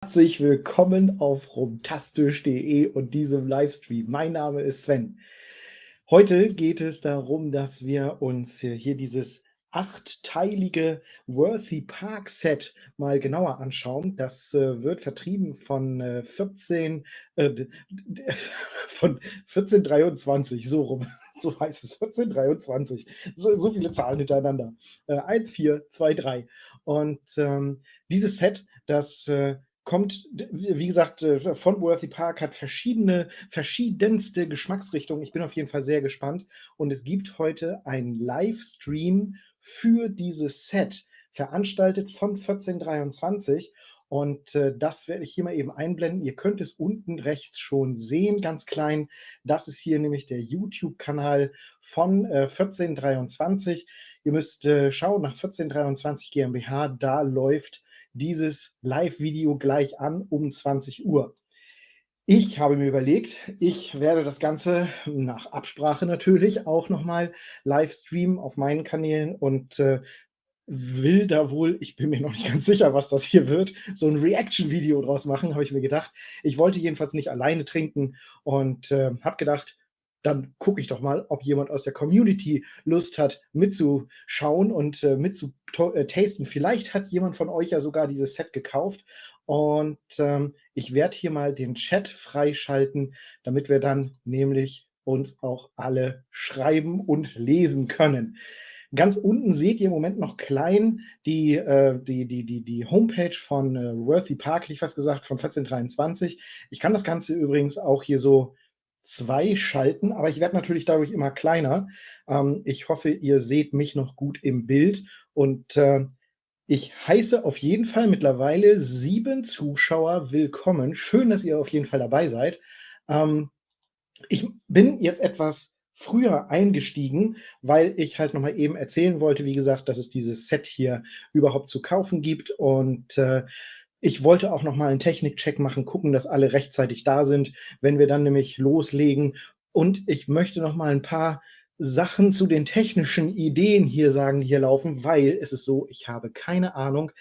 Herzlich willkommen auf rumtastisch.de und diesem Livestream. Mein Name ist Sven. Heute geht es darum, dass wir uns hier dieses achtteilige Worthy Park Set mal genauer anschauen. Das wird vertrieben von 1423, so rum. So heißt es, 1423. So viele Zahlen hintereinander. 1, 4, 2, 3. Und dieses Set, das kommt, wie gesagt, von Worthy Park, hat verschiedenste Geschmacksrichtungen. Ich bin auf jeden Fall sehr gespannt. Und es gibt heute einen Livestream für dieses Set, veranstaltet von 1423. Und das werde ich hier mal eben einblenden. Ihr könnt es unten rechts schon sehen, ganz klein. Das ist hier nämlich der YouTube-Kanal von 1423. Ihr müsst schauen nach 1423 GmbH, da läuft dieses Live-Video gleich an um 20 Uhr. Ich habe mir überlegt, ich werde das Ganze nach Absprache natürlich auch nochmal live streamen auf meinen Kanälen und will da wohl, ich bin mir noch nicht ganz sicher, was das hier wird, so ein Reaction-Video draus machen, habe ich mir gedacht. Ich wollte jedenfalls nicht alleine trinken und habe gedacht, dann gucke ich doch mal, ob jemand aus der Community Lust hat, mitzuschauen und mitzutasten. Vielleicht hat jemand von euch ja sogar dieses Set gekauft. Und ich werde hier mal den Chat freischalten, damit wir dann nämlich uns auch alle schreiben und lesen können. Ganz unten seht ihr im Moment noch klein die Homepage von Worthy Park, hätte ich fast gesagt, von 1423. Ich kann das Ganze übrigens auch hier so zwei schalten, aber ich werde natürlich dadurch immer kleiner. Ich hoffe, ihr seht mich noch gut im Bild und ich heiße auf jeden Fall mittlerweile 7 Zuschauer willkommen. Schön, dass ihr auf jeden Fall dabei seid. Ich bin jetzt etwas früher eingestiegen, weil ich halt nochmal eben erzählen wollte, wie gesagt, dass es dieses Set hier überhaupt zu kaufen gibt und ich wollte auch nochmal einen Technikcheck machen, gucken, dass alle rechtzeitig da sind, wenn wir dann nämlich loslegen. Und ich möchte nochmal ein paar Sachen zu den technischen Ideen hier sagen, die hier laufen, weil es ist so, ich habe keine Ahnung,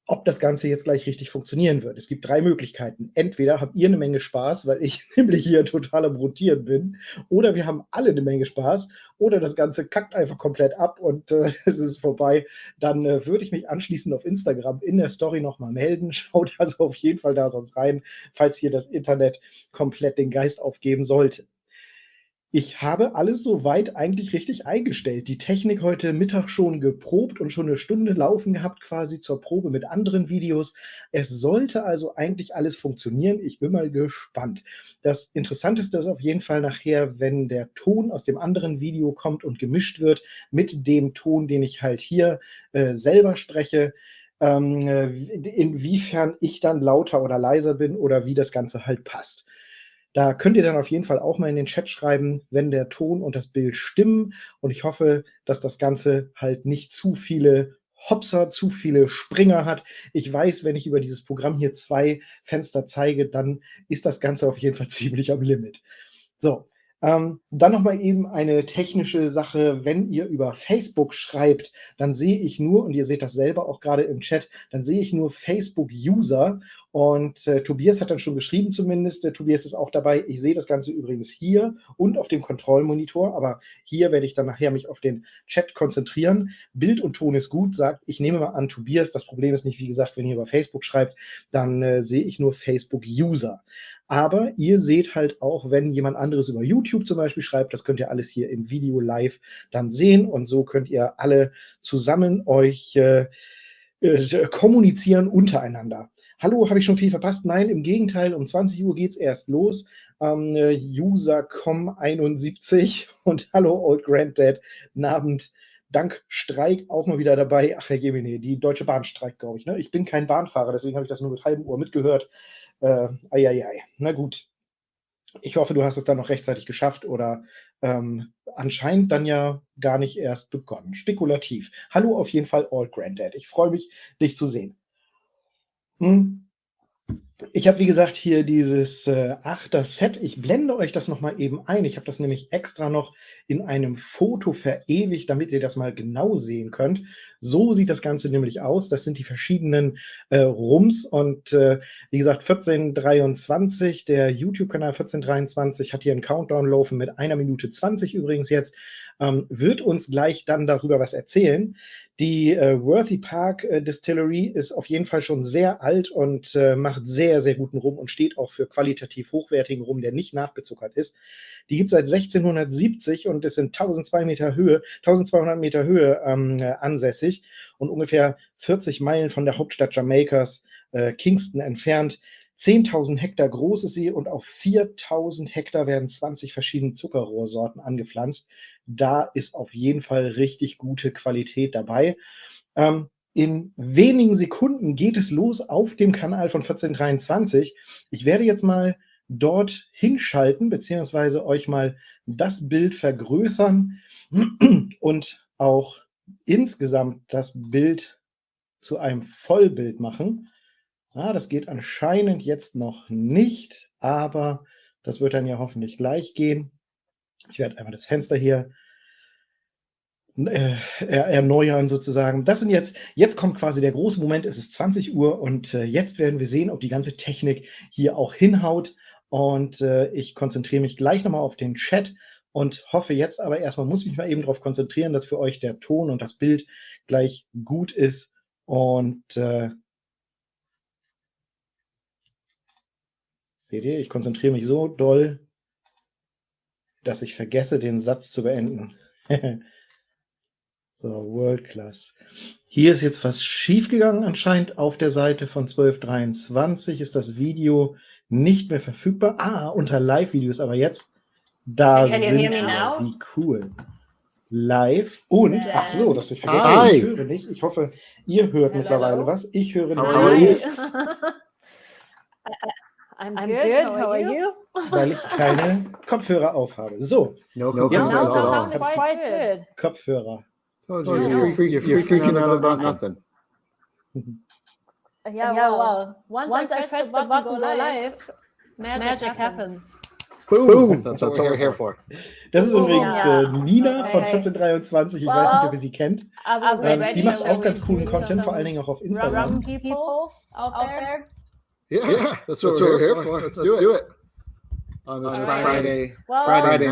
ob das Ganze jetzt gleich richtig funktionieren wird. Es gibt 3 Möglichkeiten. Entweder habt ihr eine Menge Spaß, weil ich nämlich hier total am Rotieren bin, oder wir haben alle eine Menge Spaß, oder das Ganze kackt einfach komplett ab und es ist vorbei. Dann würde ich mich anschließend auf Instagram in der Story nochmal melden. Schaut also auf jeden Fall da sonst rein, falls hier das Internet komplett den Geist aufgeben sollte. Ich habe alles soweit eigentlich richtig eingestellt. Die Technik heute Mittag schon geprobt und schon eine Stunde laufen gehabt quasi zur Probe mit anderen Videos. Es sollte also eigentlich alles funktionieren. Ich bin mal gespannt. Das Interessanteste ist auf jeden Fall nachher, wenn der Ton aus dem anderen Video kommt und gemischt wird mit dem Ton, den ich halt hier selber spreche. Inwiefern ich dann lauter oder leiser bin oder wie das Ganze halt passt. Da könnt ihr dann auf jeden Fall auch mal in den Chat schreiben, wenn der Ton und das Bild stimmen. Und ich hoffe, dass das Ganze halt nicht zu viele Hopser, zu viele Springer hat. Ich weiß, wenn ich über dieses Programm hier 2 Fenster zeige, dann ist das Ganze auf jeden Fall ziemlich am Limit. So, dann nochmal eben eine technische Sache. Wenn ihr über Facebook schreibt, dann sehe ich nur, und ihr seht das selber auch gerade im Chat, dann sehe ich nur Facebook-User. Und Tobias hat dann schon geschrieben zumindest, Tobias ist auch dabei. Ich sehe das Ganze übrigens hier und auf dem Kontrollmonitor, aber hier werde ich dann nachher mich auf den Chat konzentrieren. Bild und Ton ist gut, sagt, ich nehme mal an, Tobias. Das Problem ist nicht, wie gesagt, wenn ihr über Facebook schreibt, dann sehe ich nur Facebook-User. Aber ihr seht halt auch, wenn jemand anderes über YouTube zum Beispiel schreibt, das könnt ihr alles hier im Video live dann sehen und so könnt ihr alle zusammen euch kommunizieren untereinander. Hallo, habe ich schon viel verpasst? Nein, im Gegenteil, um 20 Uhr geht es erst los. User.com71 und hallo Old Granddad, guten Abend. Dank Streik auch mal wieder dabei. Ach Herr Jemine, die Deutsche Bahn streikt, glaube ich. Ne? Ich bin kein Bahnfahrer, deswegen habe ich das nur mit halbem Ohr mitgehört. Eieiei. Na gut. Ich hoffe, du hast es dann noch rechtzeitig geschafft oder anscheinend dann ja gar nicht erst begonnen. Spekulativ. Hallo auf jeden Fall, Old Granddad. Ich freue mich, dich zu sehen. Ich habe, wie gesagt, hier dieses 8er Set. Ich blende euch das nochmal eben ein. Ich habe das nämlich extra noch in einem Foto verewigt, damit ihr das mal genau sehen könnt. So sieht das Ganze nämlich aus. Das sind die verschiedenen Rums. Und wie gesagt, 1423, der YouTube-Kanal 1423 hat hier einen Countdown laufen mit 1 Minute 20 übrigens jetzt. Wird uns gleich dann darüber was erzählen. Die Worthy Park Distillery ist auf jeden Fall schon sehr alt und macht sehr, sehr guten Rum und steht auch für qualitativ hochwertigen Rum, der nicht nachgezuckert ist. Die gibt es seit 1670 und ist in 1200 Meter Höhe ansässig und ungefähr 40 Meilen von der Hauptstadt Jamaikas, Kingston, entfernt. 10.000 Hektar groß ist sie und auf 4.000 Hektar werden 20 verschiedene Zuckerrohrsorten angepflanzt. Da ist auf jeden Fall richtig gute Qualität dabei. In wenigen Sekunden geht es los auf dem Kanal von 1423. Ich werde jetzt mal dort hinschalten, beziehungsweise euch mal das Bild vergrößern und auch insgesamt das Bild zu einem Vollbild machen. Das geht anscheinend jetzt noch nicht, aber das wird dann ja hoffentlich gleich gehen. Ich werde einmal das Fenster hier erneuern sozusagen. Das sind jetzt kommt quasi der große Moment, es ist 20 Uhr und jetzt werden wir sehen, ob die ganze Technik hier auch hinhaut. Und ich konzentriere mich gleich nochmal auf den Chat und hoffe jetzt aber erstmal, muss mich mal eben darauf konzentrieren, dass für euch der Ton und das Bild gleich gut ist. Und seht ihr, ich konzentriere mich so doll, dass ich vergesse, den Satz zu beenden. So, World Class. Hier ist jetzt was schiefgegangen anscheinend. Auf der Seite von 1223 ist das Video nicht mehr verfügbar. Unter Live-Videos, aber jetzt, da sind wir. Wie cool. Live und, ach so, das habe ich vergessen, ich höre nicht. Ich hoffe, ihr hört mittlerweile was. Ich höre nicht. I'm good. How are you? Weil ich keine Kopfhörer aufhabe. So. No, sounds quite good. Kopfhörer. You're freaking out about nothing. Yeah, well, once I press the button, go live, magic happens. Boom! That's what we're here for. Das ist übrigens Nina von 1423. Ich weiß nicht, ob ihr sie kennt. Die macht auch ganz coolen Content, vor allen Dingen auch auf Instagram. Rum people out there. Yeah, that's what we're here for. Let's do it. On this Friday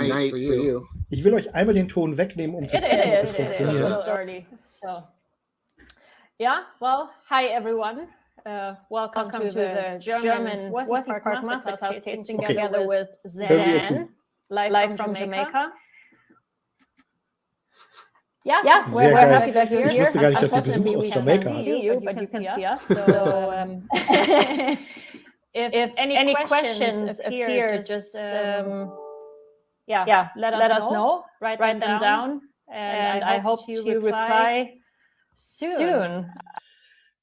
night for you. Ich will euch einmal den Ton wegnehmen, um zu gucken, ob das funktioniert. So, yeah, well, hi everyone. Welcome to the German Worthy Park Master Class tasting together with Zan, live from Jamaica. Yeah, we're happy that you're here. Ich wusste gar nicht, dass ihr Besuch aus Jamaika habt. You can see us. So, if any questions appear, just let us know. Write them down, and I hope to reply soon.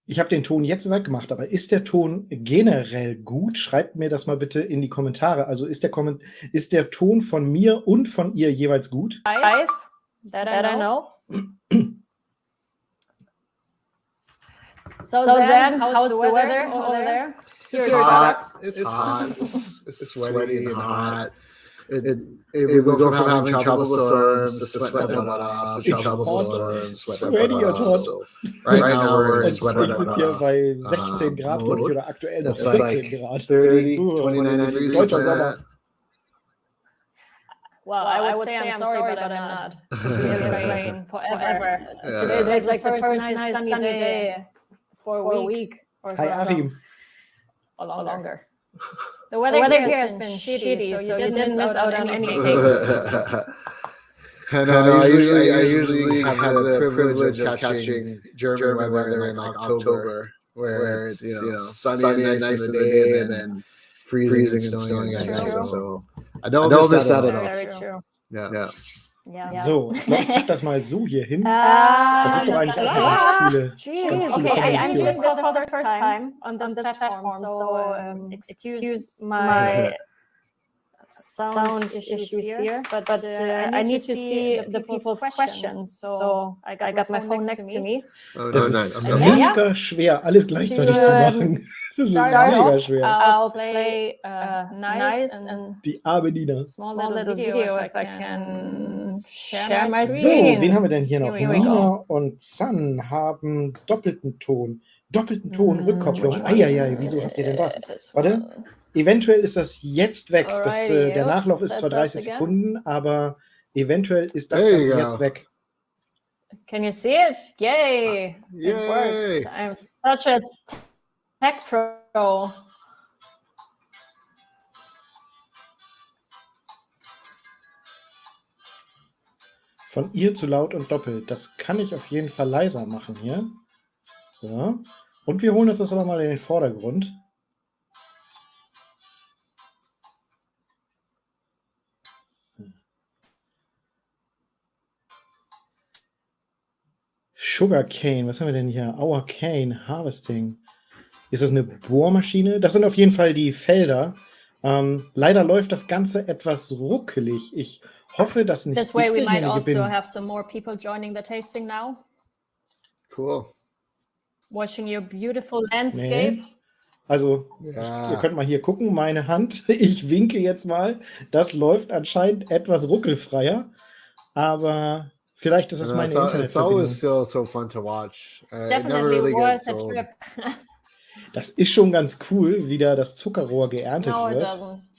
Ich habe den Ton jetzt weggemacht, aber ist der Ton generell gut? Schreibt mir das mal bitte in die Kommentare. Also ist der Ton von mir und von ihr jeweils gut? Live, that I know. So Zan, how's the weather over there? It's hot. It's sweaty and hot. We go from having tropical storms to sweat my butt off, to tropical storms to sweat my butt off. So right now we're sweating our butt off. Hier bei 16 Grad oder aktuell noch 16 Grad. 30, 29 degrees. Well, I would say I'm sorry, but I'm not. Because we have rain forever. Today's like the first nice sunny day for a week or so. Or longer. The weather here has been shitty, so you didn't miss out on anything. I usually have the privilege of catching German weather in like October, where it's sunny and nice in the day, and then freezing and snowing again. So I don't miss that at all. Very true. Yeah. So, mach das mal so hier hin. Das ist doch eigentlich auch eine ganz coole Okay, I'm doing this for the first time on this platform, so excuse my sound issues here, but I need to see the people's questions. So I got my phone next to me. Das ist mega schwer, alles gleichzeitig zu machen. Das ist mega schwer. I'll play nice and die arme Nina. Small little video if I can share my screen. So, wen haben wir denn hier noch? Here we Nina go. und San haben doppelten Ton, Rückkopplung. Eieiei, wieso habt ihr denn was? Warte, eventuell ist das jetzt weg. Der Nachlauf ist zwar 30 Sekunden, aber eventuell ist das Ganze jetzt weg. Can you see it? Yay! It works. I'm such a tech pro. Von ihr zu laut und doppelt. Das kann ich auf jeden Fall leiser machen hier. So. Und wir holen uns das aber mal in den Vordergrund. Sugarcane, was haben wir denn hier? Our Cane, Harvesting. Ist das eine Bohrmaschine? Das sind auf jeden Fall die Felder. Leider läuft das Ganze etwas ruckelig. Ich hoffe, dass nicht. This way we might also have some more people joining the tasting now. Cool. Watching your beautiful landscape. Nee. Also, ihr könnt mal hier gucken, meine Hand. Ich winke jetzt mal. Das läuft anscheinend etwas ruckelfreier. Aber vielleicht ist es meine Internetverbindung. It's always still so fun to watch. It's definitely worth a trip. Das ist schon ganz cool, wie da das Zuckerrohr geerntet wird. No, it doesn't.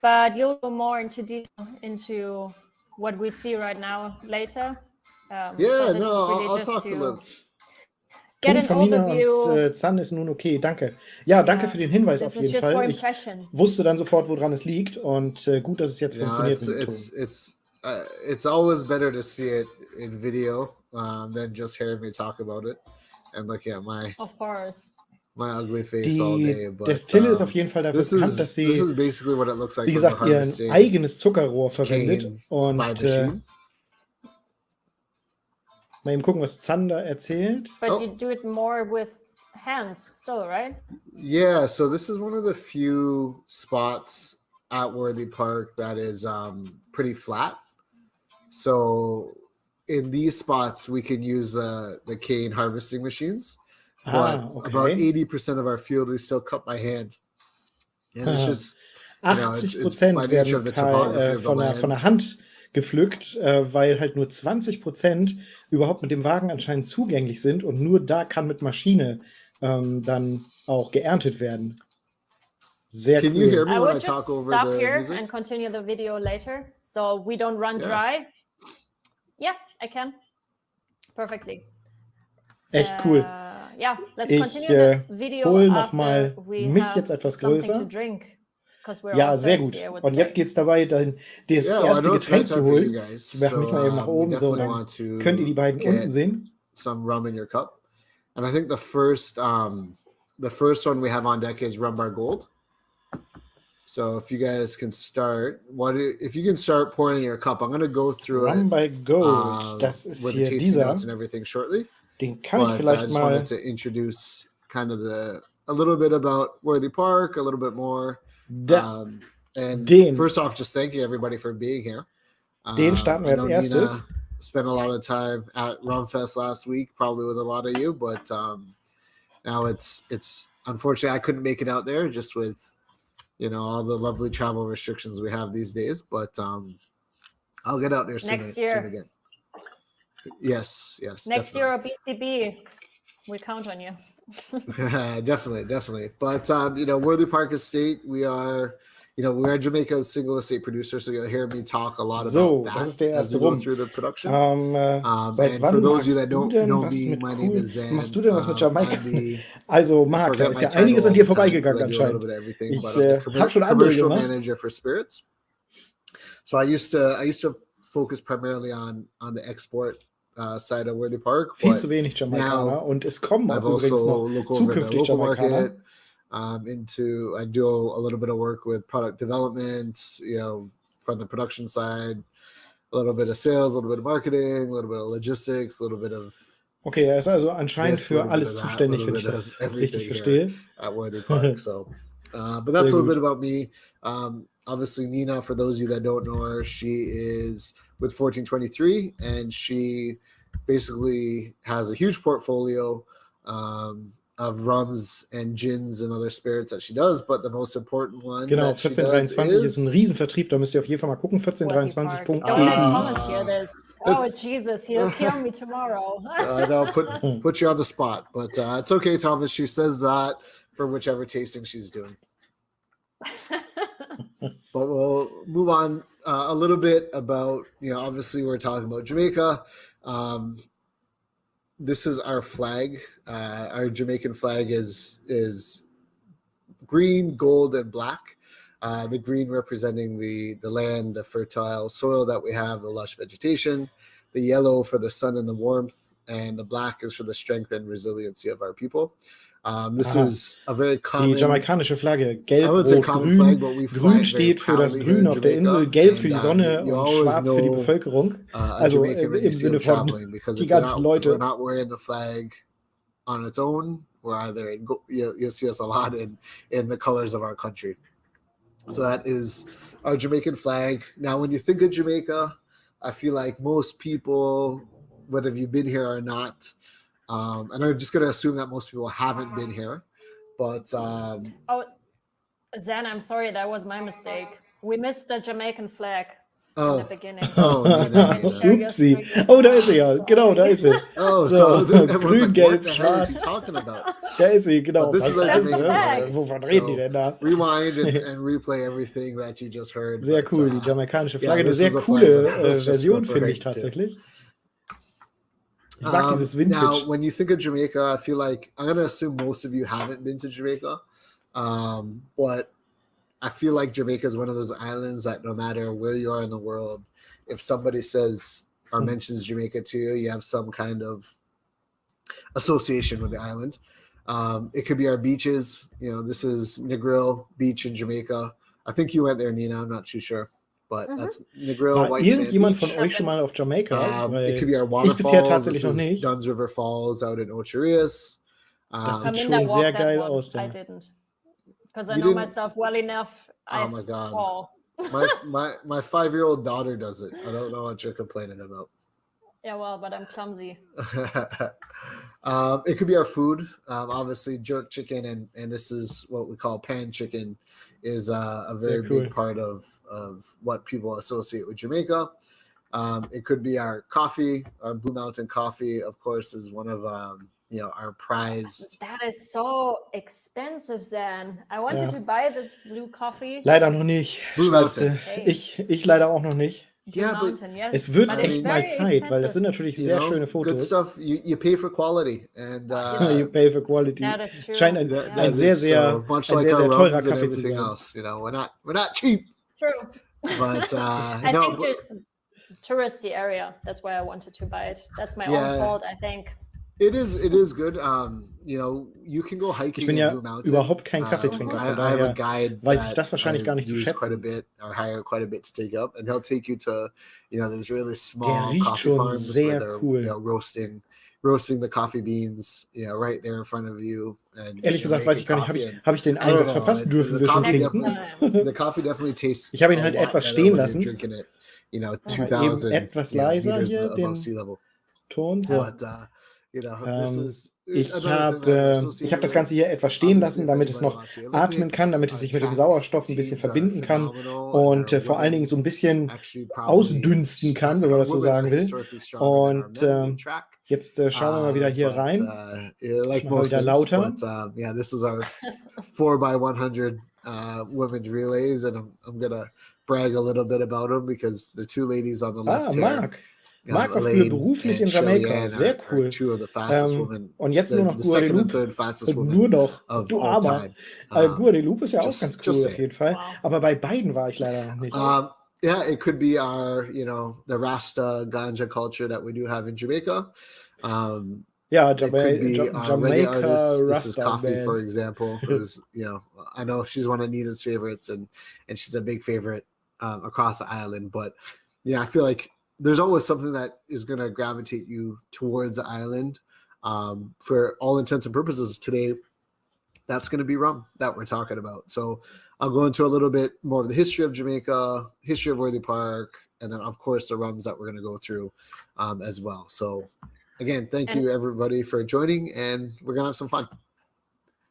But you'll go more into detail into what we see right now later. Yeah, so this no, is really I'll just talk a to little. get an overview. Und Zahn ist nun okay, danke. Ja, danke für den Hinweis auf jeden Fall. Ich wusste dann sofort, woran es liegt und gut, dass es jetzt funktioniert. It's always better to see it in video than just hearing me talk about it and looking at my ugly face all day. But Destille ist auf jeden Fall dafür bekannt, dass sie, wie gesagt, ihr eigenes Zuckerrohr verwendet. Und mal eben gucken, was Zander erzählt. But you do it more with hands still, right? Yeah, so this is one of the few spots at Worthy Park that is pretty flat. So in these spots, we can use the cane harvesting machines. But about 80% of our field we still cut by hand. And it's just, you know, it's by nature of the topography of the land. Von der Hand gepflückt, weil halt nur 20% überhaupt mit dem Wagen anscheinend zugänglich sind und nur da kann mit Maschine dann auch geerntet werden. Sehr Can cool. you hear me I when I would talk just over stop the here music? and continue the video later, so we don't run dry. Yeah, I can. Perfectly. Echt cool. Yeah, let's continue the video after we have something to drink. Ja, sehr gut. Und jetzt geht es dabei, das erste Getränk zu holen. Ich mache mich mal eben nach oben, so dann könnt ihr die beiden unten sehen. Some rum in your cup. And I think the first one we have on deck is Rum Bar Gold. So if you guys can start, if you can start pouring in your cup, I'm going to go through Rum Bar Gold, das ist with hier the tasting dieser. notes and everything shortly. Den kann ich vielleicht I just mal. wanted to introduce kind of a little bit about Worthy Park, a little bit more. First off, just thank you everybody for being here. Den starten wir als erstes. Nina spent a lot of time at Rumfest last week, probably with a lot of you, but now it's unfortunately I couldn't make it out there just with, you know, all the lovely travel restrictions we have these days, but I'll get out there soon again. Yes. Next year, a BCB. We count on you. Definitely. But you know, Worthy Park Estate, we are Jamaica's single estate producer, so you'll hear me talk a lot about that as we go through the production. And for those of you that don't know me, my name is Zan. Machst du denn was mit Jamaika? Also Marc, da ist ja einiges an dir vorbeigegangen anscheinend. Ich habe schon andere commercial gemacht. Manager for spirits. So I used to focus primarily on the export side of Worthy Park. Viel zu wenig Jamaikaner und es kommen auch übrigens noch zukünftig Jamaikaner. I do a little bit of work with product development, you know, from the production side, a little bit of sales, a little bit of marketing, a little bit of logistics, a little bit of Okay, er ist also anscheinend This, für little bit alles of that, zuständig, little wenn ich bit das of richtig everything verstehe. at Worthy Park. So, but that's a Sehr little gut. bit about me. Obviously, Nina, for those of you that don't know her, she is with 1423, and she basically has a huge portfolio of rums and gins and other spirits that she does. But the most important one Genau, that she does 1423 ist ein is Riesenvertrieb, da müsst ihr auf jeden Fall mal gucken, Worthy Park. Don't let 1423.de. Thomas hear this. Oh, It's- Jesus, he'll kill me tomorrow. no, put you on the spot, but it's okay, Thomas. She says that for whichever tasting she's doing. But we'll move on a little bit about, obviously we're talking about Jamaica. This is our flag. Our Jamaican flag is green, gold, and black. The green representing the land, the fertile soil that we have, the lush vegetation. The yellow for the sun and the warmth, and the black is for the strength and resiliency of our people. This Aha. is a very Die common, jamaikanische Flagge, I gelb, would say rot, common grün. flag, but we fly Grün it very steht für das proudly here Grün in auf der Jamaica. Insel, gelb für die And, Sonne you und always schwarz für die know, Bevölkerung. a Also Jamaican when you im see them Sinne von traveling, because die if we're ganzen not Leute. wearing the flag on its own, we're either you'll see us a lot in the colors of our country. So that is our Jamaican flag. Now, when you think of Jamaica, I feel like most people, whether you've been here or not, and I'm just going to assume that most people haven't been here, but Oh, Zen, I'm sorry, that was my mistake. We missed the Jamaican flag in the beginning. Oh, Nina. Upsi. Oh, da ist sie ja. Genau, da ist sie. Oh, So, so everyone's grün, like, gelb, what the hell is he schwarz. talking about? Da ist sie, genau. But this is our That's the Jamaican flag. flag. Wovon reden die So, denn da? rewind and replay everything that you just heard. Sehr but, cool, die jamaikanische yeah, Flagge. Eine this sehr is a coole flag, but that's just Version, for finde ich her, too. tatsächlich. Ich mag dieses Now, Vintage. when you think of Jamaica, I feel like I'm going to assume most of you haven't been to Jamaica. But I feel like Jamaica is one of those islands that no matter where you are in the world, if somebody says or mentions Jamaica to you, you have some kind of association with the island. It could be our beaches. This is Negril Beach in Jamaica. I think you went there, Nina. I'm not too sure. But that's Negril, War White Sand irgendjemand Beach. von euch schon mal auf Jamaika? It could Weil be our ich bisher waterfalls. tatsächlich This noch is nicht. Duns River Falls out in Ocherius. Das sieht Kaminda schon walked sehr that geil one. aus. I Da. didn't. Because I You know didn't? myself well enough. I Oh my God. fall. My 5-year-old daughter does it. I don't know what you're complaining about. Yeah, well, but I'm clumsy. It could be our food. Obviously, jerk chicken and this is what we call pan chicken is a very cool. big part of what people associate with Jamaica. It could be our coffee. Our Blue Mountain coffee, of course, is one of our prized. That is so expensive, Zen. I wanted to buy this blue coffee. Leider noch nicht. Blue Mountain. Ich leider auch noch nicht. Blue Yeah, but Mountain, yes. Es wird But echt it's mal very Zeit, weil das expensive. sind natürlich You sehr know, schöne good Fotos. stuff. You pay for quality, and You pay for quality. That is true. Scheint ein that sehr, is, sehr, much ein like sehr, our sehr teurer rums and Kaffee zu everything sein. else. We're not cheap, True. but I no. think touristy area. That's why I wanted to buy it. That's my Yeah. own fault, I think. It is good. You can go hiking Ich bin in ja Blue Mountain. überhaupt kein Kaffeetrinker, von I have a daher guide weiß ich that das wahrscheinlich I gar nicht zu use quite a schätzen. bit or hire quite a bit to take up, and he'll take you to these really Der small riecht coffee schon farms where sehr they're cool. roasting the coffee beans right there in front of you. And Ehrlich gesagt weiß ich gar nicht, habe ich den I don't Einsatz know, verpasst? Dürfen the wir schon coffee trinken? the coffee definitely tastes. Ich habe ihn a halt lot etwas better stehen when you're lassen. drinking it, Eben 2,000 etwas leiser meters hier above den sea level. Ton. So. But this is Ich another thing that I'm habe associated das with. Ganze hier etwas stehen lassen, Obviously, damit if es noch anybody watched the atmen kann, damit es sich mit dem Sauerstoff ein bisschen verbinden kann und vor allen Dingen so ein bisschen ausdünsten kann, wenn man das so sagen will. Und jetzt schauen wir mal wieder hier rein. Like Mal most wieder things, lauter. but yeah, this is our 4x100 women's relays, and I'm gonna brag a little bit about them because the two ladies on the left here. Marc. Marc auch für beruflich in Jamaika. Sehr cool. Und jetzt nur noch Guadeloupe. Nur noch. Du Armer. Guadeloupe ist ja auch ganz cool auf jeden Fall. Aber bei beiden war ich leider noch nicht. Yeah, it could be our, the Rasta ganja culture that we do have in Jamaica. Yeah, it could be our reggae Jamaica artist. Rasta This is Coffee, band. for example, who's, I know she's one of Nina's favorites, and she's a big favorite across the island. But yeah, I feel like there's always something that is going to gravitate you towards the island. For all intents and purposes today, that's going to be rum that we're talking about. So I'll go into a little bit more of the history of Jamaica, history of Worthy Park, and then, of course, the rums that we're going to go through as well. So, again, thank you, everybody, for joining, and we're going to have some fun.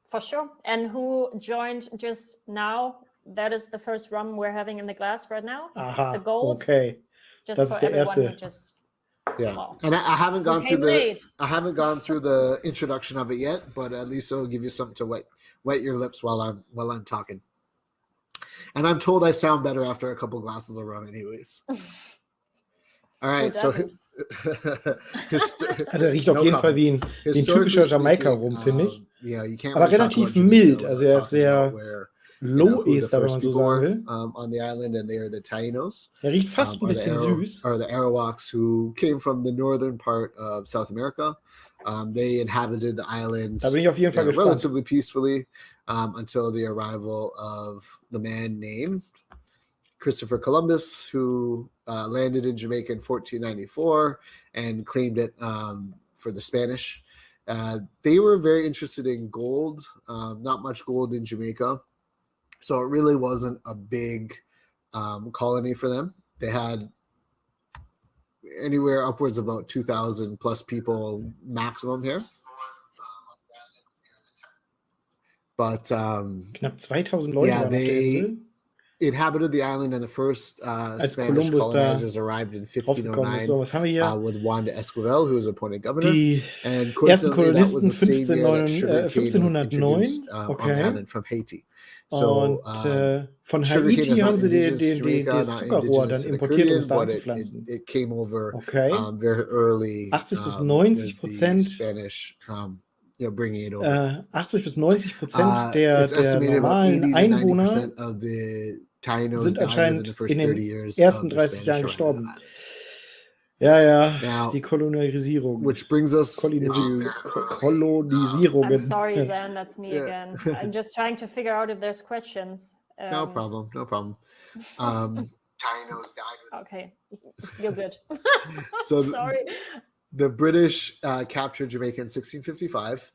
For sure. And who joined just now? That is the first rum we're having in the glass right now. Aha, the gold. okay. Just Das for ist der everyone erste. who just... Yeah, Wow. and I haven't gone through late. I haven't gone through the introduction of it yet, but at least it'll give you something to wet your lips while I'm talking. And I'm told I sound better after a couple glasses of rum, anyways. All right, so Also er riecht auf jeden Fall wie ein typischer Jamaika-Rum, finde ich. Yeah, you can't Aber really talk relativ about mild, Jamaica also er ist without talking about sehr where, low who the Ester, wenn first man so people sagen were will. on the island, and they are the Tainos. Er riecht fast ein Or the bisschen süß. or the Arawaks, who came from the northern part of South America. They inhabited the island Da bin ich auf jeden Fall gespannt. relatively peacefully until the arrival of the man named Christopher Columbus, who landed in Jamaica in 1494 and claimed it for the Spanish. They were very interested in gold, not much gold in Jamaica. So it really wasn't a big colony for them. They had anywhere upwards of about 2,000 plus people maximum here. But Knapp 2,000 Leute yeah, waren auf der they Insel. inhabited the island, and the first Als Spanish Columbus colonizers arrived in Aufgekommen ist. 1509 So, was haben wir hier? with Juan de Esquivel, who was appointed governor. Die And ersten coincidentally, that was Kolonisten the same year that sugarcane was 1509, introduced on the okay. island from Haiti. So Und von sugarcane Haiti is not haben sie indigenous to Jamaica, das not Zuckerrohr indigenous dann to the importiert, um es Caribbean, da but anzupflanzen. it came over Okay. very early. 80 bis with 90%, the Spanish, bringing it over. 80 bis 90% der It's estimated about normalen 80 to Einwohner 90% of the Tainos sind died within the anscheinend first in 30 den years ersten of the 30 Spanish Jahren arrival. gestorben. Ja, Now, die Kolonialisierung. which brings us, if you, Kolonisierungen. I'm sorry, Zan, that's me Yeah. again. I'm just trying to figure out if there's questions. no problem. Tainos died. Okay, you're good. So Sorry. the British captured Jamaica in 1655.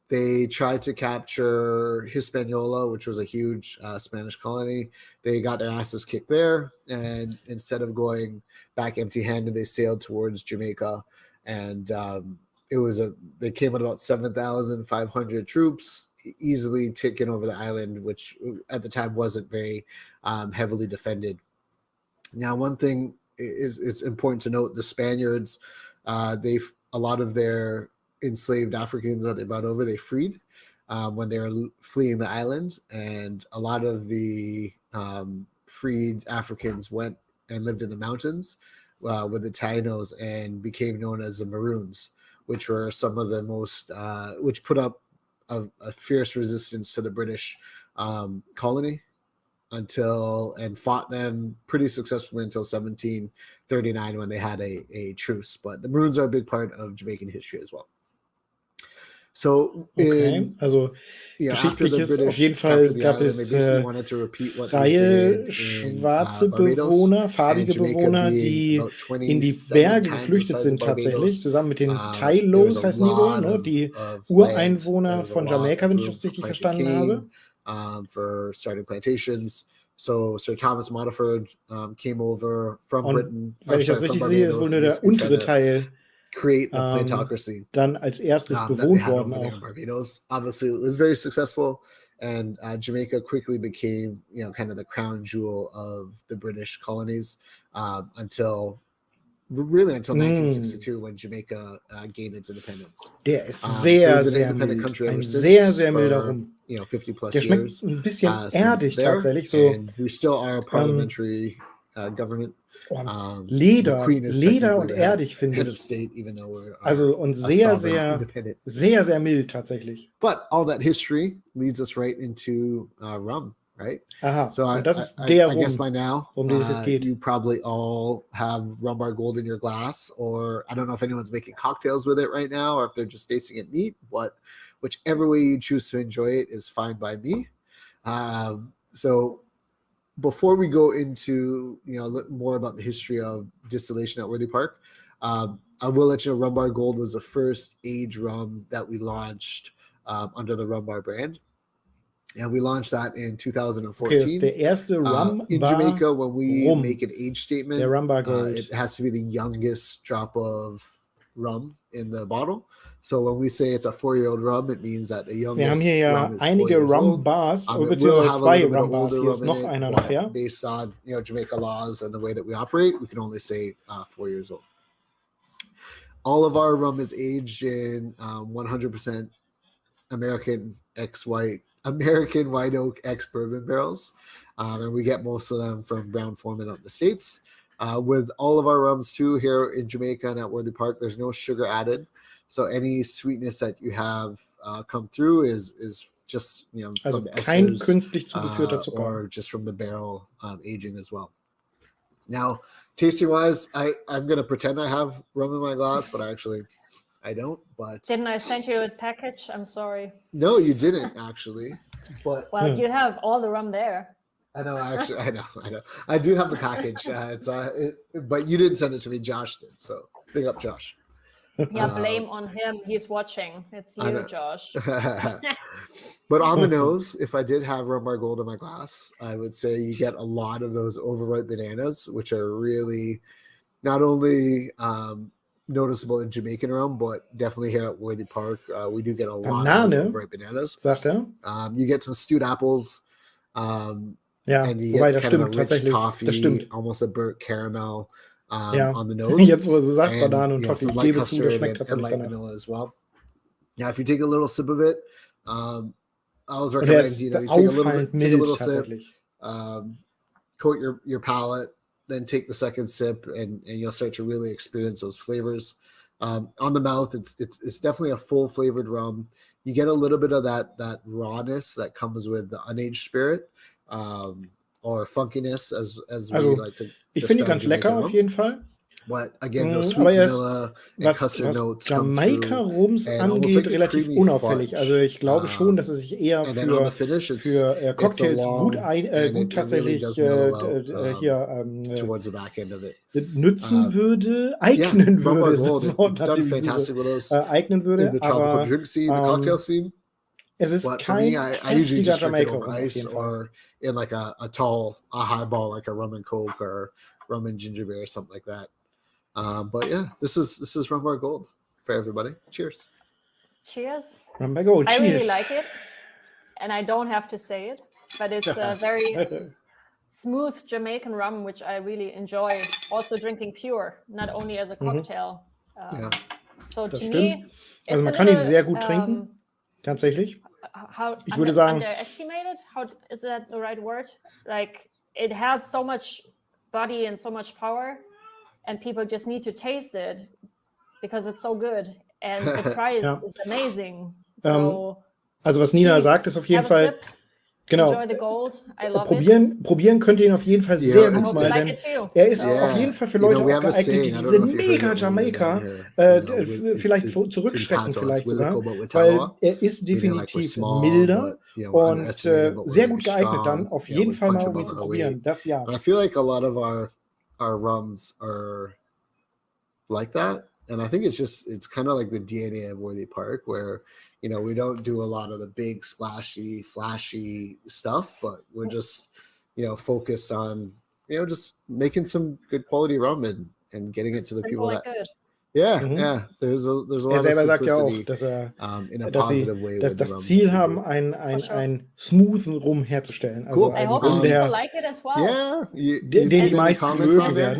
They tried to capture Hispaniola, which was a huge Spanish colony. They got their asses kicked there, and instead of going back empty-handed, they sailed towards Jamaica, and they came with about 7,500 troops, easily taking over the island, which at the time wasn't very heavily defended. Now, one thing is important to note: the Spaniards, a lot of their enslaved Africans that they brought over, they freed when they were fleeing the island, and a lot of the freed Africans went and lived in the mountains with the Tainos and became known as the Maroons, which were some of the most which put up a fierce resistance to the British colony and fought them pretty successfully until 1739 when they had a truce. But the Maroons are a big part of Jamaican history as well. So also after the geschichtlich ist British auf jeden Fall captured the gab island, es they basically wanted to repeat what they freie, did in schwarze Barbados, Bewohner, farbige and Jamaica Bewohner, being die about in die 27 Berge times the geflüchtet size sind of Barbados. tatsächlich, zusammen mit den There was Tailos a heißen die wohl, lot ne? Die of Ureinwohner land. There was a von lot Jamaika, of wenn ich room das for richtig planting verstanden habe. for starting plantations. So Sir Thomas Modiford came over from Und Britain. wenn ich das richtig sehe, ist wohl nur der untere Teil create the plantocracy dann als erstes that they bewohnt had worden over there in auch. Barbados. Obviously, it was very successful, and Jamaica quickly became, kind of the crown jewel of the British colonies until 1962 when Jamaica gained its independence. Der ist So sehr, we've been an sehr independent mild. country ever Ein since sehr, sehr milder for, Rum. 50 plus Der schmeckt years ein bisschen since erdig there, tatsächlich. So, and we still are a parliamentary government. Leder is und technically the erdig, finde head of ich. state, even though we're Also und a sehr, sovereign, sehr, independent. sehr, sehr mild tatsächlich. But all that history leads us right into rum, right? Aha, So und das ist I der guess Rum, by now, um den es jetzt geht. you probably all have Rum Bar Gold in your glass, or I don't know if anyone's making cocktails with it right now, or if they're just tasting it neat, but whichever way you choose to enjoy it is fine by me. So before we go into more about the history of distillation at Worthy Park, I will let you know, Rum Bar Gold was the first age rum that we launched under the Rum Bar brand. And we launched that in 2014. Okay, der erste Rum in war Jamaica, when we Rum. make an age statement, Der Rum Bar Gold. it has to be the youngest drop of rum in the bottle. So when we say it's a 4-year-old rum, it means that the youngest Wir haben hier ja rum is 4 einige years Rum old. Bars, It will beziehungsweise have a zwei little bit of Rum Bars. older Hier ist rum noch in it, einer but nachher. based on Jamaica laws and the way that we operate, we can only say 4 years old. All of our rum is aged in 100% American white oak ex bourbon barrels, and we get most of them from Brown-Forman out in the States. With all of our rums too here in Jamaica and at Worthy Park, there's no sugar added, so any sweetness that you have come through is just Also from the kein esters, künstlich zugeführter Zucker. or just from the barrel aging as well. Now, tasting wise, I'm gonna pretend I have rum in my glass, but I don't. But Didn't I send you a package? I'm sorry. no, you didn't actually. But Well, you have all the rum there. I know, actually, I know. I do have the package. But you didn't send it to me. Josh did. So big up, Josh. Yeah, blame on him. He's watching. It's I you, know. Josh. But on the nose, if I did have Rum Bar Gold in my glass, I would say you get a lot of those overripe bananas, which are really not only noticeable in Jamaican rum, but definitely here at Worthy Park, we do get a lot of those overripe bananas. Sagt er. You get some stewed apples, Ja, and you wobei get das kind of stimmt a rich tatsächlich. Das toffee, stimmt. almost a burnt caramel Ja. on the nose. Jetzt, wo du sagst, And, Bananen und Toffee, some ich light gebe zu, das custard schmeckt and tatsächlich light danach. vanilla as well. Now, if you take a little sip of it, I always Und er recommend ist you take a auffallend little mild sip, tatsächlich. coat your palate, then take the second sip, and you'll start to really experience those flavors. On the mouth, it's definitely a full flavored rum. You get a little bit of that rawness that comes with the unaged spirit, or funkiness, as we Also, like to. Ich finde die describe ganz lecker Jamaican auf rum. jeden Fall. But again, those Aber sweet er ist, vanilla and was custard notes come Jamaika-Rums and almost angeht, like a relativ creamy unauffällig. fudge. Also ich glaube schon, dass es sich eher And then on the finish, für Cocktails long, gut and it really tatsächlich does mellow out, hier towards the back end of it. nützen würde, eignen Rum Bar würde, ist Gold, das Wort, it's nach done dem ich fantastic suche, with us eignen in würde, the tropical aber drink scene, the cocktail scene. es ist But for kein me, I usually heftiger just drink it over Jamaika-Rum auf ice jeden Fall. or in like a highball, like a rum and coke or rum and ginger beer or something like that. But yeah, this is Rum Bar Gold for everybody. Cheers. Cheers. Rum Bar Gold, I really cheers. like it, and I don't have to say it, but it's a very smooth Jamaican rum, which I really enjoy. Also drinking pure, not only as a cocktail. Yeah. So Das to stimmt. me, Also it's man a kann ihn little, sehr gut trinken, tatsächlich. How Ich würde sagen, underestimated? How is that the right word? Like it has so much body and so much power, and people just need to taste it because it's so good, and the price Ja. is amazing. So Also was Nina please sagt, ist auf jeden have a Fall, sip, genau, enjoy the gold. I love probieren könnt ihr ihn auf jeden Fall Ja, sehr I gut hope mal, you like denn it too. er ist So- auf jeden Fall für You know, Leute we auch have a geeignet, die saying, I don't diese know if you heard mega it when we were down Jamaika here. vielleicht it's zurückstecken Pato, vielleicht it's sogar, Willico, but with weil Tawa, er ist meaning like we're definitiv small, milder but, und underestimated, but we're sehr really gut geeignet strong. dann, auf Yeah, jeden we Fall punch mal um ihn above zu our probieren, weight. das ja. And I feel like a lot of our rums are like that, and I think it's kind of like the DNA of Worthy Park, where we don't do a lot of the big splashy, flashy stuff, but we're just focused on just making some good quality rum and getting it to the people Simple and that good. yeah there's a Er lot of selber sagt ja auch, simplicity dass in a dass sie positive way with the das rums Ziel that we haben, do. einen smoothen Rum herzustellen. Also Cool. I einen hope Rum, people der, like it as well. Yeah, you den see die it in the meisten comments on mögen there.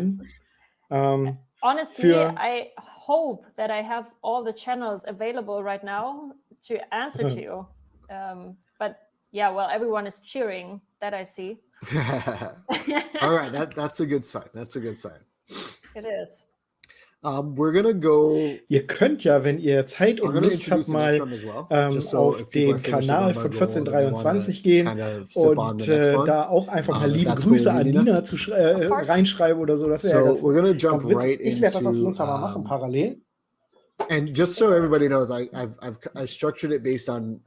werden. Honestly, Für- I hope that I have all the channels available right now to answer to you. But yeah, well, everyone is cheering, that I see. All right, that's a good sign. That's a good sign. It is. We're gonna go. Ihr könnt ja, wenn ihr Zeit I'm und gonna Lust habt, introduce the next mal one as well, just so auf if people den are finished with Kanal Rum Bar von Gold and they wanna 1423 gehen kind of sip on und the next one. da auch einfach mal if liebe that's cool Grüße with an you, Nina course. reinschreiben oder so. Das wäre ja So ganz, we're gonna ganz jump witzig. right Ich werde das auf jeden into Fall mal machen, parallel. and just so everybody knows, I structured it based on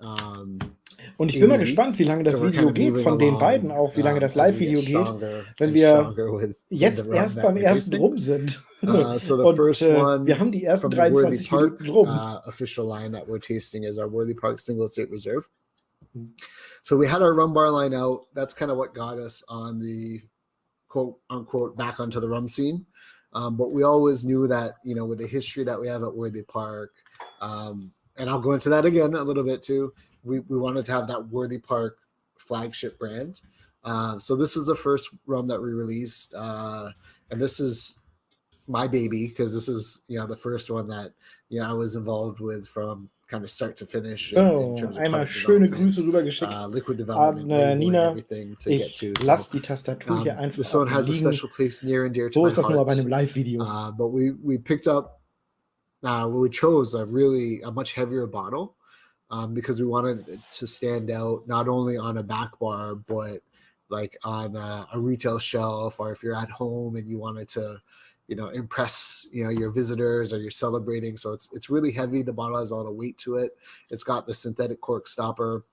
Und ich bin mal gespannt, wie lange das Video geht von den beiden, auch wie lange das Live-Video geht, wenn wir jetzt erst beim ersten Rum sind. So the first one wir haben die ersten from the Worthy 23 Park Minuten rum. Official line that we're tasting is our Worthy Park Single Estate Reserve. So we had our rum bar line out. That's kind of what got us on the quote unquote back onto the rum scene. But we always knew that, you know, with the history that we have at Worthy Park, and I'll go into that again a little bit too. We wanted to have that Worthy Park flagship brand. So this is the first rum that we released. And this is my baby, because this is, you know, the first one that, you know, I was involved with from kind of start to finish. Oh, einmal schöne Grüße rübergeschickt liquid development, an Nina. everything to get to. Lass die Tastatur hier einfach this one has a special place near and dear to so my ist das nur bei heart. einem Live-Video. But we picked up, we chose a much heavier bottle because we wanted to stand out not only on a back bar, but like on a retail shelf, or if you're at home and you wanted to, you know, impress, you know, your visitors or you're celebrating. So it's really heavy. The bottle has a lot of weight to it. It's got the synthetic cork stopper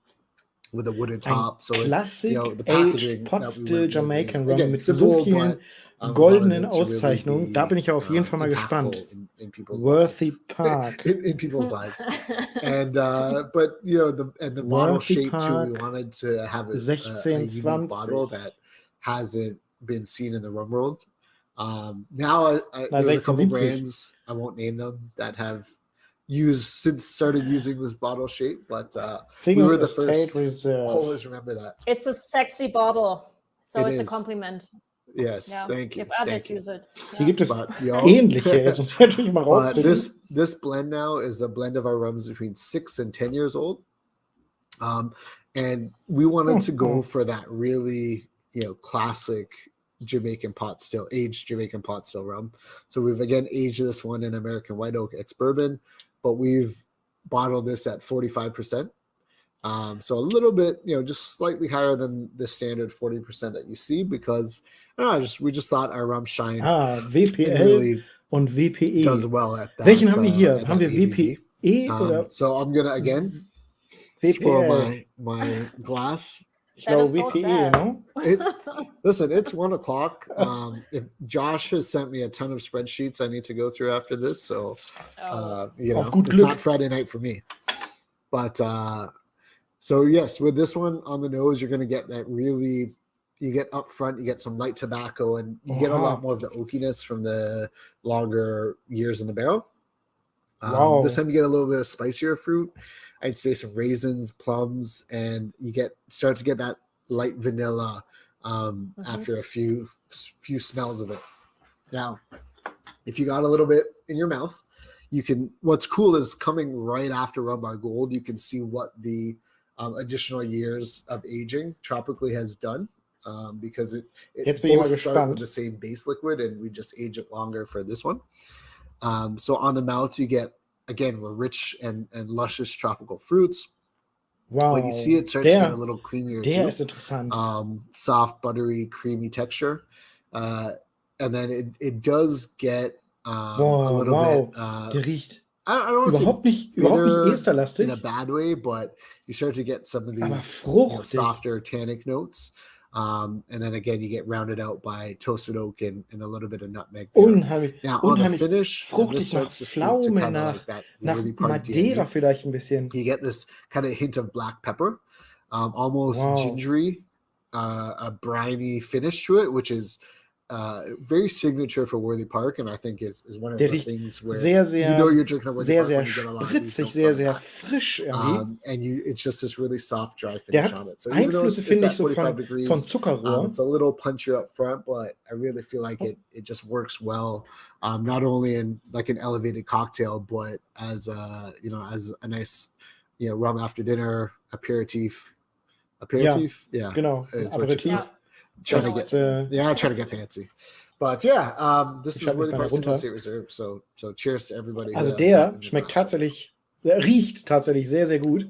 with a wooden top. So Classic, you know, the packaging pot still Jamaican Rum again, mit simple, so vielen but, goldenen wanted it to really Auszeichnungen. be, Da bin ich auf jeden Fall mal gespannt. in people's Worthy lives. Park. in people's lives. And but you know, the bottle Worthy shape too, Park, we wanted to have a 16, unique 20. bottle that hasn't been seen in the rum world. Now there's a couple 16, 70. brands, I won't name them, that have started using this bottle shape, but we were the first. Always remember that. It's a sexy bottle, so it's a is. compliment. Yes, thank you. If others Thank you. use it. Hier gibt es But, yo, ähnliche. Jetzt muss ich natürlich mal but rausfinden. this blend now is a blend of our rums between 6 and 10 years old. And we wanted to go for that really, you know, classic Jamaican pot still, aged Jamaican pot still rum. So we've again aged this one in American White Oak ex-bourbon, but we've bottled this at 45%. So a little bit, you know, just slightly higher than the standard 40% that you see, because I don't know, we just thought our rum shine WPL really und WPE. does well at that. Welchen haben wir hier? At Haben wir ABV. WPE oder So I'm gonna again WPL? swirl my glass. Ich That glaube is so WPE, sad. no? Listen, it's 1 o'clock. If Josh has sent me a ton of spreadsheets I need to go through after this, so you know, Auf gut it's Glück. not Friday night for me. But so yes, with this one on the nose, you're gonna get that really. You get up front, you get some light tobacco, and you get a lot more of the oakiness from the longer years in the barrel. Wow. This time you get a little bit of spicier fruit. I'd say some raisins, plums, and you start to get that light vanilla after a few smells of it. Now, if you got a little bit in your mouth, you can. What's cool is coming right after Rum Bar Gold, you can see what the additional years of aging tropically has done. Because it both start with the same base liquid, and we just age it longer for this one. So on the mouth, you get, again, rich and luscious tropical fruits. Wow. When you see it, starts to get a little creamier too. Ist interessant. Soft, buttery, creamy texture. And then it does get a little bit. Der riecht I don't want überhaupt to nicht esterlastig. in a bad way, but you start to get some of these softer tannic notes. And then again, you get rounded out by toasted oak and a little bit of nutmeg. Unheimlich, now on the finish, fruchtig, this nach starts to speak to kind of like that really Madeira vielleicht ein bisschen. You get this kind of hint of black pepper, almost gingery, a briny finish to it, which is very signature for Worthy Park, and I think is one of the things where you know you're drinking a Worthy Park when you get a lot of these notes sehr frisch and it's just this really soft, dry finish on it. So even though Einflüsse, it's at so 45 degrees, von Zuckerrohr. it's a little punchier up front, but I really feel like it just works well, not only in like an elevated cocktail, but as a nice, you know, rum after dinner aperitif. Yeah, genau, Aperitif. Trying to get fancy, but this is Worthy Park Single Estate Reserve. So cheers to everybody. Also der schmeckt tatsächlich, der riecht tatsächlich sehr, sehr gut.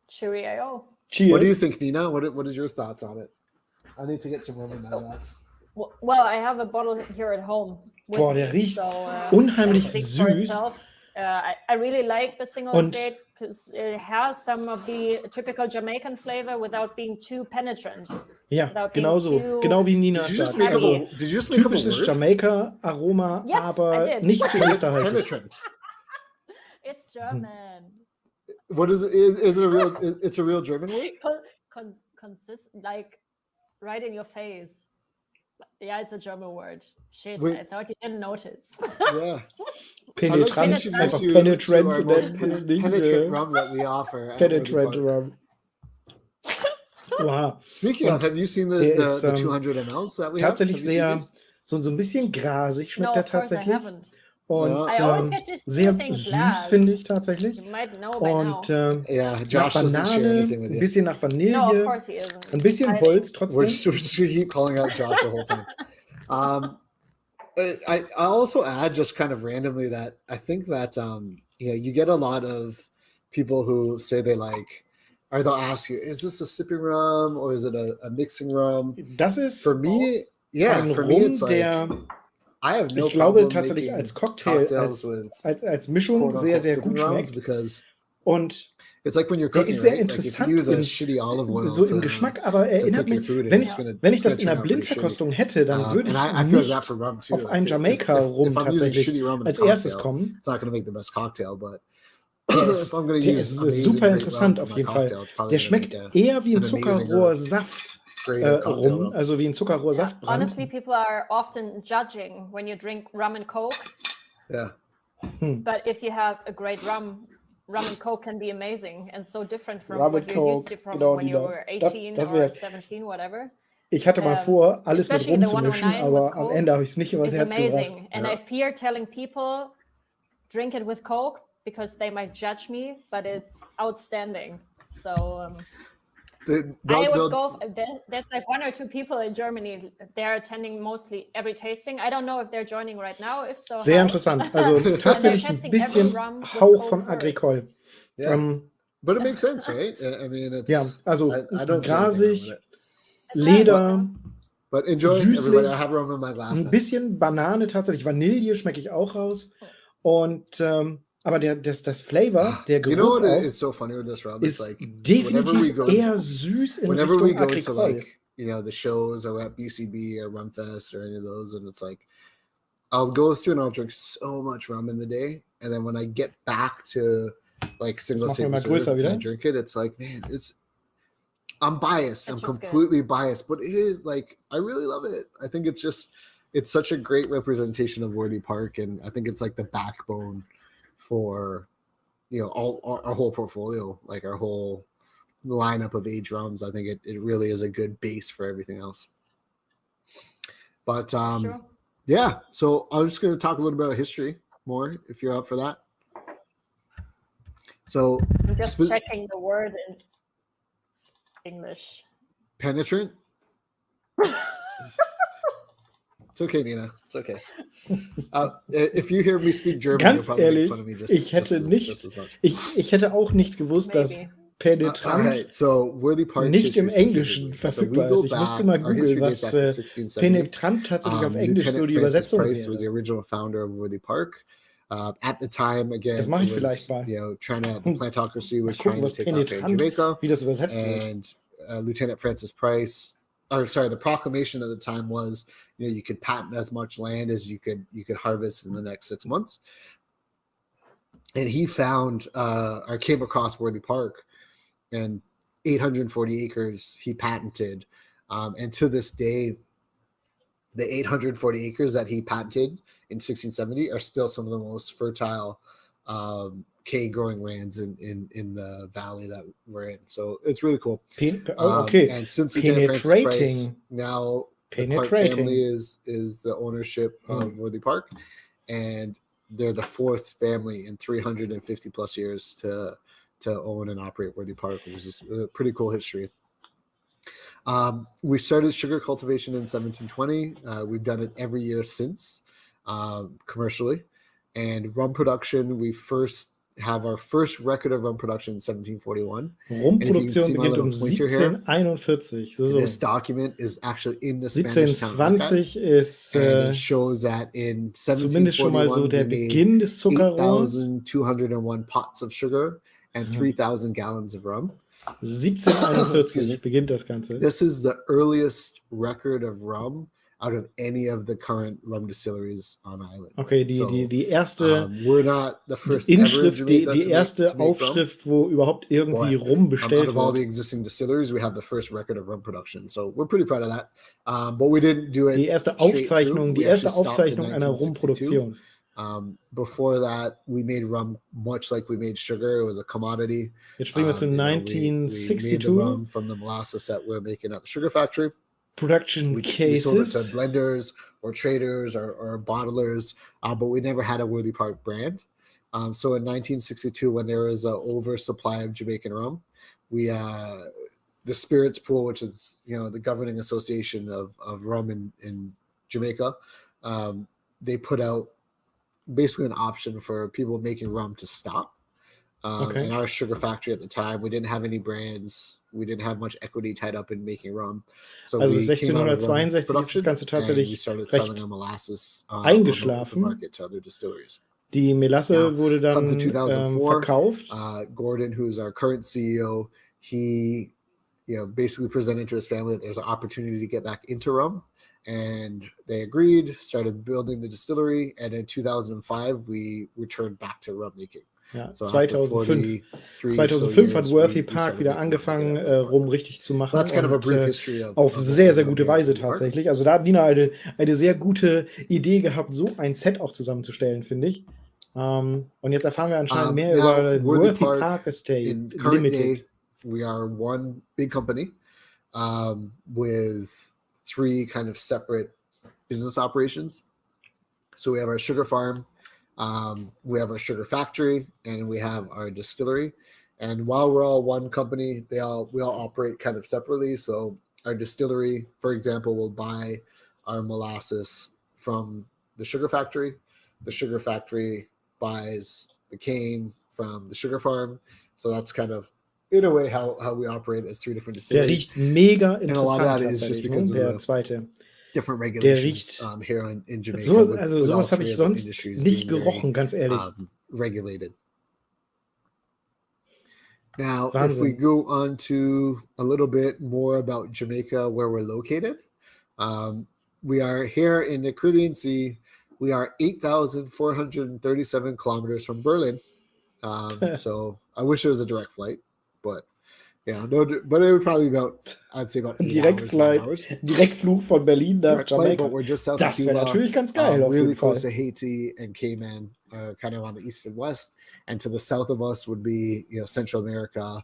Cheerio. Cheers. What do you think, Nina? What is your thoughts on it? I need to get some rum in my glass. Well, I have a bottle here at home. Boah, der riecht unheimlich süß. I really like the single estate. because it has some of the typical Jamaican flavor without being too penetrant. Ja, Without genau being so. too Genau wie Nina Did you just sagt. make up Also, a, did you just make up a typisches word? Jamaika-Aroma, Yes, I aber did. nicht zu österreichisch. Penetrant. It's German. What is it? Is it a real? It's a real German word? Consist like right in your face. Yeah, it's a German word. Shit, Wait. I thought you didn't notice. Yeah. Penetrant, to einfach you penetrant to zu our most nennen, ist nicht penetrant rum that we offer. at penetrant Worthy Park. rum. Wow. Speaking of, have you seen the ist, 200 mLs that we have? Tatsächlich Have you seen sehr, these? so ein bisschen grasig schmeckt No, er of course I tatsächlich. haven't. Und I always get to see sehr things süß, last. finde ich tatsächlich. You might know by now. Und Yeah, nach Josh doesn't share Banane, anything with ein you. bisschen nach No, of Vanille, course he isn't. ein bisschen Hiding. Holz We're trotzdem. just gonna keep calling out Josh the whole time. I'll also add just kind of randomly that I think that you get a lot of people who say they like, or they'll ask you, is this a sipping rum or is it a mixing rum? Das ist For me, yeah, ein for me Rum, it's like der, I have no ich glaube, problem tatsächlich making als Cocktail, cocktails with als Mischung quote sehr, unquote sehr sipping gut rums schmeckt. because Und it's like when you're der cooking, ist sehr right? Like if you interessant use a in, shitty olive oil so im to Geschmack, aber cook erinnert your mich, food, wenn and ich, wenn ich das in einer turn out pretty shitty. Blindverkostung hätte, dann würde And ich I feel like that nicht for rum too. auf Like einen Jamaika-Rum if I'm using tatsächlich shitty rum in a als erstes cocktail, kommen. it's not going to make the best cocktail, but Der if I'm going to der use ist amazing super great rum interessant for auf my jeden Fall. cocktail, it's probably Der going to schmeckt make eher wie ein an amazing Zuckerrohrsaft greater cocktail rum, rum. also wie ein Zuckerrohrsaft. Honestly, people are often judging when you drink rum and Coke. Yeah. But if you have a great rum and Coke can be amazing and so different from Rum what and you're used to Coke, from genau, when you Nina. were Das 18 das or wär's. 17, whatever. Ich hatte mal vor, alles mit especially Rum the zu mischen, 109 aber with am Coke Ende habe ich es nicht übers It's Herz gebracht. amazing. And Ja. I fear telling people drink it with Coke because they might judge me, but it's outstanding. So I would go. There's like 1 or 2 people in Germany. They're attending mostly every tasting. I don't know if they're joining right now. If so, Sehr hi. interessant. Also tatsächlich ein testing every bisschen rum with Hauch Coke von first. Agricole. Yeah. But it makes sense, right? I mean, it's Ja, also I don't see anything wrong with grasig, it. Leder, But enjoy, süßlich, everybody. I have rum in my glass. ein now. bisschen Banane tatsächlich, Vanille schmecke ich auch raus. Und aber das Flavor, der You know Geruch what auch, is so funny with this rum? It's ist like whenever we definitiv go, eher süß in whenever we Richtung go to Agricole. like the shows or at BCB or Rumfest or any of those, and it's like I'll go through and I'll drink so much rum in the day, and then when I get back to like single Das machen wir state mal reserve größer and I wieder. drink it, it's like, man, I'm biased. I'm It's just good. completely biased, but it is like I really love it. I think it's such a great representation of Worthy Park, and I think it's like the backbone for all our whole portfolio, like our whole lineup of age rums. I think it really is a good base for everything else. But Sure. yeah, so I'm just going to talk a little bit about history more, if you're up for that. So I'm just checking the word in English. penetrant. It's okay, Nina. It's okay. If you hear me speak German, you'll Ganz probably ehrlich, make fun of me just ich hätte just nicht, as much. ich hätte auch nicht gewusst, dass Maybe. penetrant Alright, so Worthy Park nicht im history Englischen specifically. So we verfügbar go ist. Ich musste back, mal our history googeln, dates was back to 1670. penetrant tatsächlich auf Englisch so Lieutenant die Francis Übersetzung Price was the wäre. original founder of Worthy Park. At the time, again, Das mache ich it was, vielleicht mal. the plantocracy was Mal gucken, trying to was take off in penetrant, Jamaica. wie das übersetzt wird. And Lieutenant Francis Price, the proclamation at the time was, you could patent as much land as you could harvest in the next 6 months. And he found or came across Worthy Park, and 840 acres he patented. And to this day, the 840 acres that he patented in 1670 are still some of the most fertile K growing lands in the valley that we're in. So it's really cool. Okay. And since Lieutenant Francis Price, now the Clark family is the ownership of Worthy Park, and they're the 4th family in 350 plus years to own and operate Worthy Park, which is a pretty cool history. We started sugar cultivation in 1720. We've done it every year since, commercially. And rum production, we have our first record of rum production in 1741. Rumproduktion beginnt 1741. So. This document is actually in the Spanish town archives. 1720 ist and it shows that in zumindest schon mal so 1741 der we made Beginn des Zuckerrohrs. 8,201 pots of sugar, and 3,000 gallons of rum. 1741 beginnt das Ganze. This is the earliest record of rum out of any of the current rum distilleries on island. Okay, die erste we're not the first Inschrift, ever in Jamaica die erste Aufschrift, wo überhaupt irgendwie Rum bestellt out of all the wird. existing distilleries, we have the first record of rum production. So we're pretty proud of that. But we didn't do it. Die erste Aufzeichnung einer Rumproduktion. Before that, we made rum much like we made sugar. It was a commodity. Jetzt springen wir zu 1962. We made the rum from the molasses that we're making at the sugar factory. Production cases. We sold it to blenders or traders or bottlers, but we never had a Worthy Park brand. So in 1962, when there was an oversupply of Jamaican rum, we the spirits pool, which is the governing association of rum in Jamaica, they put out basically an option for people making rum to stop. In our sugar factory at the time, we didn't have any brands. We didn't have much equity tied up in making rum. So also we 1662 ist das Ganze tatsächlich eingeschlafen. Die Melasse wurde dann verkauft. Gordon, who's our current CEO, he basically presented to his family that there's an opportunity to get back into rum. And they agreed, started building the distillery. And in 2005, we returned back to rum making. Ja, so 2005 hat Worthy Park wieder angefangen, Rum richtig zu machen. Auf sehr, sehr gute Weise tatsächlich. Also da hat Nina eine sehr gute Idee gehabt, so ein Set auch zusammenzustellen, finde ich. Und jetzt erfahren wir anscheinend mehr über Worthy Park Estate Limited. We are one big company with 3 kind of separate business operations. So we have our sugar farm. We have our sugar factory, and we have our distillery. And while we're all one company, we all operate kind of separately. So our distillery, for example, will buy our molasses from the sugar factory. The sugar factory buys the cane from the sugar farm. So that's kind of, in a way, how we operate as 3 different distilleries. Der riecht mega interessant. And a lot of that is just because der zweite. Different regulations here in Jamaica. Also sowas habe ich sonst nicht gerochen, ganz ehrlich. Regulated. Now, if we go on to a little bit more about Jamaica, where we're located, we are here in the Caribbean Sea. We are 8,437 kilometers from Berlin. So I wish it was a direct flight, but but it would probably be I'd say about 8 hours. Direktflug von Berlin nach Jamaica. But we're just south of Cuba. Das wäre natürlich ganz geil. Really close to Haiti and Cayman, kind of on the east and west. And to the south of us would be, Central America,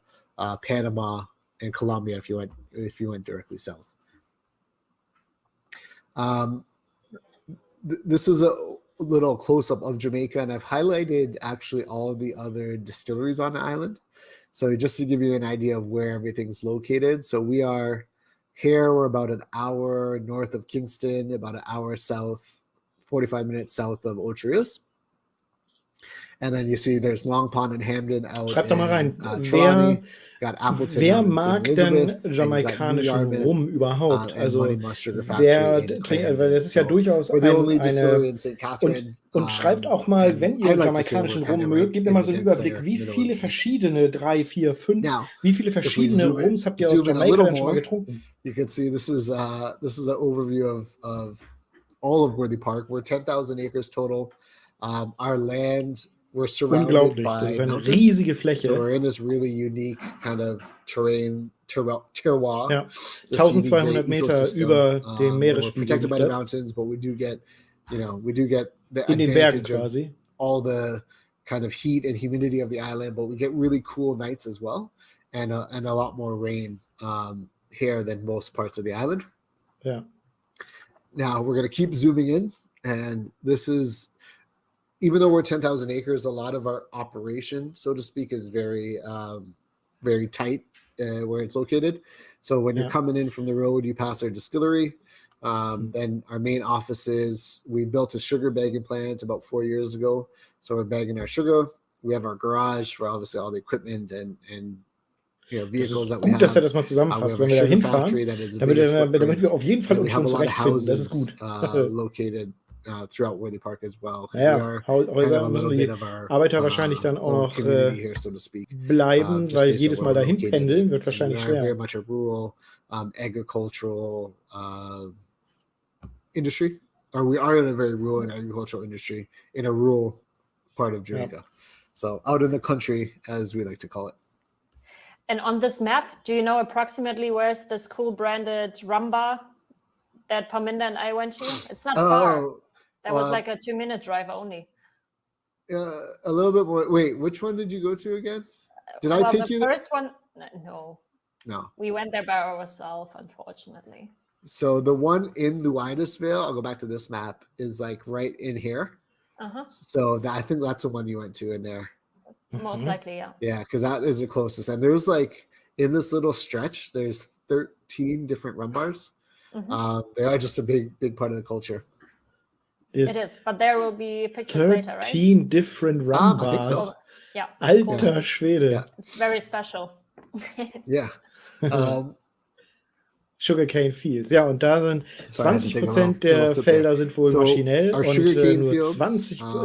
Panama, and Colombia if you went directly south. This is a little close-up of Jamaica, and I've highlighted actually all the other distilleries on the island. So just to give you an idea of where everything's located. So we're about an hour north of Kingston, about an hour south, 45 minutes south of Ocho. And then you see there's Long Pond and Hamden out Schreibt doch mal rein, wer mag denn jamaikanischen Rum überhaupt? Also weil das ist ja durchaus eine und schreibt auch mal, wenn ihr jamaikanischen Rum mögt, gebt mir mal so einen Überblick, wie viele verschiedene 3, 4, 5, wie viele verschiedene Rums habt ihr aus Jamaika denn schon mal getrunken? You can see this is an overview of all of Worthy Park. We're 10,000 acres total. Our land, we're surrounded by das ist eine riesige Fläche. So we're in this really unique kind of terroir. Ja, 1200 Meter über dem Meeresspiegel. Protected by the mountains, but we do get the in den Bergen advantage quasi. of all the kind of heat and humidity of the island, but we get really cool nights as well, and a lot more rain here than most parts of the island. Yeah. Now we're going to keep zooming in, and this is, even though we're 10,000 acres, a lot of our operation, so to speak, is very, very tight where it's located. So when you're coming in from the road, you pass our distillery. Then our main offices, we built a sugar bagging plant about 4 years ago. So we're bagging our sugar. We have our garage for obviously all the equipment and vehicles that we have. Gut, dass das mal zusammenfasst, wenn wir da hinfahren, damit wir auf jeden Fall uns schon zurechtfinden. Das ist gut. Located throughout Worthy Park as well. Ja, Häuser müssen die Arbeiter wahrscheinlich dann auch noch here, so to speak. bleiben, weil jedes Mal dahin pendeln wird wahrscheinlich we are schwer. very much a rural, agricultural industry, or we are in a very rural and agricultural industry in a rural part of Jamaica. Yeah. So out in the country, as we like to call it. And on this map, do you know approximately where's this cool branded rum bar that Parminder and I went to? It's not far. That was like a 2-minute drive only. A little bit more. Wait, which one did you go to again? Did I take you there? The first one? No. No. We went there by ourselves, unfortunately. So the one in Luidisville, I'll go back to this map, is like right in here. So I think that's the one you went to in there. Most likely, yeah. Yeah, because that is the closest. And there's like, in this little stretch, there's 13 different rum bars. They are just a big part of the culture. It is, but there will be pictures later, right? 13 different rum bars. I think so. Yeah. Alter Schwede. Yeah. It's very special. Yeah. Sugarcane Fields. Ja, und da sind 20% der Felder sind wohl maschinell und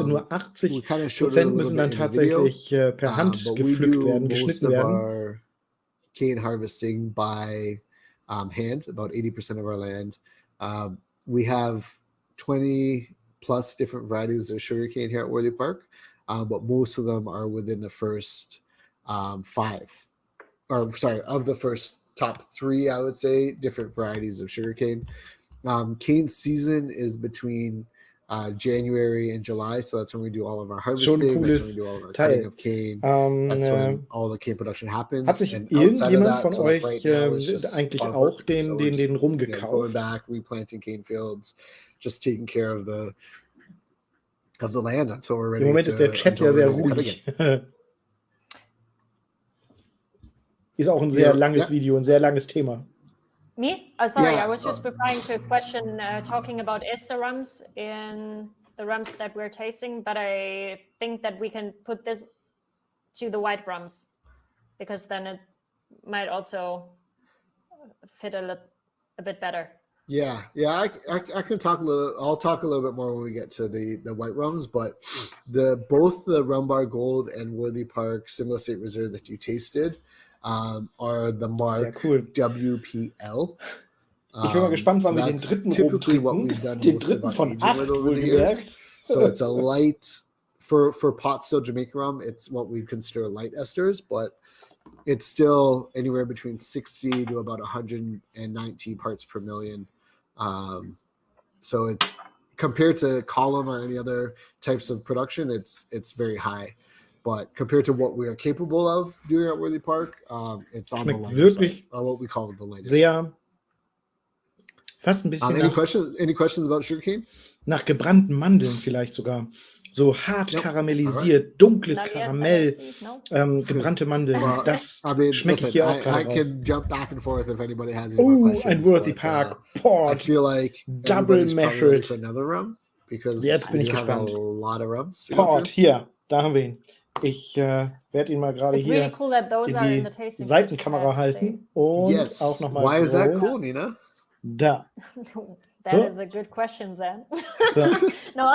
nur 80% müssen dann tatsächlich per Hand gepflückt werden, geschnitten werden. Cane harvesting by hand, about 80% of our land. We have 20 plus different varieties of sugarcane here at Worthy Park, but most of them are within the first of the first top 3, I would say, different varieties of sugarcane. Cane season is between January and July, so that's when we do all of our harvesting, that's when we do all of our cutting of cane, that's when all the cane production happens. Hat sich irgendjemand von euch eigentlich auch den Rum gekauft? Going back, replanting cane fields, just taking care of the land until we're ready. Im Moment ist der Chat ja sehr ruhig. Ist auch ein sehr langes Video, ein sehr langes Thema. Me? Oh, sorry, I was just replying to a question talking about ester rums in the rums that we're tasting, but I think that we can put this to the white rums because then it might also fit a bit better. Yeah, I can talk a little. I'll talk a little bit more when we get to the white rums, but both the Rum Bar Gold and Worthy Park Single State Reserve that you tasted are the mark WPL. Ich bin mal gespannt, wann wir den dritten Rum trinken. Den dritten von 8 wohlgemerkt. So it's a light, for pot still Jamaican rum, it's what we consider light esters, but it's still anywhere between 60 to about 190 parts per million. So it's compared to column or any other types of production, it's very high. But compared to what we are capable of doing at Worthy Park, it's on the lighter side, or what we call the lightest. Sehr, fast ein bisschen any questions about sugarcane? Nach gebrannten Mandeln vielleicht sogar. So hart karamellisiert, dunkles Karamell, gebrannte Mandeln. Das schmeckt hier auch gerade raus. I can jump back and forth if anybody has any more questions. Ein Worthy Park Port, I feel like double measured. For another rum, because jetzt bin ich gespannt. A lot of rums Port, hier, da haben wir ihn. Ich werde ihn mal gerade hier really cool in die Seitenkamera halten und auch nochmal. Why is that cool, Nina? Da. That is a good question, Zen. No,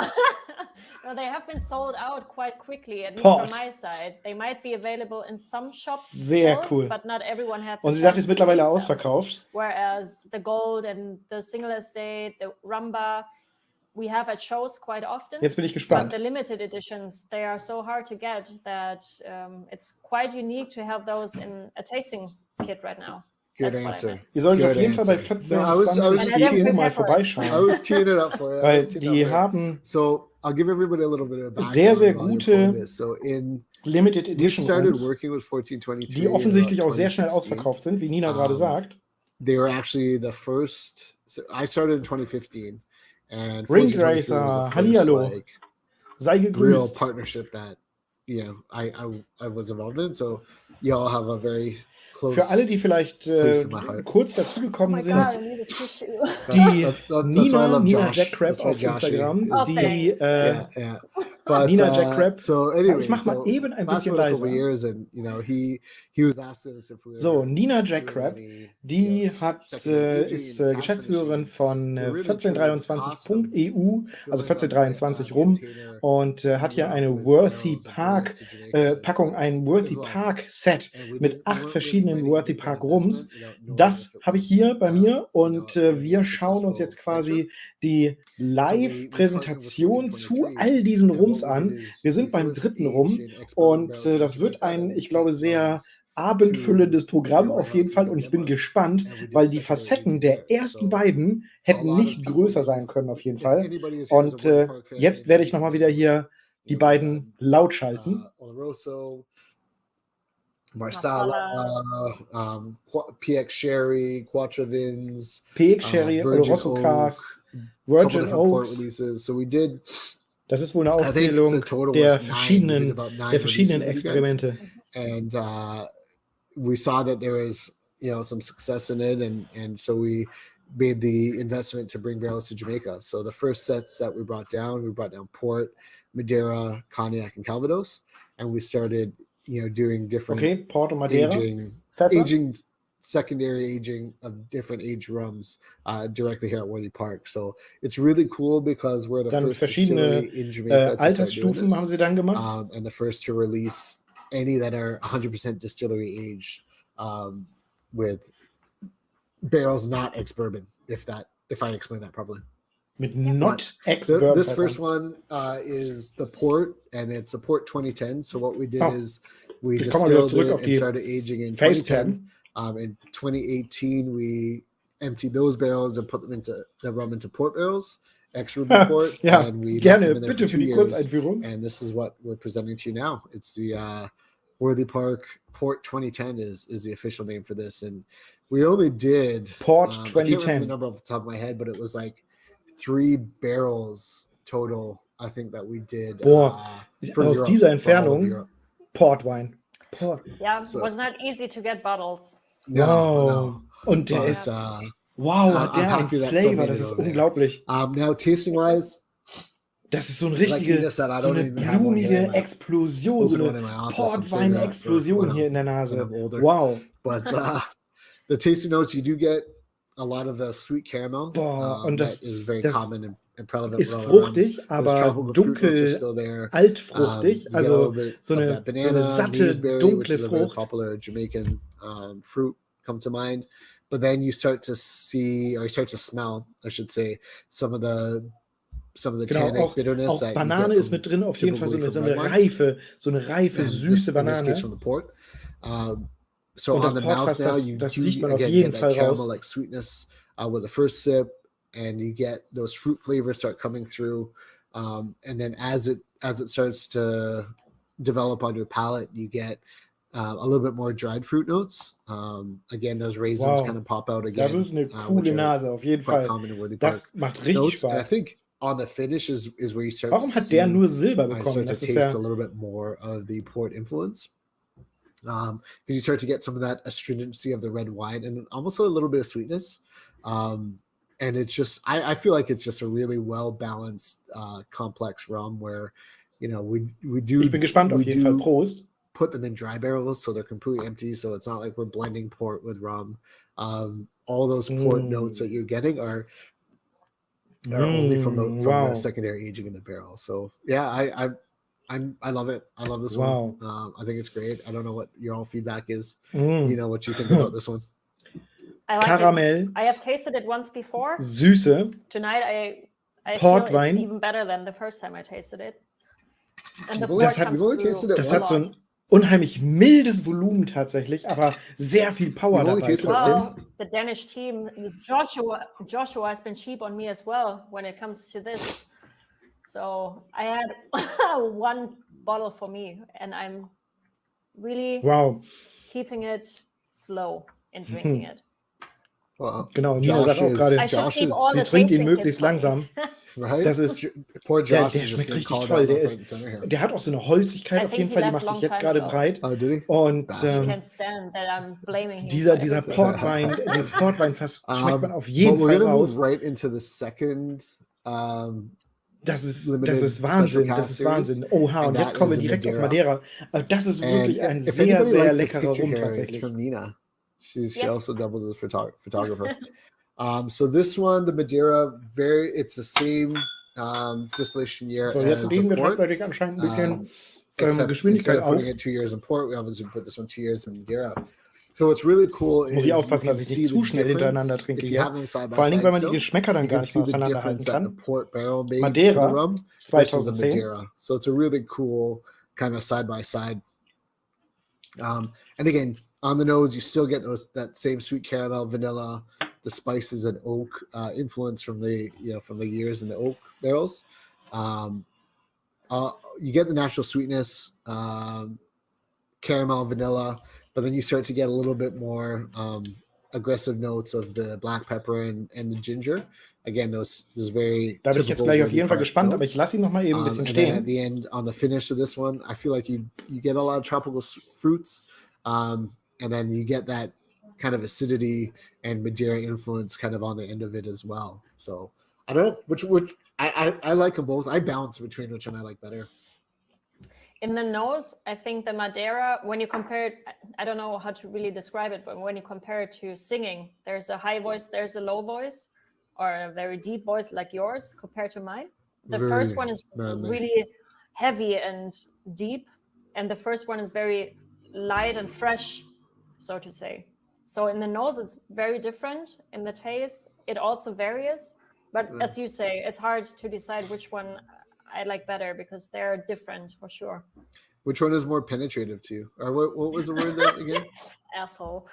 they have been sold out quite quickly, at least from my side. They might be available in some shops sehr still, cool. But not everyone had. Und sie sagt, es ist mittlerweile ausverkauft. Whereas the Gold and the Single Estate, the Rumba, we have at shows quite often. Jetzt bin ich gespannt. But the limited editions, they are so hard to get that it's quite unique to have those in a tasting kit right now. Good answer. Ihr solltet auf jeden Fall bei 14 und 20 mal vorbeischauen. I was teeing it up for you. Weil die haben so I'll give everybody a little bit of sehr, sehr gute so in Limited Edition started working with 1423, die offensichtlich auch sehr schnell ausverkauft sind, wie Nina gerade sagt. They were actually the first. So I started in 2015. And Ringracer, hallihallo, sei gegrüßt. Real partnership that I was involved in. So y'all have a very close. Für alle, die vielleicht kurz dazugekommen sind, die Nina Jack Crab auf Instagram, die But Nina Jack Crab. so anyway, Ich mach mal eben ein fast bisschen forward a couple leiser. years, and he was asking us if we were So, Nina Jack doing Crab, any, die secondary aging ist and fast Geschäftsführerin finishing. von We're really trying to cost 1423.eu, also filling up 1423 rum, container und hat hier rum eine with Worthy barrels of Park rum to Jamaica Packung, is ein like Worthy rum. Park Set And we mit 8 weren't verschiedenen really Worthy making that Park Rums. investment without knowing Das if it habe ich was, hier bei mir und a wir really schauen uns successful jetzt quasi venture. die So we Live-Präsentation partnered with zu 1423, all diesen and Rums what we did an. is Wir we sind beim first dritten aged Rum in ex-bourbon und barrels in das wird Jamaica, ein, and ich we glaube, sent sehr rums abendfüllendes Programm to auf jeden Fall und ich bin gespannt, and we did weil die secondary Facetten aging der there. ersten So beiden a hätten lot of nicht people, größer sein können auf jeden if Fall. anybody is here as a Und World Park fan, jetzt they werde might ich be nochmal wieder familiar. hier die beiden laut schalten. Oloroso, Marsala, PX Sherry, Quattro Vins, PX Sherry, Virgin Oloroso Oak, Cask, couple Virgin different port Oaks. releases. So we did. Das ist wohl eine I think Aufzählung the total der was 9. We did verschiedenen, about 9 der verschiedenen releases with you guys. Experimente. And we saw that there was some success in it, and so we made the investment to bring barrels to Jamaica. So the first sets that we brought down port, Madeira, Cognac, and Calvados, and we started doing different Port und Madeira, aging secondary aging of different age rums directly here at Worthy Park. So it's really cool because we're the dann first verschiedene distillery in Jamaica to start doing Altersstufen haben this, sie dann gemacht. and the first to release any that are 100% distillery aged with barrels not ex-bourbon, if I explain that properly. Mit not ex-bourbon. This first one is the port, and it's a port 2010. So what we did is we distilled it and started aging in 2010. In 2018, we emptied those barrels and put them into port barrels, ex-ruby port, and we left them in there for 2 years. And this is what we're presenting to you now. It's the Worthy Park Port 2010 is the official name for this, and we only did Port 2010. I can't remember the number off the top of my head, but it was like 3 barrels total. I think that we did. Aus Europe, dieser Entfernung Portwein. Yeah, it was not easy to get bottles. No. Und der ist wow, hat der ein Flavor, das ist unglaublich. Now tasting wise, das ist so eine richtige, so eine blumige Explosion, so eine Portwein-Explosion hier in der Nase. Wow. But the tasting notes, you do get a lot of the sweet caramel. Und that is very common and prevalent. Ist fruchtig, aber dunkel, altfruchtig, also so eine satte, dunkle Frucht. Popular Jamaican fruit come to mind. But then you start to see, or you start to smell, I should say, some of the tannic bitterness. Auch Banane ist mit drin, auf jeden Fall so eine reife, süße Banane. In this case from the port. So on the mouth now, you do again get that caramel-like sweetness with the first sip, and you get those fruit flavors start coming through. And then as it starts to develop on your palate, you get a little bit more dried fruit notes. Again, those raisins kind of pop out again. Das ist eine coole Nase, auf jeden Fall. Das macht richtig Spaß. And I think on the finish is where you start Warum hat der nur Silber bekommen? To taste a little bit more of the port influence. Because you start to get some of that astringency of the red wine and almost a little bit of sweetness. And it's just, I feel like it's just a really well-balanced, complex rum where, we do. Ich bin gespannt auf jeden Fall. Prost. Put them in dry barrels, so they're completely empty. So it's not like we're blending port with rum. All those port notes that you're getting are only from the secondary aging in the barrel. So yeah, I love it. I love this one. I think it's great. I don't know what your all feedback is. What you think about this one. I like Karamell. It. I have tasted it once before. Süße. Tonight I feel it's even better than the first time I tasted it. And the port comes through. Das hat so ein unheimlich mildes Volumen tatsächlich, aber sehr viel Power dabei. Well, the Danish team is Joshua has been cheap on me as well when it comes to this. So I had one bottle for me, and I'm really keeping it slow in drinking it. Wow. Genau, Nina sagt auch gerade, sie trinkt ihn möglichst langsam. Right? Das ist, Poor Josh, der schmeckt richtig toll. Der hat auch so eine Holzigkeit auf jeden Fall, die macht sich jetzt gerade breit. Und dieser Portwein, dieses Portweinfass schmeckt man auf jeden Fall raus. Move right into the second Das ist limited Wahnsinn, special das cast ist Wahnsinn. series. Oha, And und that jetzt kommen wir is a direkt auf Madeira. Madeira. Das ist And wirklich ein if sehr, anybody sehr likes this leckerer picture Rum here, it's tatsächlich. from Nina. She Yes. also doubles as a photographer. So this one, the Madeira, it's the same distillation year So, jetzt as reden the wir port. tatsächlich anscheinend ein bisschen Except Geschwindigkeit instead of auf. putting it 2 years in port, we obviously put this one 2 years in Madeira. So what's really cool Muss is ich you aufpassen, can dass ich see nicht the zu schnell hintereinander difference trinke if you hier. have them side by Vor allen Dingen, side weil man die still. Geschmäcker dann You gar can nicht see mehr the auseinanderhalten difference that the kann. port barrel made to the Madeira, rum versus a 2010. Madeira. So it's a really cool kind of side by side. And again, on the nose, you still get that same sweet caramel, vanilla, the spices and oak influence from the years in the oak barrels. You get the natural sweetness, caramel, vanilla, but then you start to get a little bit more aggressive notes of the black pepper and the ginger. Again, those very Da bin ich jetzt typical gleich auf Worthy jeden Fall Park gespannt, aber ich notes. lasse ihn noch mal eben ein bisschen And then at stehen. the end, on the finish of this one, I feel like you get a lot of tropical fruits, and then you get that kind of acidity and Madeira influence kind of on the end of it as well. So I don't know which I like them both. I bounce between which one I like better. In the nose, I think the Madeira, when you compare it, I don't know how to really describe it, but when you compare it to singing, there's a high voice, there's a low voice, or a very deep voice like yours compared to mine. The first one is really heavy and deep, and the first one is very light and fresh, so to say. So in the nose, it's very different. In the taste, it also varies. But as you say, it's hard to decide which one I like better because they're different for sure. Which one is more penetrative to you? Or what was the word that again? Asshole.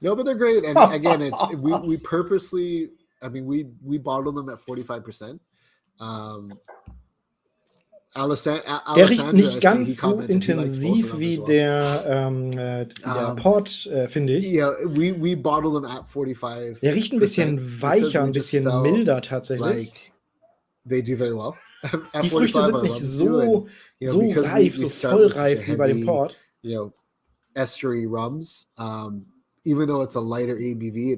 No, but they're great. And again, it's we purposely, I mean, we bottle them at 45%. Der riecht nicht ganz so intensiv wie der Port, finde ich. Yeah, we bottle them at 45%. Der riecht ein bisschen weicher, ein bisschen milder tatsächlich. Like they do very well. Die Früchte sind nicht so reif, so vollreif wie bei dem Port. Estery rums. Even though it's a lighter ABV,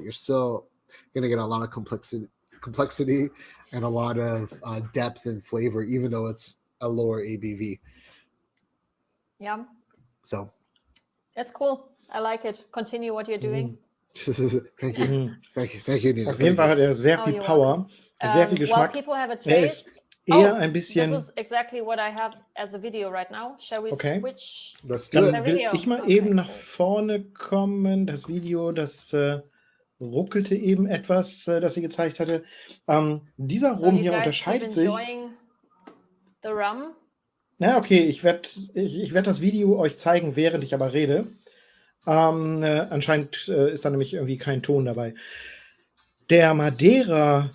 you're still going to get a lot of complexity and a lot of depth and flavor, even though it's a lower ABV. Yeah. So. That's cool. I like it. Continue what you're doing. Thank you. Thank you, Nina. Auf jeden Fall hat er sehr viel Power, sehr viel Geschmack. Well, people have a taste. Eher ein bisschen. This is exactly what I have as a video right now. Shall we switch? Dann will ich mal eben nach vorne kommen. Das Video, das ruckelte eben etwas, das sie gezeigt hatte. Dieser Rum hier unterscheidet sich. The rum? Na, okay, ich werd das Video euch zeigen, während ich aber rede. Anscheinend ist da nämlich irgendwie kein Ton dabei. Der Madeira,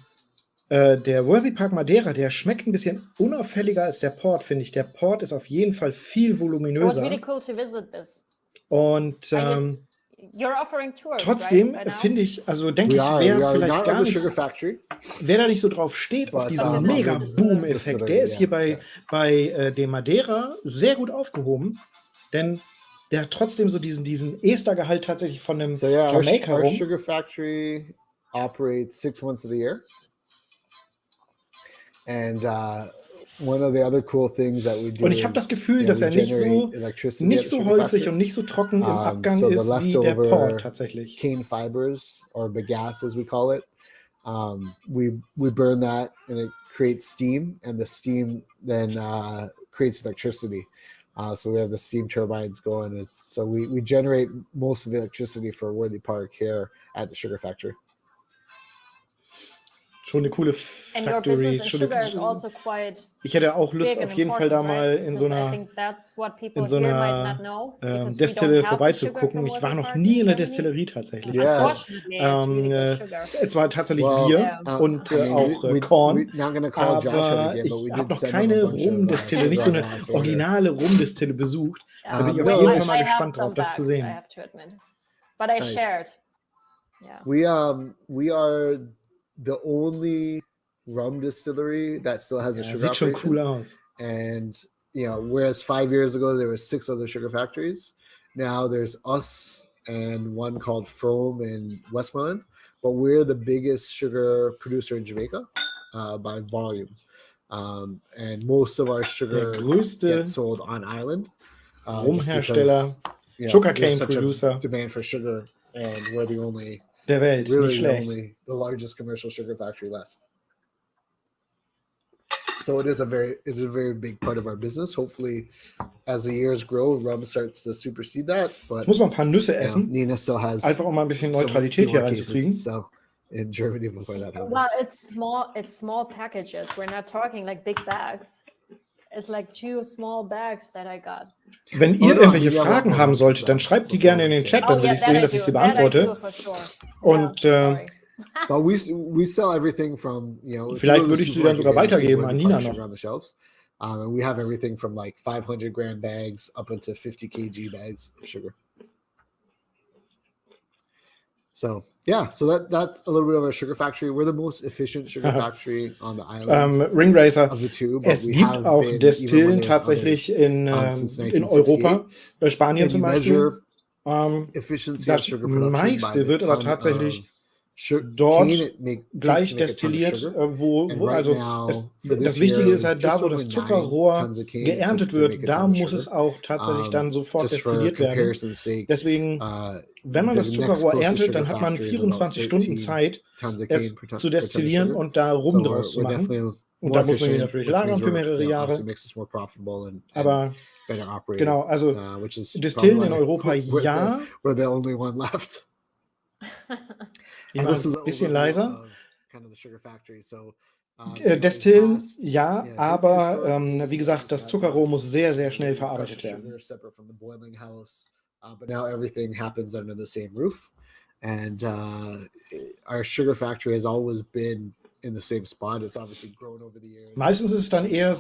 der Worthy Park Madeira, der schmeckt ein bisschen unauffälliger als der Port, finde ich. Der Port ist auf jeden Fall viel voluminöser. It was really cool to visit this. Und you're offering tours, trotzdem right, finde ich, also denke ich, wer vielleicht gar nicht, wer da nicht so drauf steht, auf diesen Mega-Boom-Effekt, der ist hier bei dem Madeira sehr gut aufgehoben, denn der hat trotzdem so diesen Estergehalt tatsächlich von einem Jamaica Our Sugar Factory operates 6 months of the year. And one of the other cool things that we do. Und ich habe das Gefühl, dass er nicht so holzig und nicht so trocken im Abgang ist wie der Port tatsächlich. Cane fibers or bagasse as we call it. We burn that and it creates steam, and the steam then creates electricity. So we have the steam turbines going. So we generate most of the electricity for Worthy Park here at the Sugar Factory. Schon eine coole Factory. Ich hätte auch Lust, auf jeden Fall da mal in so einer Destille vorbeizugucken. Ich war noch nie in der Destillerie tatsächlich. Es war tatsächlich Bier und auch Korn. Aber ich habe noch keine Rumdestille, nicht so eine originale Rumdestille besucht. Da bin ich auf jeden Fall mal gespannt drauf, das zu sehen. But I shared. We are the only rum distillery that still has a sugar operation. Sieht schon cool aus. And whereas 5 years ago there was 6 other sugar factories, now there's us and one called Frome in Westmoreland. but we're the biggest sugar producer in Jamaica by volume. And most of our sugar gets sold on island. Rumhersteller, Sugarcane producer. Demand for sugar, and we're the only, der Welt, really the largest commercial sugar factory left. So it's a very big part of our business. Hopefully, as the years grow, rum starts to supersede that. But ich muss mal ein paar Nüsse essen. Nina still has einfach um mal ein bisschen Neutralität hier reinzukriegen. So in Germany before that happens. Well, it's small packages. We're not talking like big bags. It's like 2 small bags that I got. Wenn ihr irgendwelche Fragen haben solltet, dann schreibt die gerne in den Chat, dann will ich sehen, dass ich sie beantworte. Und but we sell everything from, vielleicht würde ich sie dann sogar weitergeben an Nina noch. On the shelves. And we have everything from like 500-gram bags up into 50 kg bags of sugar. So that's a little bit of our sugar factory. We're the most efficient sugar factory on the island. Ringracer. Of the two, es gibt auch Destillen tatsächlich in Europa, bei Spanien zum Beispiel. Das meiste wird aber tatsächlich dort gleich destilliert, das Wichtige ist halt da, wo das Zuckerrohr geerntet wird, da muss es auch tatsächlich dann sofort destilliert werden. Deswegen, wenn man das Zuckerrohr erntet, dann hat man 24 Stunden Zeit, es zu destillieren und da Rum draus zu machen. Und da muss man ihn natürlich lagern für mehrere Jahre. Aber genau, also Destillen in Europa, ja. We're the only one left. Ein bisschen leiser. Destillen, ja, aber wie gesagt, das Zuckerrohr muss sehr, sehr schnell verarbeitet werden. But now everything happens under the same roof, and our sugar factory has always been in the same spot. It's obviously grown over the years. Meistens ist es dann eher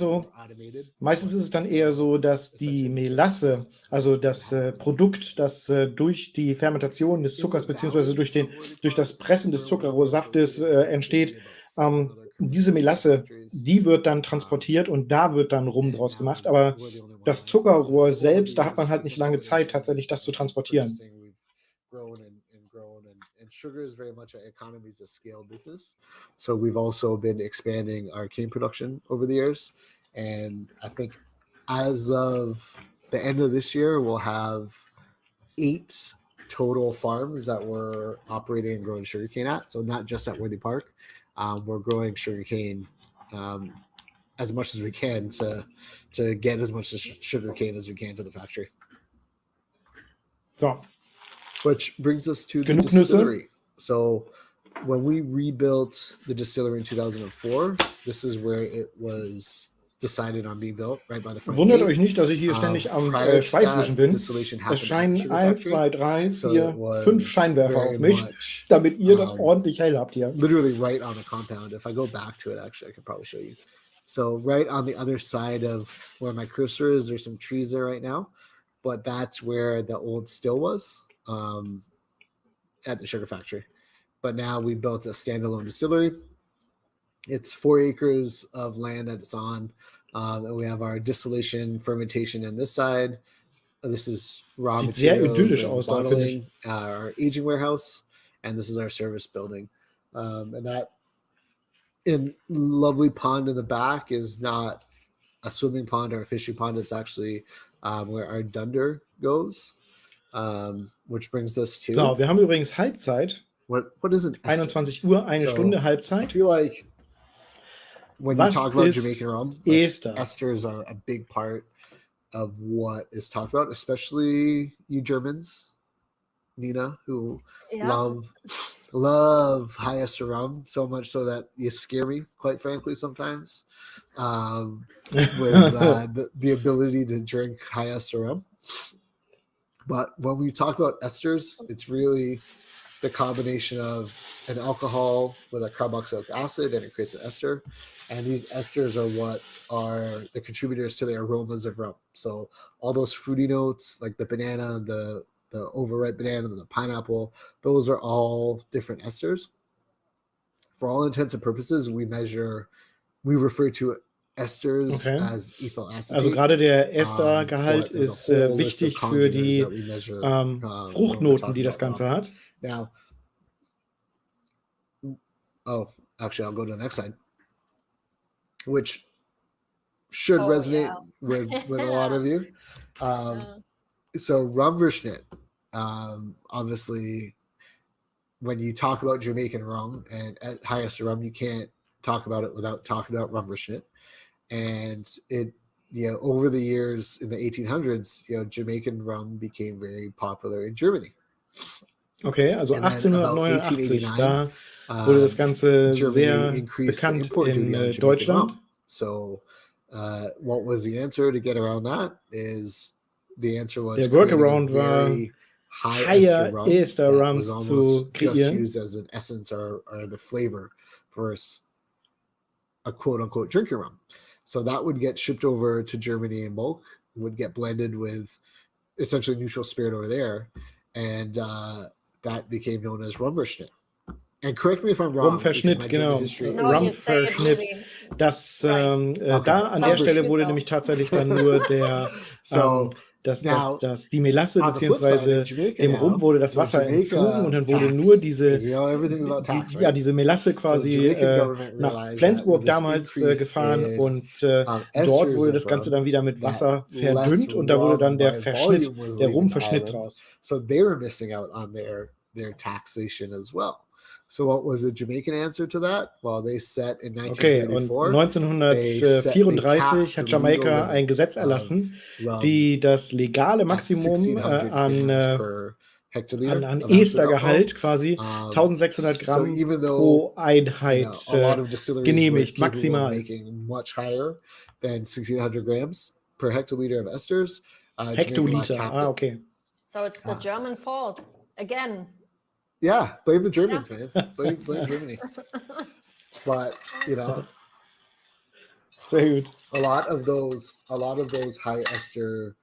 so, dass die Melasse, also das Produkt, das durch die Fermentation des Zuckers bzw. durch das Pressen des Zuckerrohrsaftes entsteht, diese Melasse, die wird dann transportiert und da wird dann Rum draus gemacht. Aber das Zuckerrohr selbst, da hat man halt nicht lange Zeit, tatsächlich das zu transportieren. Sugar is very much an economies of scale business. So we've also been expanding our cane production over the years. And I think as of the end of this year, we'll have 8 total farms that we're operating and growing sugarcane at. So not just at Worthy Park. We're growing sugarcane as much as we can to get as much sugarcane as we can to the factory. So. Which brings us to the distillery. So when we rebuilt the distillery in 2004, this is where it was decided on being built, right by the front Wundert gate. euch nicht, dass ich hier ständig am Schweißwischen bin. Es scheinen 1, 2, 3, 4, 5 Scheinwerfer auf mich, damit ihr das ordentlich hell habt hier. Literally right on the compound. If I go back to it, actually, I could probably show you. So right on the other side of where my cursor is, there's some trees there right now, but that's where the old still was. At the sugar factory, but now we built a standalone distillery. It's 4 acres of land that it's on, and we have our distillation, fermentation on this side. This is raw materials and bottling, our aging warehouse, and this is our service building. And that in lovely pond in the back is not a swimming pond or a fishing pond. It's actually where our dunder goes. Which brings us to. So, wir haben übrigens Halbzeit. What is an ester? 21 Uhr, eine Stunde Halbzeit. I feel like when you talk about Jamaican rum, esters are a big part of what is talked about, especially you Germans, Nina, who love high ester rum so much so that you scare me, quite frankly, sometimes with the ability to drink high ester rum. But when we talk about esters, it's really the combination of an alcohol with a carboxylic acid, and it creates an ester. And these esters are what are the contributors to the aromas of rum. So all those fruity notes, like the banana, the overripe banana, the pineapple, those are all different esters. For all intents and purposes, we refer to esters as ethyl acetate. Also gerade der Estergehalt ist wichtig für die Fruchtnoten, die das Ganze hat. Now, actually, I'll go to the next slide, which should resonate with a lot of you. So Rum-Szene, obviously, when you talk about Jamaican rum and at highest rum, you can't talk about it without talking about Rum-Szene. And it, over the years in the 1800s, Jamaican rum became very popular in Germany. Okay, also 1889, da wurde das Ganze sehr bekannt in Deutschland. So what was the answer to get around that? The answer was der Workaround war, higher ester rums zu kreieren. Just used as an essence or the flavor versus a quote-unquote drinking rum. So that would get shipped over to Germany in bulk, would get blended with essentially neutral spirit over there, and that became known as Rum-Szene. And correct me if I'm wrong. Rum-Verschnitt, genau. Rum-Verschnitt. Das, da an der Stelle wurde nämlich tatsächlich dann nur der, die Melasse beziehungsweise dem Rum wurde das Wasser entzogen und dann wurde nur diese Melasse quasi nach Flensburg damals gefahren und dort wurde das Ganze dann wieder mit Wasser verdünnt und da wurde dann der Verschnitt, der Rum-Verschnitt raus. So they were missing out on their taxation as well. So what was the Jamaican answer to that? Well, they set in 1934 hat Jamaika ein Gesetz erlassen, die das legale Maximum an Estergehalt quasi 1600 Gramm pro Einheit genehmigt, maximal. Much higher than 1600 grams per hectoliter of esters. Hektoliter, okay. So it's the German fault again. Yeah, blame the Germans, man. Blame Germany. But sehr gut. A lot of those high ester,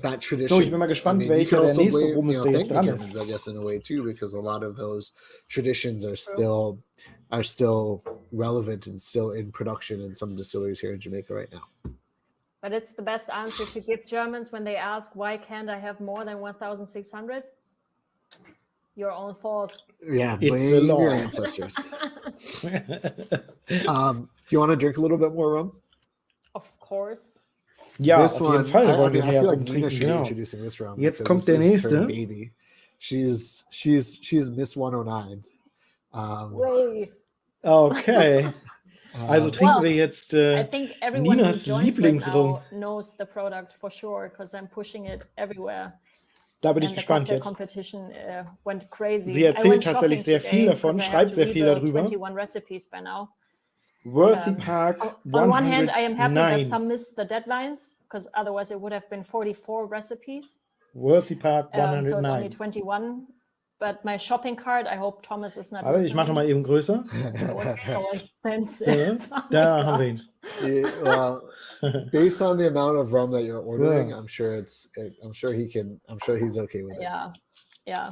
that tradition. So, ich bin mal gespannt, welcher der nächste Rum ist, der jetzt dran ist. I guess in a way too, because a lot of those traditions are still relevant and still in production in some distilleries here in Jamaica right now. But it's the best answer to give Germans when they ask, why can't I have more than 1,600? Your own fault. Yeah, blame your ancestors. Do you want to drink a little bit more rum? Of course. Ja, this auf jeden Fall wollen wir I mehr feel Rum like Nina trinken. should be Genau. introducing this rum. Jetzt kommt der nächste. Baby. She's Miss 109. Way. Okay. Also trinken wir jetzt I think everyone Ninas who joins Lieblingsrum. right now knows the product for sure, because I'm pushing it everywhere. Da bin ich And the gespannt cocktail jetzt. competition went crazy. Sie erzählt tatsächlich sehr viel davon, schreibt sehr viel darüber. 21 recipes by now. Worthy Park On one hand, I am happy that 109. some missed the deadlines, because otherwise it would have been 44 recipes. Worthy Park So it's only 109. 21. But my shopping cart, I hope Thomas is not Aber ich listening. mache mal eben größer. It was so So, expensive. Oh my da haben God. wir ihn. Yeah, well, based on the amount of rum that you're ordering, I'm sure he's okay with it. Yeah.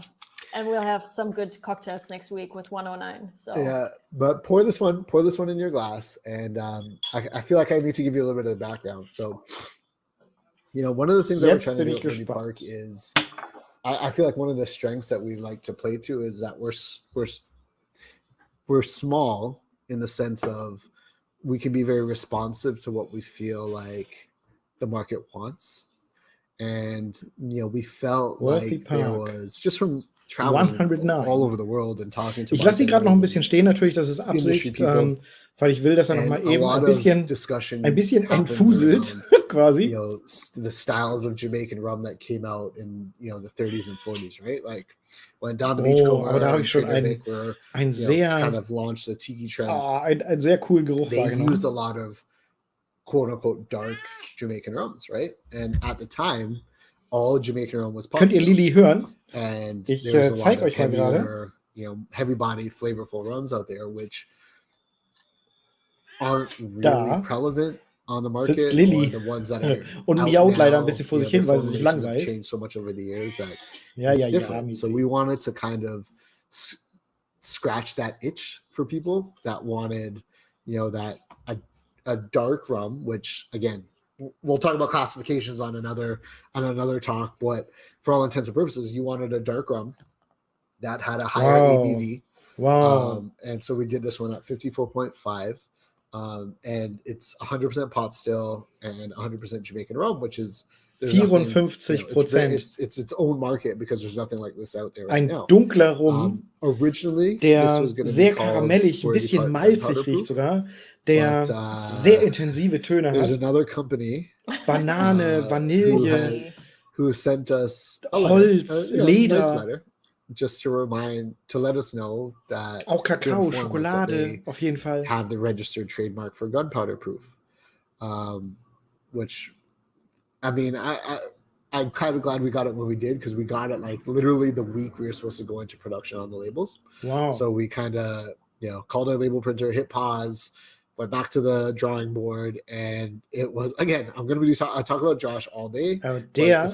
And we'll have some good cocktails next week with 109. So Yeah, but pour this one in your glass, and I feel like I need to give you a little bit of the background. So, one of the things that we're Jetzt trying to bin do ich at Woody gespannt. Park is, I feel like one of the strengths that we like to play to is that we're small in the sense of we can be very responsive to what we feel like the market wants, and we felt Worthy like there Park. was just from traveling 109. all over the world and talking to Ich lasse sie gerade noch ein bisschen bartenders stehen, natürlich, das ist industry Absicht, people, weil ich will, dass er noch and mal a eben lot ein of bisschen discussion happens entfuselt, around, quasi. the styles of Jamaican rum that came out in the 30s and 40s, right? Like when down the beach Aber da habe ich schon Vic were ein kind sehr, of launched the tiki trend. einen sehr coolen Geruch They used a wahrgenommen. lot of quote unquote dark Jamaican rums, right? And at the time, all Jamaican rum was Könnt ihr Ponce, Lili hören? and Ich there was a lot zeige of euch mal gerade. heavier, heavy body, flavorful rums out there, which aren't really Da prevalent on the sitzt market, or Lili the ones that are und out miaut leider ein now. bisschen vor sich Their hin, weil sie sich formulations have langweilt. changed so much over the years that Ja, it's ja, ja, different. So Misi. we wanted to kind of scratch that itch for people that wanted, that a dark rum, which again, we'll talk about classifications on another talk, but for all intents and purposes, you wanted a dark rum that had a higher Wow. ABV, Wow. And so we did this one at 54.5. And it's 100% pot still and 100% Jamaican rum, which is 54%. It's its own market because there's nothing like this out there right Ein now. dunkler Rum, Originally, der this was gonna sehr be called karamellig, ein 40 bisschen part malzig gunpowder riecht proof, sogar, der but, sehr intensive Töne there's hat. another company Banane, Vanille, who sent us a Holz, letter, Leder. nice letter, just to let us know that auch Kakao, to inform us that Schokolade, they auf jeden Fall. have the registered trademark for gunpowder proof, which, I mean, I'm kind of glad we got it when we did, because we got it like literally the week we were supposed to go into production on the labels. Wow. So we kind of, called our label printer, hit pause, went back to the drawing board, and it was, again, I'm going to I talk about Josh all day. Der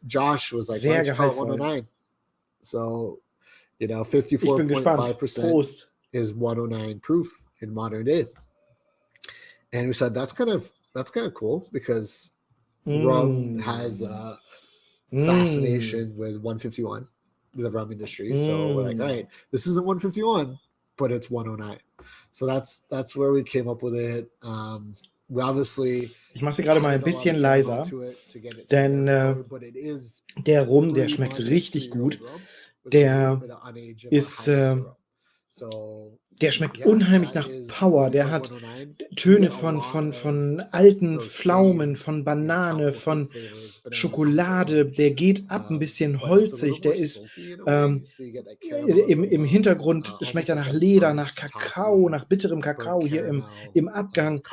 Josh was like, why don't you call it 109? So, 54.5% is 109 proof in modern day. And we said, that's kind of cool, because rum has a fascination with 151, the rum industry. So we're like, all right, this isn't 151, but it's 109. So that's where we came up with it. We obviously, ich mache sie gerade mal ein bisschen leiser, denn der Rum, der schmeckt richtig gut. Der ist, der schmeckt unheimlich nach Power. Der hat Töne von alten Pflaumen, von Banane, von Schokolade. Der geht ab, ein bisschen holzig. Der ist im Hintergrund schmeckt er nach Leder, nach Kakao, nach bitterem Kakao hier im Abgang.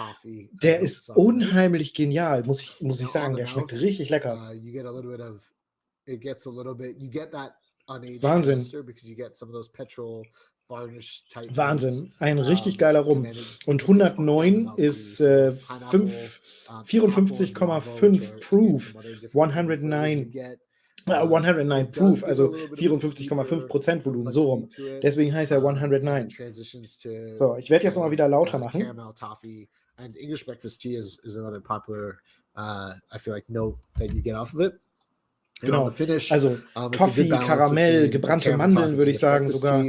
Der ist unheimlich genial, muss ich sagen. Der schmeckt richtig lecker. Wahnsinn. Wahnsinn, ein richtig geiler Rum. Und 109 ist 54,5 Proof, 109 Proof, also 54,5% Volumen, so rum. Deswegen heißt er 109. So, ich werde jetzt nochmal wieder lauter machen. And English breakfast tea is another popular, I feel like, note that you get off of it. Genau, also Toffee, Karamell, gebrannte Mandeln, würde ich sagen sogar.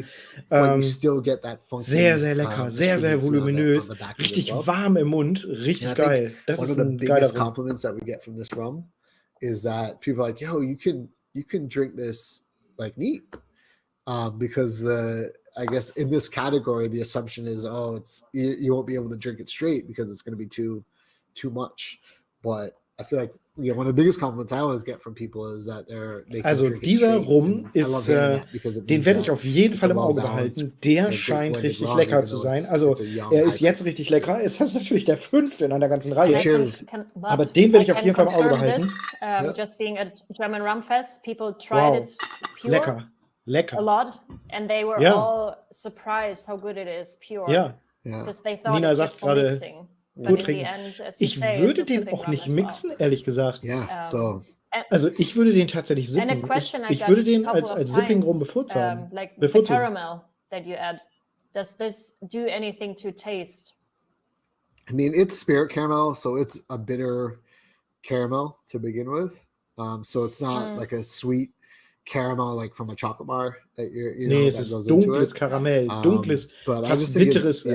Sehr, sehr lecker, sehr, sehr voluminös, richtig warm im Mund, richtig geil. Das ist ein geiler Rum. Compliments that we get from this rum is that people are like, yo, you can drink this like neat, because I guess in this category the assumption is, you won't be able to drink it straight because it's going to be too much. But I feel like one of the biggest compliments I always get from people is that they can also drink it dieser straight. Rum ist, den werde ich auf jeden Fall im Auge behalten. Der scheint richtig lecker zu sein. Also er ist jetzt richtig lecker. Es ist natürlich der 5. in einer ganzen Reihe. Aber den werde ich auf jeden Fall im Auge behalten. Just being at German Rum Fest, people tried it pure. Lecker. A lot, and they were all surprised how good it is pure. Ja. Because they thought Nina it's sagt just for gerade, mixing. But in the end, as you ich say, würde den auch nicht mixen, ehrlich gesagt. Yeah, so. Also ich würde den tatsächlich sippen. Ich würde den als Sipping-Rum bevorzugen. Like the caramel that you add, does this do anything to taste? I mean, it's spirit caramel, so it's a bitter caramel to begin with. So it's not like a sweet caramel like from a chocolate bar that nee, es ist dunkles Karamell, dunkles, fast bitteres,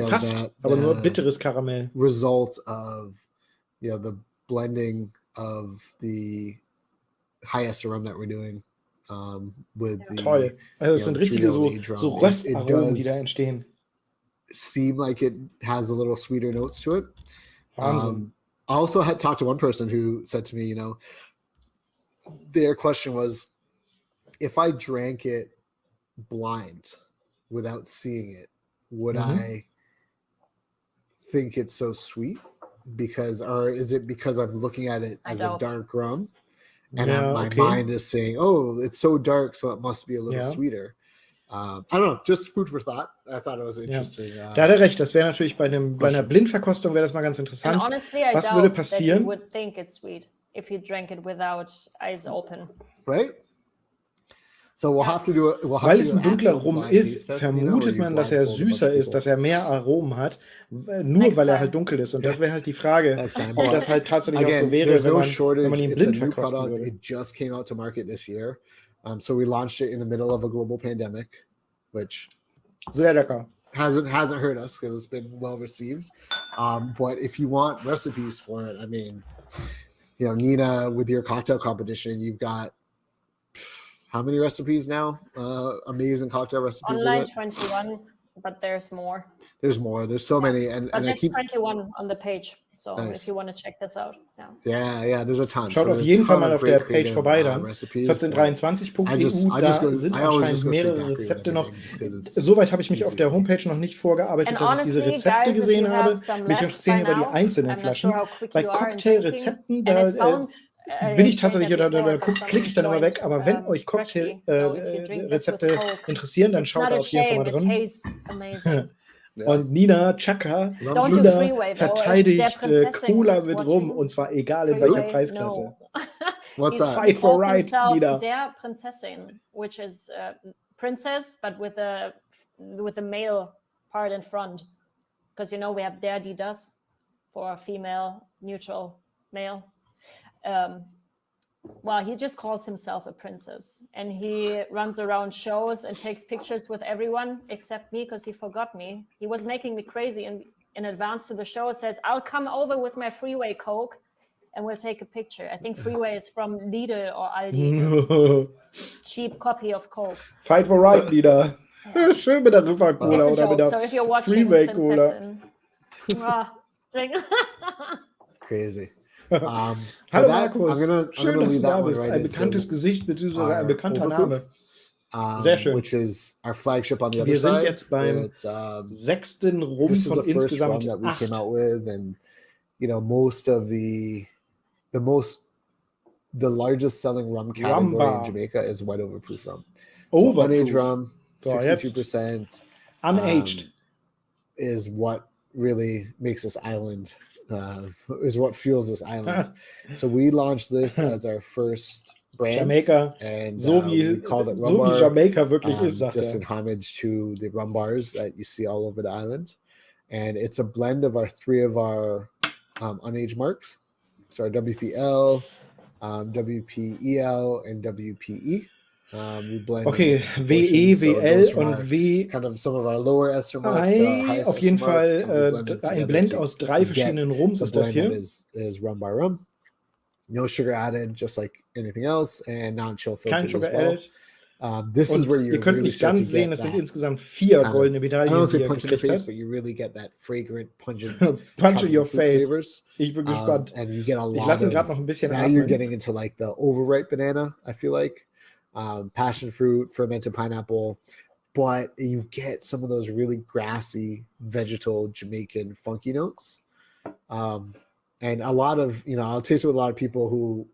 aber nur bitteres Karamell. Result of the blending of the highest rum that we're doing with the toll. Also es sind richtige so Röstaromen, die da entstehen. Seem like it has a little sweeter notes to it. Wahnsinn. I also had talked to one person who said to me, their question was, if I drank it blind without seeing it, would I think it's so sweet? Or is it because I'm looking at it as a dark rum and my mind is saying, oh, it's so dark, so it must be a little sweeter. I don't know, just food for thought. I thought it was interesting. Da hat er recht, das wäre natürlich bei einer Blindverkostung wäre das mal ganz interessant. And honestly, I Was würde doubt passieren? that you would think it's sweet if you drank it without eyes open. Right? So we'll have to do it. Weil es ein dunkler Rum ist, vermutet man, dass er süßer ist, dass er mehr Aromen hat, nur weil er halt dunkel ist. Und das wäre halt die Frage, ob das halt tatsächlich auch so wäre, wenn man ihn blind verkosten würde. It just came out to market this year. So we launched it in the middle of a global pandemic, which Sehr lecker. Hasn't hurt us because it's been well received. But if you want recipes for it, I mean, Nina, with your cocktail competition, you've got how many recipes now? Amazing cocktail recipes. Online 21, but there's more. There's more. There's so many, and there's 21 on the page. So nice. If you want to check this out, yeah, there's a ton. Schaut auf jeden Fall mal auf der Page vorbei dann. 1423.eu, da sind anscheinend mehrere Rezepte noch. Soweit habe ich mich auf der Homepage noch nicht vorgearbeitet, dass ich diese Rezepte gesehen habe. Mich interessieren über die einzelnen Flaschen. Bei Cocktailrezepten, da bin ich tatsächlich, oder klicke ich dann immer weg, aber wenn euch Cocktailrezepte interessieren, dann schaut da auf jeden Fall mal drin. Und Nina Chaka verteidigt Cola mit Rum, und zwar egal in welcher Preisklasse. What's that? Fight for right, Nina. Der Prinzessin, which is princess, but with the male part in front. Because we have der, die, das for female, neutral, male. Well, he just calls himself a princess, and he runs around shows and takes pictures with everyone except me because he forgot me. He was making me crazy in advance to the show. Says, I'll come over with my Freeway Coke and we'll take a picture. I think Freeway is from Lidl or Aldi. Cheap copy of Coke. Fight for right, Nina. Schön mit der River-Cola oder mit der so if you're watching Freeway-Cola. Drink. Crazy. Hallo Markus, schön, dass du da bist. Ein bekanntes Gesicht bzw. ein bekannter Name. Sehr schön. Which is our flagship on the other Wir side. sind jetzt beim 6. Rum von insgesamt 8. That we came out with, and most of the largest selling rum category in Jamaica is white overproof rum. So unaged rum, 63%. Unaged is what really makes this island. Is what fuels this island. So we launched this as our first brand, Jamaica, and we called it Rum Bar. Wie Jamaica wirklich ist, just in homage to the rum bars that you see all over the island. And it's a blend of three of our unaged marks. So our WPL, WPEL, and WPE. We blend WE, WL und W. Kind of some of our lower ester marks. Auf jeden Fall ein Blend aus 3 verschiedenen Rums ist das hier. Is rum by rum. No sugar added, just like anything else, and non-chill filtered Kein Sugar as well. This is where ihr könnt nicht ganz sehen, es sind insgesamt 4 goldene Medaillen. I don't say punch in the face, but you really get that fragrant, pungent punch in your face. Flavors. Ich bin gespannt. And you get a lot ich lasse ihn gerade noch ein bisschen now you're getting into like the overripe banana, I feel like. Passion fruit, fermented pineapple, but you get some of those really grassy, vegetal, Jamaican funky notes. And a lot of, I'll taste it with a lot of people who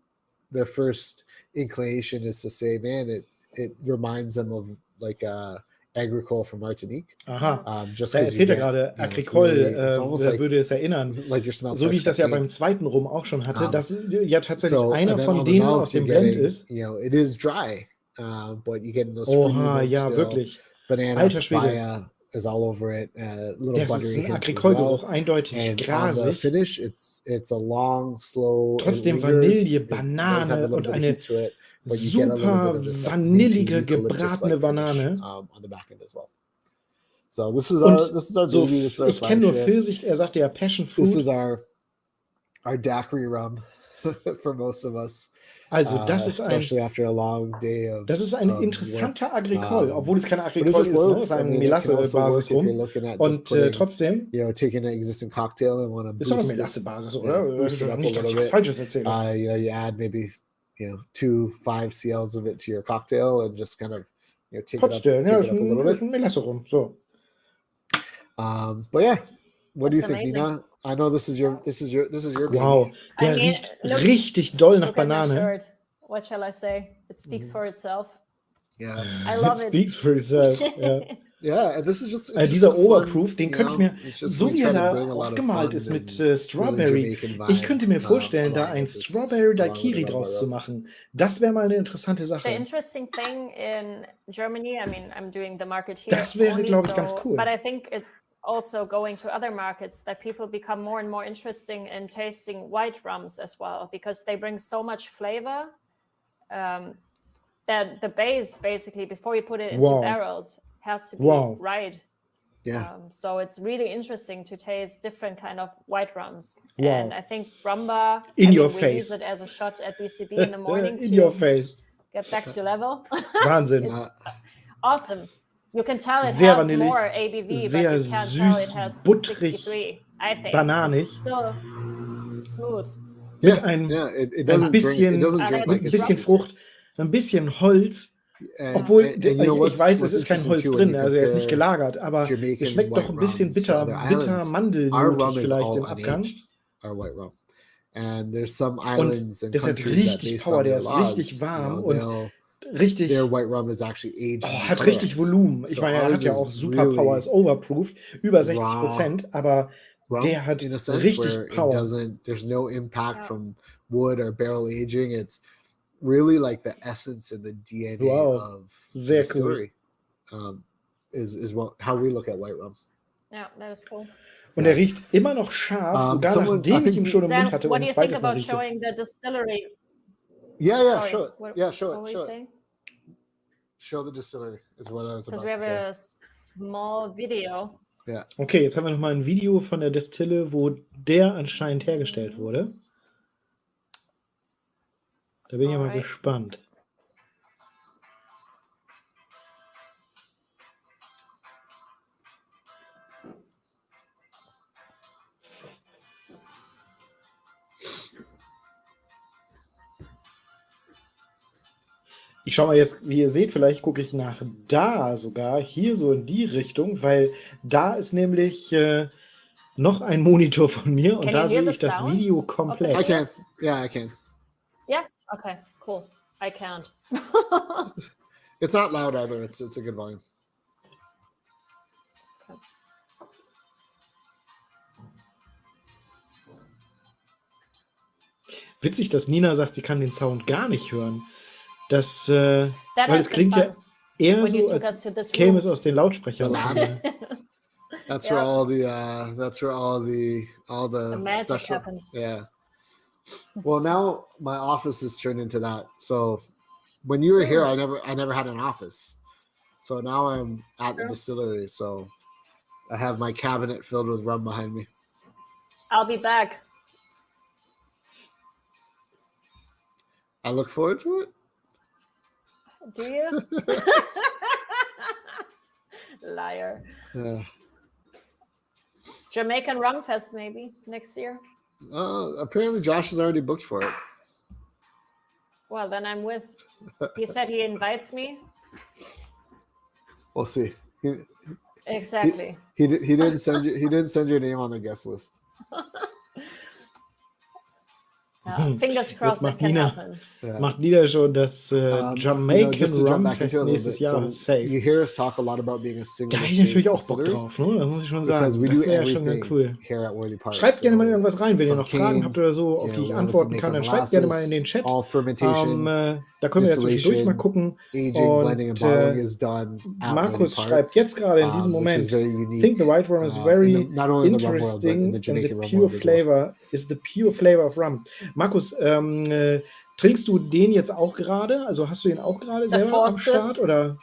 their first inclination is to say, man, it reminds them of like Agricole from Martinique. Aha, just da erzählt er gerade, Agricole würde es erinnern. Like so wie ich das ja beim zweiten Rum auch schon hatte, dass ja tatsächlich einer von denen aus dem Blend ist. It is dry, but you get those fruity notes ja, still. Wirklich. Banana, Alter Schwede. papaya is all over it. Little buttery hints as Agricole-Geruch, well. eindeutig And grasig. on the finish, it's a long, slow. Trotzdem Vanille, Banane und eine super vanillige gebratene Banane. On the back end as well. So this is our baby. This is our ich kenne nur Pfirsich, er sagte ja Passion Fruit. This is our daiquiri rum for most of us. Also das ist especially after a long day of. Das ist ein interessanter Agricole, obwohl es kein Agricole ist, ne? Es ist ein Melasse-Basis rum. Und trotzdem. Taking an existing cocktail and want to boost. Ist doch eine Melasse-Basis, oder? Boost it up nicht, a dass ich little was Falsches erzähle. You add maybe 2-5 CLs of it to your cocktail and just kind of take it up a little bit. Melasse rum, so. But yeah, what do you think, Nina? I know this is your baby. Wow, der riecht richtig doll nach Banane. What shall I say? It speaks for itself. Yeah, I love it. Speaks for itself. Yeah, this is just dieser Overproof, den könnte ich mir, so wie er da aufgemalt ist mit Strawberry, ich könnte mir vorstellen, da ein Strawberry Daiquiri draus zu machen. Das wäre mal eine interessante Sache. The interesting thing in Germany, I mean, I'm doing the market here. Das wäre, glaube ich, ganz cool. But I think it's also going to other markets that people become more and more interesting in tasting white rums as well, because they bring so much flavor. That the base, basically, before you put it into barrels, has to be Wow. right. Yeah. So it's really interesting to taste different kind of white rums. Wow. And I think rum bar, In your we face. use it as a shot at BCB in the morning In to your face. get back to level. Wahnsinn. It's awesome. You can tell it Sehr has vanillig, more ABV, sehr but you can't tell it süß, has butterig, 63, I think. bananig. It's still smooth. Mit ein doesn't bisschen, drink like ein it's bisschen Frucht, ein bisschen Holz. Obwohl, ich weiß, es ist kein Holz drin, also er ist nicht gelagert, aber es schmeckt doch ein bisschen bitter, mandelnotig vielleicht im Abgang. And there's some Und islands and das hat countries that richtig based Power, on der their ist laws, richtig warm you know, und richtig, their white rum is actually aged. hat richtig Volumen. Ich meine, er hat ja auch super Power, ist overproof, über 60%, aber der hat richtig Power. There's no impact from wood or barrel aging. It's really like the essence and the DNA of the distillery. Is how we look at white rum. Yeah, that is cool. Und er riecht immer noch scharf, sogar nachdem ich ihn schon im Mund hatte. What do you think about showing the distillery? Yeah, show it. Show it. Saying? Show the distillery is what I was about to say. Because we have a small video. Yeah. Okay, jetzt haben wir nochmal ein Video von der Destille, wo der anscheinend hergestellt wurde. Da bin ich mal gespannt. Ich schaue mal jetzt, wie ihr seht, vielleicht gucke ich nach da sogar, hier so in die Richtung, weil da ist nämlich noch ein Monitor von mir und da sehe ich das Video komplett. I can. Yeah, I can. Yeah? Okay, cool. I can't. It's not loud either. It's a good volume. Okay. Witzig, dass Nina sagt, sie kann den Sound gar nicht hören. Das, weil es klingt ja eher so, als käme es aus den Lautsprechern. That's where all the magic special happens. Yeah. Well, now my office has turned into that. So when you were here, I never had an office. So now I'm at the distillery. So I have my cabinet filled with rum behind me. I'll be back. I look forward to it. Do you? Liar. Yeah. Jamaican Rum Fest maybe next year. Apparently Josh is already booked for it. Well, then I'm with. He said he invites me. We'll see. Exactly. He didn't send you. He didn't send your name on the guest list. Fingers crossed it can happen. Macht Nina schon das Jamaican Rum Fest nächstes Jahr safe. You hear us talk a lot about being a single. Da hätte ich natürlich auch Bock drauf, ne? Das muss ich schon sagen. Das wäre schon ganz cool. Schreibt gerne mal irgendwas rein, wenn ihr noch Fragen habt oder so, auf die ich antworten kann. Dann schreibt gerne mal in den Chat. Da können wir ja zwischendurch mal gucken. Und Markus schreibt jetzt gerade in diesem Moment, I think the white rum is very interesting and the pure flavor is the pure flavor of rum. Markus, trinkst du den jetzt auch gerade? Also hast du den auch gerade selber am Start? Oder?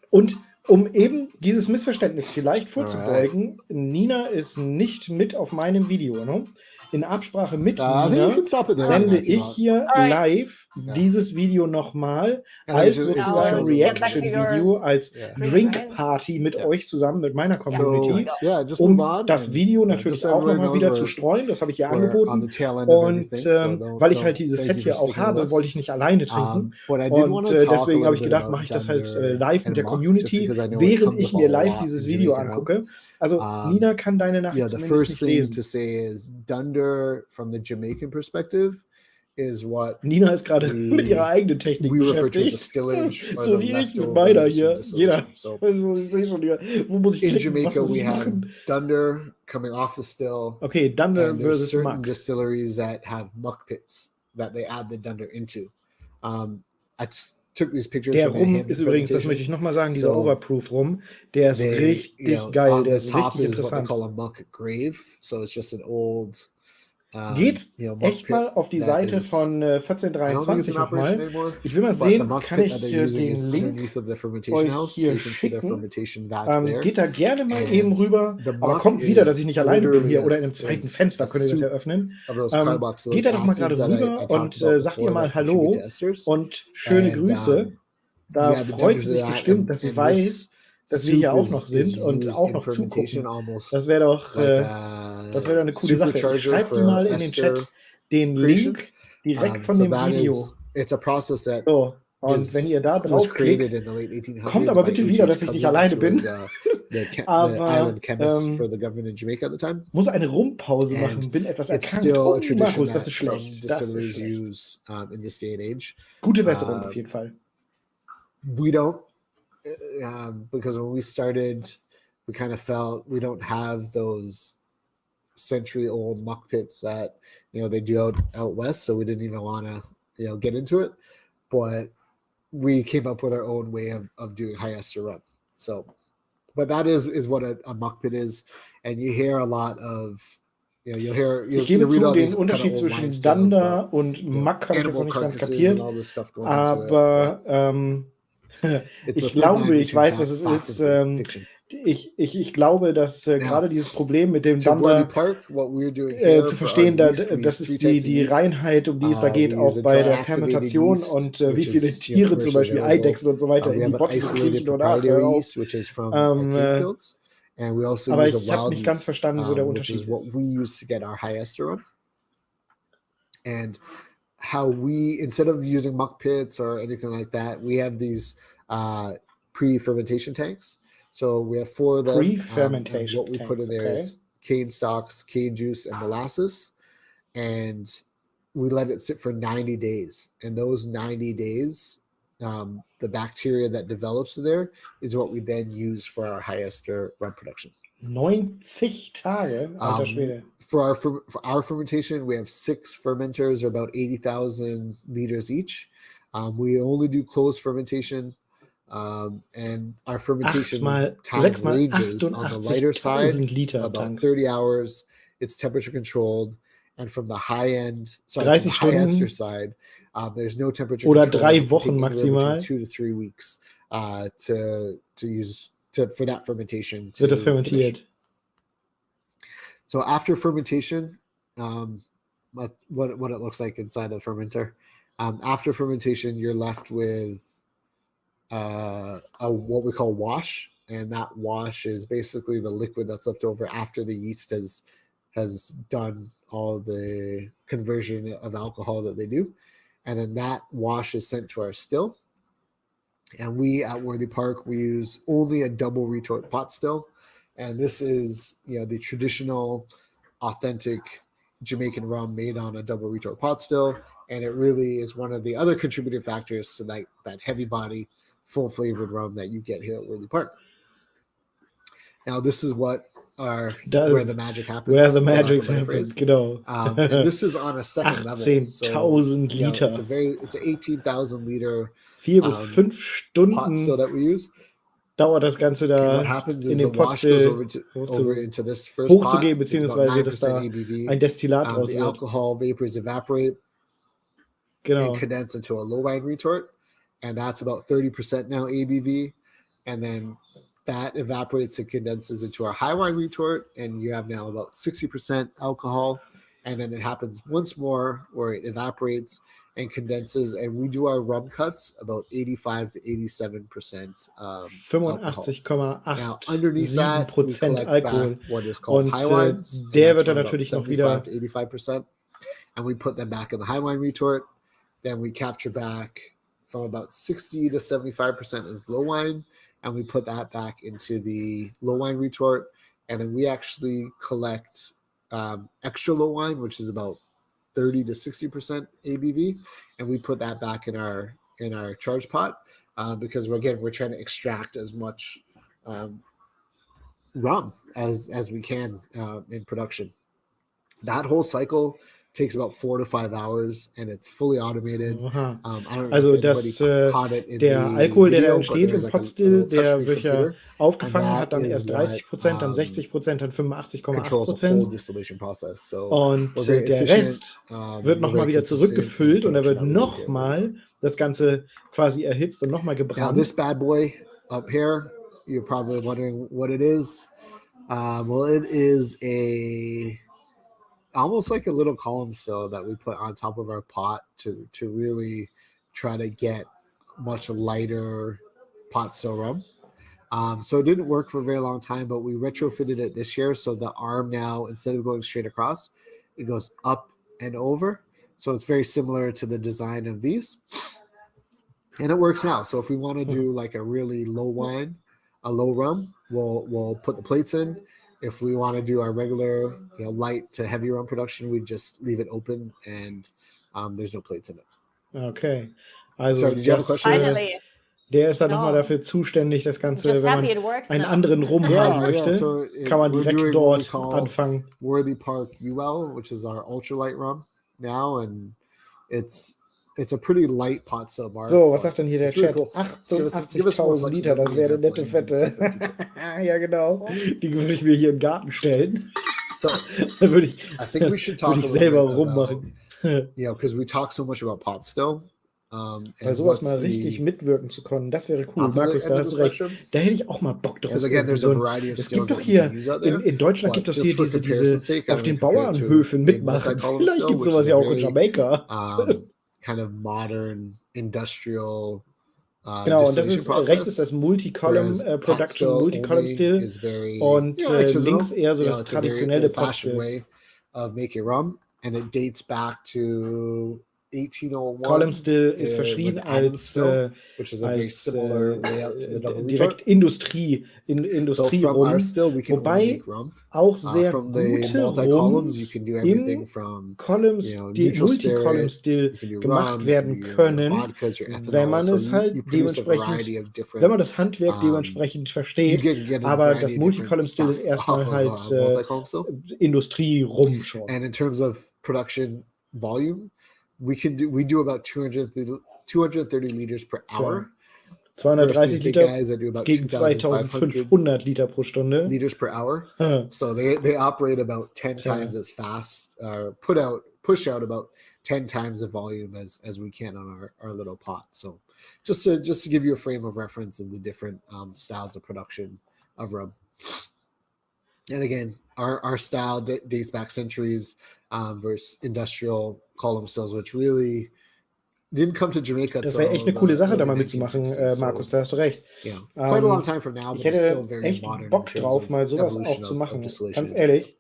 Und um eben dieses Missverständnis vielleicht vorzubeugen, Nina ist nicht mit auf meinem Video. Ne? In Absprache mit Nina sende ich hier live dieses Video nochmal als sozusagen Reaction-Video, als Drink-Party mit euch zusammen, mit meiner Community, um das Video natürlich auch nochmal wieder zu streuen. Das habe ich ihr angeboten. Und weil ich halt dieses Set hier auch habe, wollte ich nicht alleine trinken. Und deswegen habe ich gedacht, mache ich das halt live mit der Community, während ich mir live dieses Video angucke. Also Nina kann deine Nachricht zumindest nicht lesen. To say is Dunder from the Jamaican perspective is what Nina ist gerade mit ihrer eigenen Technik beschäftigt. So wie ich mit meiner hier. Jeder. Wo muss ich in Jamaica we have Dunder coming off the still. Okay, Dunder versus certain Muck. Distilleries that have muck pits that they add the Dunder into. I took these pictures. Der Rum ist übrigens, das möchte ich nochmal sagen, dieser Overproof Rum, der ist richtig geil, der ist richtig interessant. What they call a muck grave, so it's just an old Geht monk echt pit mal auf die that Seite is- von I don't think it's 1423 in operation nochmal. anymore. Ich will mal But the sehen, monk kann pit ich that they're using is den Link underneath of the fermentation euch house, so hier you can see the schicken. fermentation vats there. Geht da gerne mal And eben rüber. the Aber muck kommt wieder, dass is ich nicht alleine bin hier literally oder a- in einem zweiten is Fenster a könnt ihr das soup eröffnen. of those Geht carboxylic da doch mal gerade acids that I rüber talked und about sagt ihr before mal that contribute Hallo to esters. und schöne And, Grüße. Da yeah, the freut members sie of sich that, bestimmt, dass sie and weiß, this dass wir hier soup auch noch sind und used auch in noch fermentation zugucken. almost Das wäre doch, like das wäre doch eine coole Sache. Ich supercharger schreibe die for mal in den ester Chat den creation. Link direkt von So dem that Video. it's a process that So, und wenn ihr da was draufklickt, created in the late 1800s kommt aber by bitte H.H. wieder, dass ich nicht Cousins, alleine who bin. was, the Aber, island chemist for the government in Jamaica at the time. muss eine Rumpause And machen, bin etwas It's erkrankt. still Oh, a tradition Markus, das that ist some schlecht. Das ist distilleries schlecht. use in this day and age. Gute Besserung auf jeden Fall. We don't, because when we started, we kind of felt we don't have those century-old muck pits that they do out west, so we didn't even want to get into it. But we came up with our own way of doing high ester rum. So, but that is what a muck pit is, and you hear a lot of you'll Ich gebe read zu, all den these Unterschied kind of old zwischen wives' tales Dander about, und Mack habe ich jetzt noch animal nicht ganz carcasses kapiert. and all this stuff going into it. Aber It's a ich thin line glaube, ich between weiß, was es fact ist. and fiction. Ich glaube, dass gerade dieses Problem mit dem To Worthy Dander Park, what we're doing here zu for our verstehen, yeast, we das use ist three types of die yeast. Reinheit, um die es da geht, We auch use a bei dry der activated Fermentation yeast, und which wie viele is, Tiere zum commercially Beispiel available. Eidechsen und so weiter We in die have an Bottle isolated kriechen und ach, proprietary hör auf. yeast, which is from our cane fields, and we also Aber use a ich habe wild nicht ganz yeast, verstanden, wo der which is Unterschied what ist. we use to get our high ester rum. And how we, instead of using muck pits or anything like that, we have these pre-fermentation tanks. So we have 4 of them. Pre-fermentation what we put in tanks, there okay. is cane stalks, cane juice, and molasses, and we let it sit for 90 days. And those 90 days, the bacteria that develops there is what we then use for our high ester rum production. 90 Tage, alter Schwede. For our fermentation, we have 6 fermenters, or about 80,000 liters each. We only do closed fermentation, and our fermentation time ranges on the lighter side about 30 hours. It's temperature controlled, and from the high end, from the high ester side, there's no temperature Oder control. 3 Wochen maximal. 2 to 3 weeks to use for that fermentation. Wird das fermentiert? Finish. So after fermentation, what it looks like inside the fermenter. After fermentation, you're left with what we call wash, and that wash is basically the liquid that's left over after the yeast has done all the conversion of alcohol that they do, and then that wash is sent to our still. And we at Worthy Park, we use only a double retort pot still, and this is the traditional, authentic Jamaican rum made on a double retort pot still, and it really is one of the other contributing factors to that heavy body, full flavored rum that you get here at Worthy Park. Now this is what where the magic happens. Where the magic happens, genau. And this is on a second level. 18,000 Liter. It's an 18,000 liter 4 bis 5 Stunden pot still that we use. Dauert das Ganze da what happens in is den the Pot wash goes over into this first pot. hochzugeben, beziehungsweise dass da ABV. ein Destillat draus The wird. alcohol vapors evaporate and condense into a low wine retort, and that's about 30% now ABV, and then that evaporates and condenses into our high wine retort, and you have now about 60% alcohol, and then it happens once more where it evaporates and condenses, and we do our rum cuts about 85 to 87% alcohol. Now underneath that, we collect back what is called high wines, der wird dann natürlich noch wieder 75 to 85%, and we put them back in the high wine retort. Then we capture back from about 60 to 75% as low wine, and we put that back into the low wine retort, and then we actually collect extra low wine, which is about 30 to 60% ABV, and we put that back in our charge pot because we're trying to extract as much rum as we can in production. That whole cycle takes about 4 to 5 hours, and it's fully automated. Aha. I don't know Also if anybody caught it in der the Alkohol, der da video, but entsteht there's im like a Potstill, little der touchscreen wird ja computer, aufgefangen, and hat dann that erst is 30%, dann what, 60%, dann controls the 85,8%. whole distillation process. So Und we're very der efficient, Rest wird we're nochmal very wieder consistent in the zurückgefüllt und da wird production that we do. nochmal das Ganze quasi erhitzt und nochmal Now gebrannt. this bad boy up here, you're probably wondering what it is. Well, it is almost like a little column still that we put on top of our pot to really try to get much lighter pot still rum. So it didn't work for a very long time, but we retrofitted it this year. So the arm now, instead of going straight across, it goes up and over. So it's very similar to the design of these. And it works now. So if we want to do like a really low wine, a low rum, we'll put the plates in. If we want to do our regular, light to heavy rum production, we just leave it open and there's no plates in it. Okay. Also Sorry, did you have a question? Finally. Der ist dann nochmal dafür zuständig, das Ganze, Just wenn happy man it works einen now. anderen Rum haben möchte, so kann man we're direkt doing what we dort call anfangen. Worthy Park UL, which is our ultralight rum now, and it's a pretty light pot still, Mark. So, was sagt denn hier der It's really Chat? cool. Give us more 88.000 Liter, das wäre eine nette Fette. Ja, genau. Die würde ich mir hier in den Garten stellen. So, Da würde ich, I think we should talk würde a ich little selber bit rummachen. because we talk so much about pot still. Bei sowas mal richtig mitwirken zu können, das wäre cool. Markus, da hast du recht. Da hätte ich auch mal Bock drauf. Because again, there's a variety of Es skills gibt doch that you hier, can use out there. in Deutschland But gibt es just hier for diese comparison's sake, auf I'm den gonna compare it to Bauernhöfen a mitmachen. multi-column Vielleicht still, gibt es which sowas is ja a auch in very, Jamaika. kind of modern industrial Genau, und das distillation ist, process. rechts ist das Multicolumn Whereas pot Production, still Multicolumn only Still is very, und artisanal. links eher so das It's a very traditionelle old-fashioned Potstill. way of making rum, and it dates back to 1801. Column Still ist with verschrien Adam als, still, which is a very als similar layout to the double direkt retort. So from our Industrierum, still, we can only wobei make rum. auch sehr From the gute multi-columns, you Rums can do everything im from Column neutral Multicolumn spirit, Still you can do gemacht rum, werden you can do your können, vodkas, your ethanol. wenn man So es halt you produce a variety dementsprechend, of different, wenn man das Handwerk um, dementsprechend you versteht. get a Aber variety das of Multicolumn different Still ist stuff erstmal off of halt multi-column still. Industrierum schon. And in terms of production volume, we do about 230 liters per hour. 230 big Liter guys that do about gegen 2,500 2500 Liter pro Stunde. liters per hour. Huh. So they operate about 10 times as fast, push out about 10 times the volume as we can on our little pot. So just to give you a frame of reference in the different styles of production of rum. And again, our style dates back centuries versus industrial column stills, which really didn't come to Jamaica. Das wäre echt eine coole Sache, da mal mitzumachen, Markus, da hast du recht. Yeah, quite a long time from now, Ich but it's still hätte very echt modern Bock in terms drauf, of mal sowas evolution auch zu of machen, distillation. ganz ehrlich.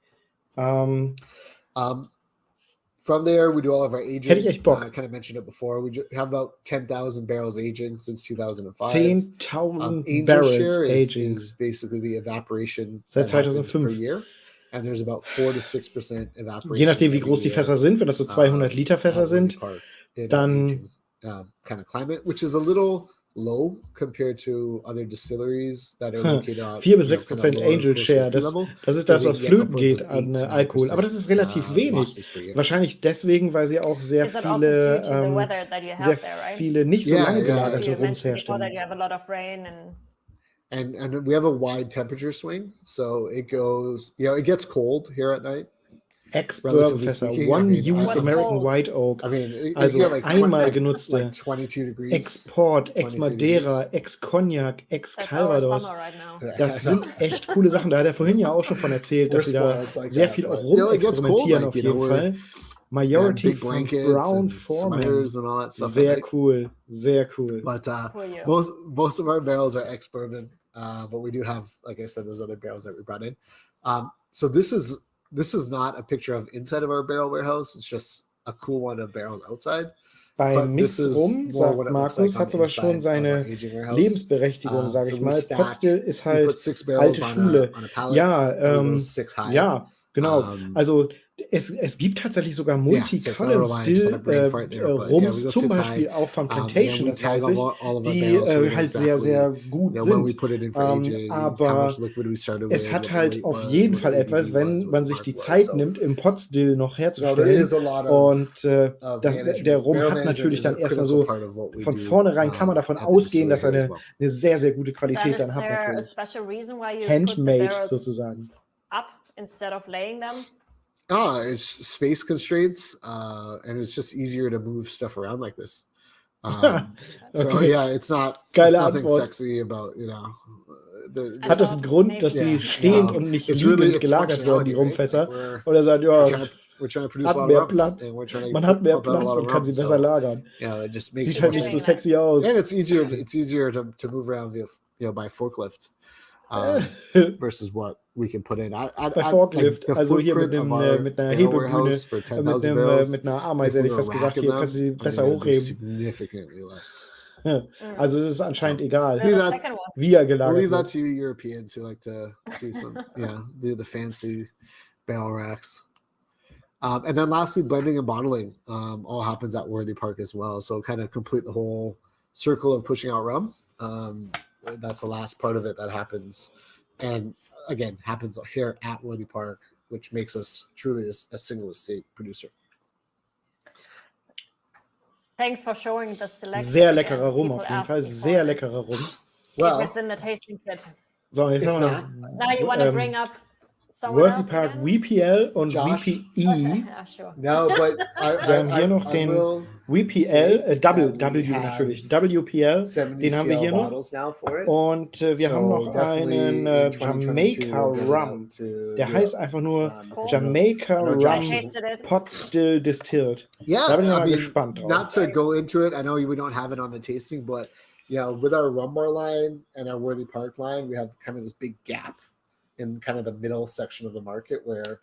From there, we do all of our aging. Hätte ich echt Bock. I kind of mentioned it before. We have about 10,000 barrels aging since 2005. 10.000 Angel Barrels share aging. is basically the evaporation Seit that happens 2005. per year. And there's about 4 to 6% evaporation. Je nachdem, wie every groß die year, Fässer sind, wenn das so 200 Liter Fässer sind, in dann aging, kind of climate, which is a little low compared to other distilleries that are located on 4 bis kind of 6% lower, Angel closer Share, to sea level. das ist das, was They get flöten upwards geht of an 8 to Alkohol. 9%, Aber das ist relativ wenig. losses per year. Wahrscheinlich deswegen, weil sie auch sehr Is that also due viele, to the weather that you have sehr there, right? viele nicht so Yeah, lange yeah. gelagerte So you Rums mentioned before that herstellen. you have a lot of rain and And we have a wide temperature swing, so it goes, it gets cold here at night. Ex-Bourbonfässer, speaking, One-Use What's American cold? White Oak, I mean, also you get einmal genutzte, like 22 degrees. Export, 23 Ex-Madeira, Ex-Cognac, that's our Ex-Calvados. summer right now. Das sind echt coole Sachen. Da hat er vorhin ja auch schon von erzählt, dass sie da sehr viel auch rumexperimentieren auf jeden Fall. Majority big from blankets Brown and Foreman. sweaters and all that stuff. Sehr at night. cool, sehr cool. But For you. most of our barrels are ex-bourbon, but we do have, like I said, those other barrels that we brought in. So this is not a picture of inside of our barrel warehouse. It's just a cool one of barrels outside. Beim Mix Rum, sagt Markus, hat sowas schon seine Lebensberechtigung, sage ich mal. Potstill ist halt alte Schule. Ja, ja, genau. Also Es gibt tatsächlich sogar Yeah, so it's not relying just on a brain fart there, but yeah, we Rums, go zum to Beispiel Thai. auch von And Plantation, we das tag weiß ich, all of our die barrels, so we know halt sehr, exactly, sehr gut when we sind. put it in for aging, how Aber much liquid we started with, es hat what the halt weight auf was, jeden what the Fall ABV etwas, was, wenn what man the sich mark die was. Zeit So, nimmt, im Pot-Still noch there herzustellen. is a lot Und of der management. Rum Barrel hat natürlich management is a dann erstmal critical so, part of what we von do vornherein kann man davon at the ausgehen, distillery dass er here as well. eine sehr, sehr gute So, and Qualität is dann hat there a natürlich. special reason why you put the Handmade barrels sozusagen. up instead of laying them? It's space constraints, and it's just easier to move stuff around like this. So Okay. yeah, it's Geile nothing Antwort. sexy about, Hat das einen Grund, dass sie stehend und nicht liegend gelagert werden, die Rumfässer? Like Oder sagt, ja, we're trying to produce a hat lot mehr of rum, Platz. and we're trying to Man hat mehr pump out a Platz lot und of kann rum, sie so, besser lagern. yeah, it just makes Sieht more halt nicht so sense. sexy aus. And it's easier to move around via by forklift. Versus what we can put in. Bei Forklift, the also hier footprint of our mit einer barrel Hebebühne, warehouse for 10,000 barrels, mit einer if Ameise, we hätte ich were fast gesagt, racking hier them, kannst du sie I mean, besser it would be hochheben. significantly less. Also es ist anscheinend So, egal, And the that- second one. wie er We'll gelagert leave that wird. to you Europeans who like to do some, do the fancy barrel racks. And then lastly, blending and bottling all happens at Worthy Park as well. So kind of complete the whole circle of pushing out rum. That's the last part of it that happens. And again, happens here at Worthy Park, which makes us truly a single estate producer. Thanks for showing the selection. Sehr again. leckerer Rum People auf jeden ask Fall, me for sehr this. leckerer Rum. Well, If it's in the tasting kit. So, jetzt It's haben wir not. Now you want to bring up someone Worthy else Park again? WPL und Josh? WPE. Yeah, sure. no, but Wir haben hier noch den will WPL, say W that we natürlich, have WPL, 70 den haben wir hier CL noch. bottles now for it. Und wir So haben noch definitely einen in 2022 Jamaica we'll get it Rum. out to Der heißt einfach nur Cool. Jamaica I know Rum Josh I tasted it. Pot Still Distilled. Yeah, Da bin ich I mal mean, gespannt drauf. not to go into it. I know we don't have it on the tasting, but with our rum bar line and our Worthy Park line, we have kind of this big gap in kind of the middle section of the market where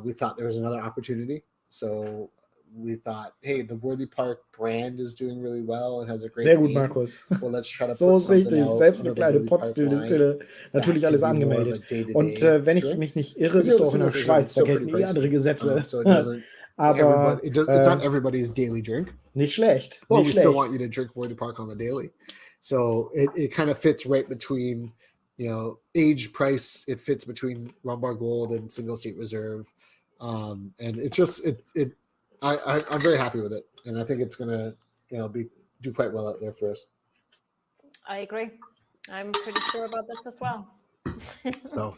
we thought there was another opportunity. So we thought, hey, the Worthy Park brand is doing really well and has a great Sehr gut, name. Markus. Well, let's try to So put ist something richtig. out Selbst under eine the kleine Worthy Park Pot Still line Distille, natürlich that alles can be more of a angemeldet. day-to-day Und wenn ich drink. mich nicht irre, Because bist du auch in der it's Schweiz, da still gelten pretty andere Gesetze. so it doesn't. Aber It's not everybody's daily drink. nicht schlecht. Well, Nicht we still schlecht. want you to drink Worthy Park on the daily. So it kind of fits right between, age, price. It fits between Rum Bar Gold and Single State Reserve. And it's just, I'm very happy with it. And I think it's going to, do quite well out there for us. I agree. I'm pretty sure about this as well. So,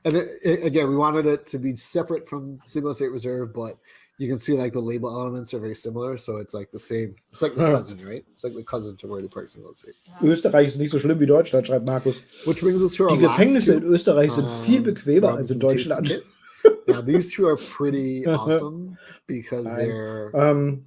and again, we wanted it to be separate from Single State Reserve, but you can see like the label elements are very similar. So it's like the same. It's like the cousin, right? It's like the cousin to Worthy Park Single State. Österreich ist nicht so schlimm wie Deutschland, schreibt Markus. Which brings us to our Die last Gefängnisse in two, Österreich sind viel bequemer rums als in and tasting Deutschland. kit. Now these two are pretty awesome because they're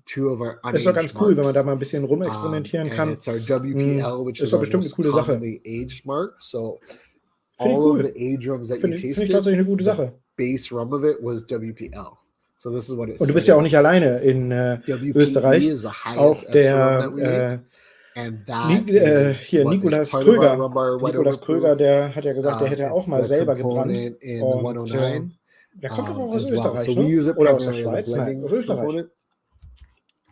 two of our Ist doch unaged ganz cool, wenn man da marks. mal ein bisschen rumexperimentieren And kann. it's our WPL, which Ist is doch our bestimmt eine most coole Sache. commonly aged mark. So Finde ich all cool. of the age rums that you Finde ich tasted, tatsächlich eine gute Sache. base rum of it was WPL. So this is what it Und du bist ja auch nicht alleine in WPE Österreich. is the Auch highest ester rum that we der make. And that is hier what Nikolas is part of our Kröger. rum bar white Nikolas Kröger, overproof. der hat ja gesagt, der hätte auch It's mal the selber gebrannt. component in the Und 109. der kommt doch auch aus As well. Österreich, So ne? we use it Oder aus der primarily as a Schweiz? Nein, blending aus Österreich. component.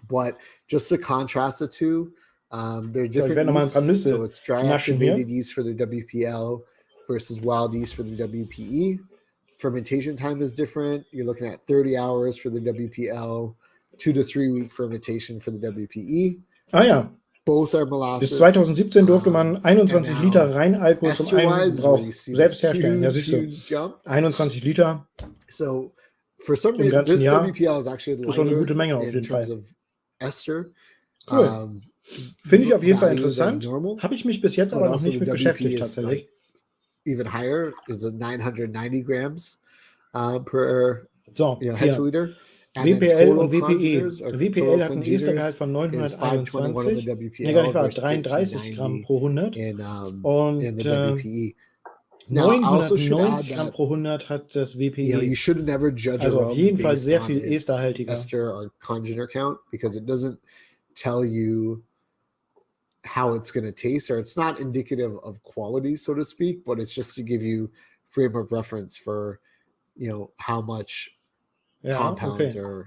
But just to contrast the two, they're Ich werde different noch mal ein paar yeasts. Nüsse So it's dry naschen hier. activated yeast for the WPL versus wild yeast for the WPE. Fermentation time is different. You're looking at 30 hours for the WPL, 2 to 3 week fermentation for the WPE. Ah ja. Both are molasses. Bis 2017 durfte man 21 and Liter now, Reinalkohol zum ester-wise, where Eigenbrauch you see selbst the herstellen. Ja, huge, siehst du. huge jump. 21 Liter. So for some Im reason, ganzen this Jahr WPL is actually ist schon eine lighter gute Menge auf in jeden terms Fall. of ester. Cool. Finde ich auf jeden Fall value than interessant. normal. Habe ich mich bis jetzt But aber noch also nicht the mit WP beschäftigt is tatsächlich. like even higher, is at 990 grams per So, hier. hectoliter. And then WPL total und WPE. congeners, or WPL total hat einen congeners Estergehalt von is 521 on the 921. Nee, gar nicht WPL wahr. versus 33 Gramm 1590 pro 100. in Und the WPE. Now, I also should add 990 Gramm that pro 100 hat das WPE. you should never judge Also a auf rum jeden Fall based sehr on viel its esterhaltiger. ester or congener count because it doesn't tell you how it's going to taste, or it's not indicative of quality, so to speak, but it's just to give you frame of reference for how much compounds are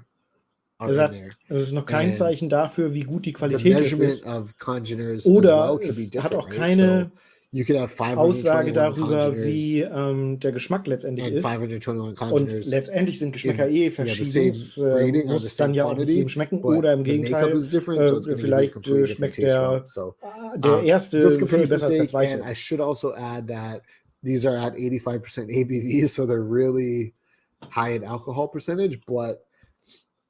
in there. Das ist noch kein Zeichen dafür, wie gut die The Qualität measurement ist. of congeners as Oder well could be es hat different, auch right? keine You could have Aussage 521 darüber, congeners wie der Geschmack letztendlich and ist. 521 Und congeners. letztendlich sind Geschmäcker the verschieden. same rating or the Muss dann same ja auch nicht quantity, jedem schmecken. but Oder im the makeup Gegenteil, is different, so it's going to give you a vielleicht completely different schmeckt taste from der, it. So der erste just viel comparison's besser als der sake, and zweite. I should also add that these are at 85% ABV, so they're really high in alcohol percentage, but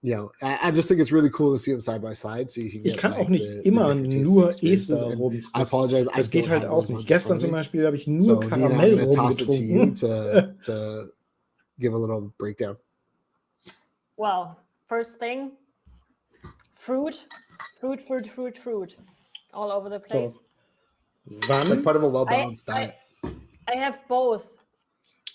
you know, I just think it's really cool to see them side by side, so you can get Ich kann like auch nicht the immer different tasting nur experiences. And Ester-Rums. I apologize, I Das geht don't halt have auch those nicht. ones in Gestern front of zum me. Beispiel habe ich nur So Nina, I'm going to Karamellrum toss it to you getrunken. to give a little breakdown. Well, first thing, fruit, all over the place. It's like Wann? part of a well-balanced diet. I have both.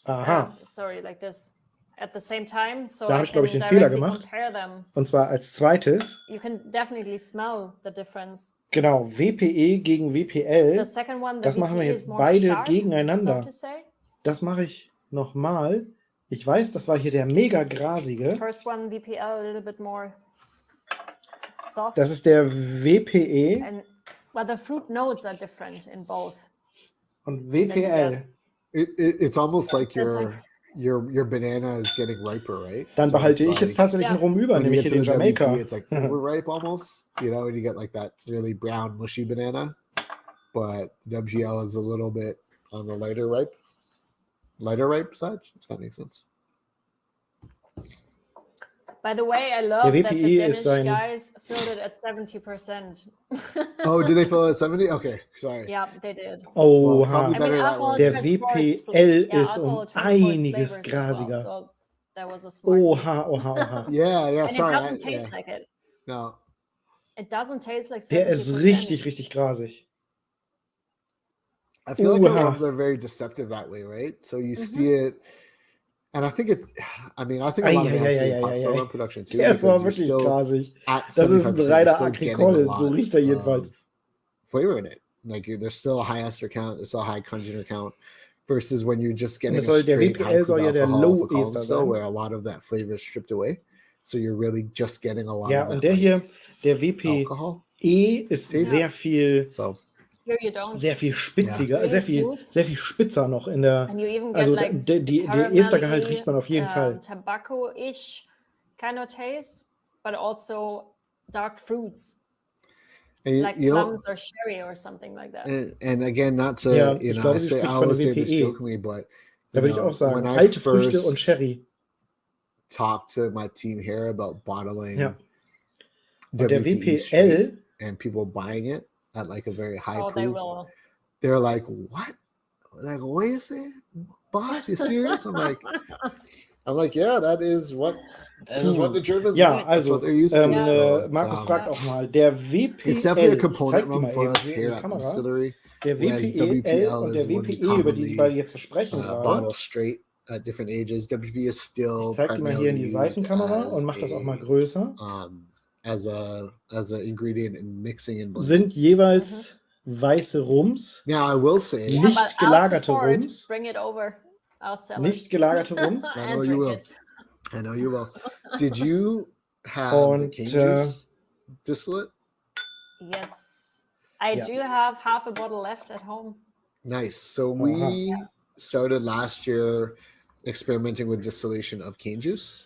Aha. Sorry, like this at the same time, so Da I habe ich, glaube can ich, den Fehler directly gemacht. compare them. Und zwar als zweites, You can definitely smell the difference. genau, WPE gegen WPL. The second one, the Das machen wir VPE jetzt is more beide sharp, gegeneinander. so to say. Das mache ich nochmal. Ich weiß, das war hier der mega grasige. First one, VPL, a little bit more soft. Das ist der WPE And well, the fruit notes are different in both. und WPL. It's almost like That's your banana is getting riper, right? Dann So behalte it's ich jetzt like, tatsächlich einen Rum über, when you nämlich get hier to den the Jamaika. WP, it's like overripe almost, you know, and you get like that really brown, mushy banana. But WPL is a little bit on the lighter ripe side, if that makes sense. By the way, I love that the VPE Danish ist ein- guys filled it at 70%. Oh, did they fill it at 70? Okay, sorry. Yeah, they did. Oh, Well, probably better that alcohol way. Der transports- WPL yeah, ist alcohol um transports einiges flavors as well, grasiger. so that was a smart move. Oha. Yeah, And sorry. it doesn't taste like it. No. It doesn't taste like 70%. Der ist richtig grasig. I feel like the Ooh-ha. rums are very deceptive that way, right? So you see it, and I think a lot of it has to do with pasta rum production too, Der ist aber because you're wirklich still grasig. at Das ist ein 75%, you're reiner still getting a Agricole, so lot riecht er jedenfalls. of flavor in it. Like there's still a high ester count, there's still a high congener count, versus when you're just getting a der straight high WPL soll ja der alcohol Low for column Ester still, sein. where a lot of that flavor is stripped away. So you're really just getting a lot Ja, of that und der hier, der alcohol. WPE ist Taste. sehr viel Here you don't. sehr viel spitziger, Ja. sehr viel spitzer noch in der, And you even get also like der Estergehalt riecht man auf jeden Fall. Tobacco-ish kind of taste, but also dark fruits. And Like you know, plums or sherry or something like that. and again, not to Ja, you ich know, glaube, I sie spricht von always der say this WPE. jokingly, but Da you würde ich know, auch sagen, when I alte Früchte und first Sherry. talked to my team here about bottling Ja. Und der WPE straight WPL, and people buying it at like a very high Oh, they proof, will. they're like, "What? Like, what you say, boss? You serious?" I'm like, yeah, that is what the Germans ja, want. That's also what they're used to. So it's, Markus fragt auch mal, der WPL, it's definitely a ich component zeig dir rum mal for eben us hier in here die at Kamera, Distillery. der whereas WPL WPL und der is when we WPE, über die commonly, beide jetzt sprechen bottle gerade. straight at different ages. WPE is still Ich zeige dir mal hier in die primarily used Seitenkamera as und mach das auch mal a, größer. as a ingredient in mixing and blending. Sind jeweils weiße Rums, Now I will say, Yeah. Nicht but I'll gelagerte support it. Rums. Bring it over. I'll sell nicht gelagerte Rums. it. I know And you drink will. it. I know you will. Did you have the Und, cane juice distillate? Yes. I Yeah. do have half a bottle left at home. Nice. So we started last year experimenting with distillation of cane juice.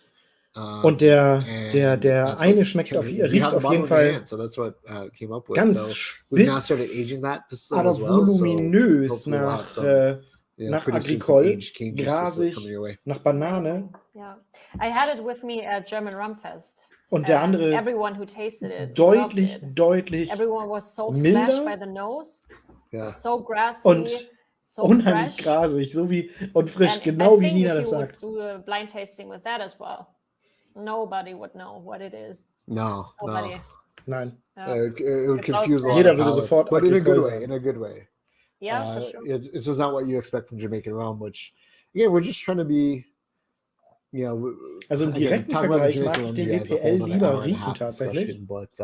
Und der and that's eine what schmeckt came- auf, we riecht have the auf bottle jeden in your Fall hand, so that's what came up with. ganz So we've now started spitz, aging that distillate aber as well. So voluminös hopefully we'll have nach, some, nach pretty soon some Agricole, aged cane juice distillate grasig, coming your way. nach Banane. Amazing. Yeah. I had it with me at German Rum Fest. Und der And andere everyone who tasted it loved it. deutlich Everyone was so milder flash by the nose, Yeah. so grassy, und so unheimlich fresh. grasig, so wie und frisch, And genau I wie think Nina if das you would sagt. do a blind tasting with that as well, nobody would know what it is. No, Nobody. no. Nein. Yeah. It would It's confuse a lot Jeder of würde palates, sofort but in a good Agricole way. sagen. In a good way. Yeah, for sure. It's just not what you expect from Jamaican rum, which again we're just trying to be, you know. Also im again, direkten talk about the Vergleich mag Jamaican ich rum den GI is a WPL whole nother lieber hour and a riechen half tatsächlich. discussion, but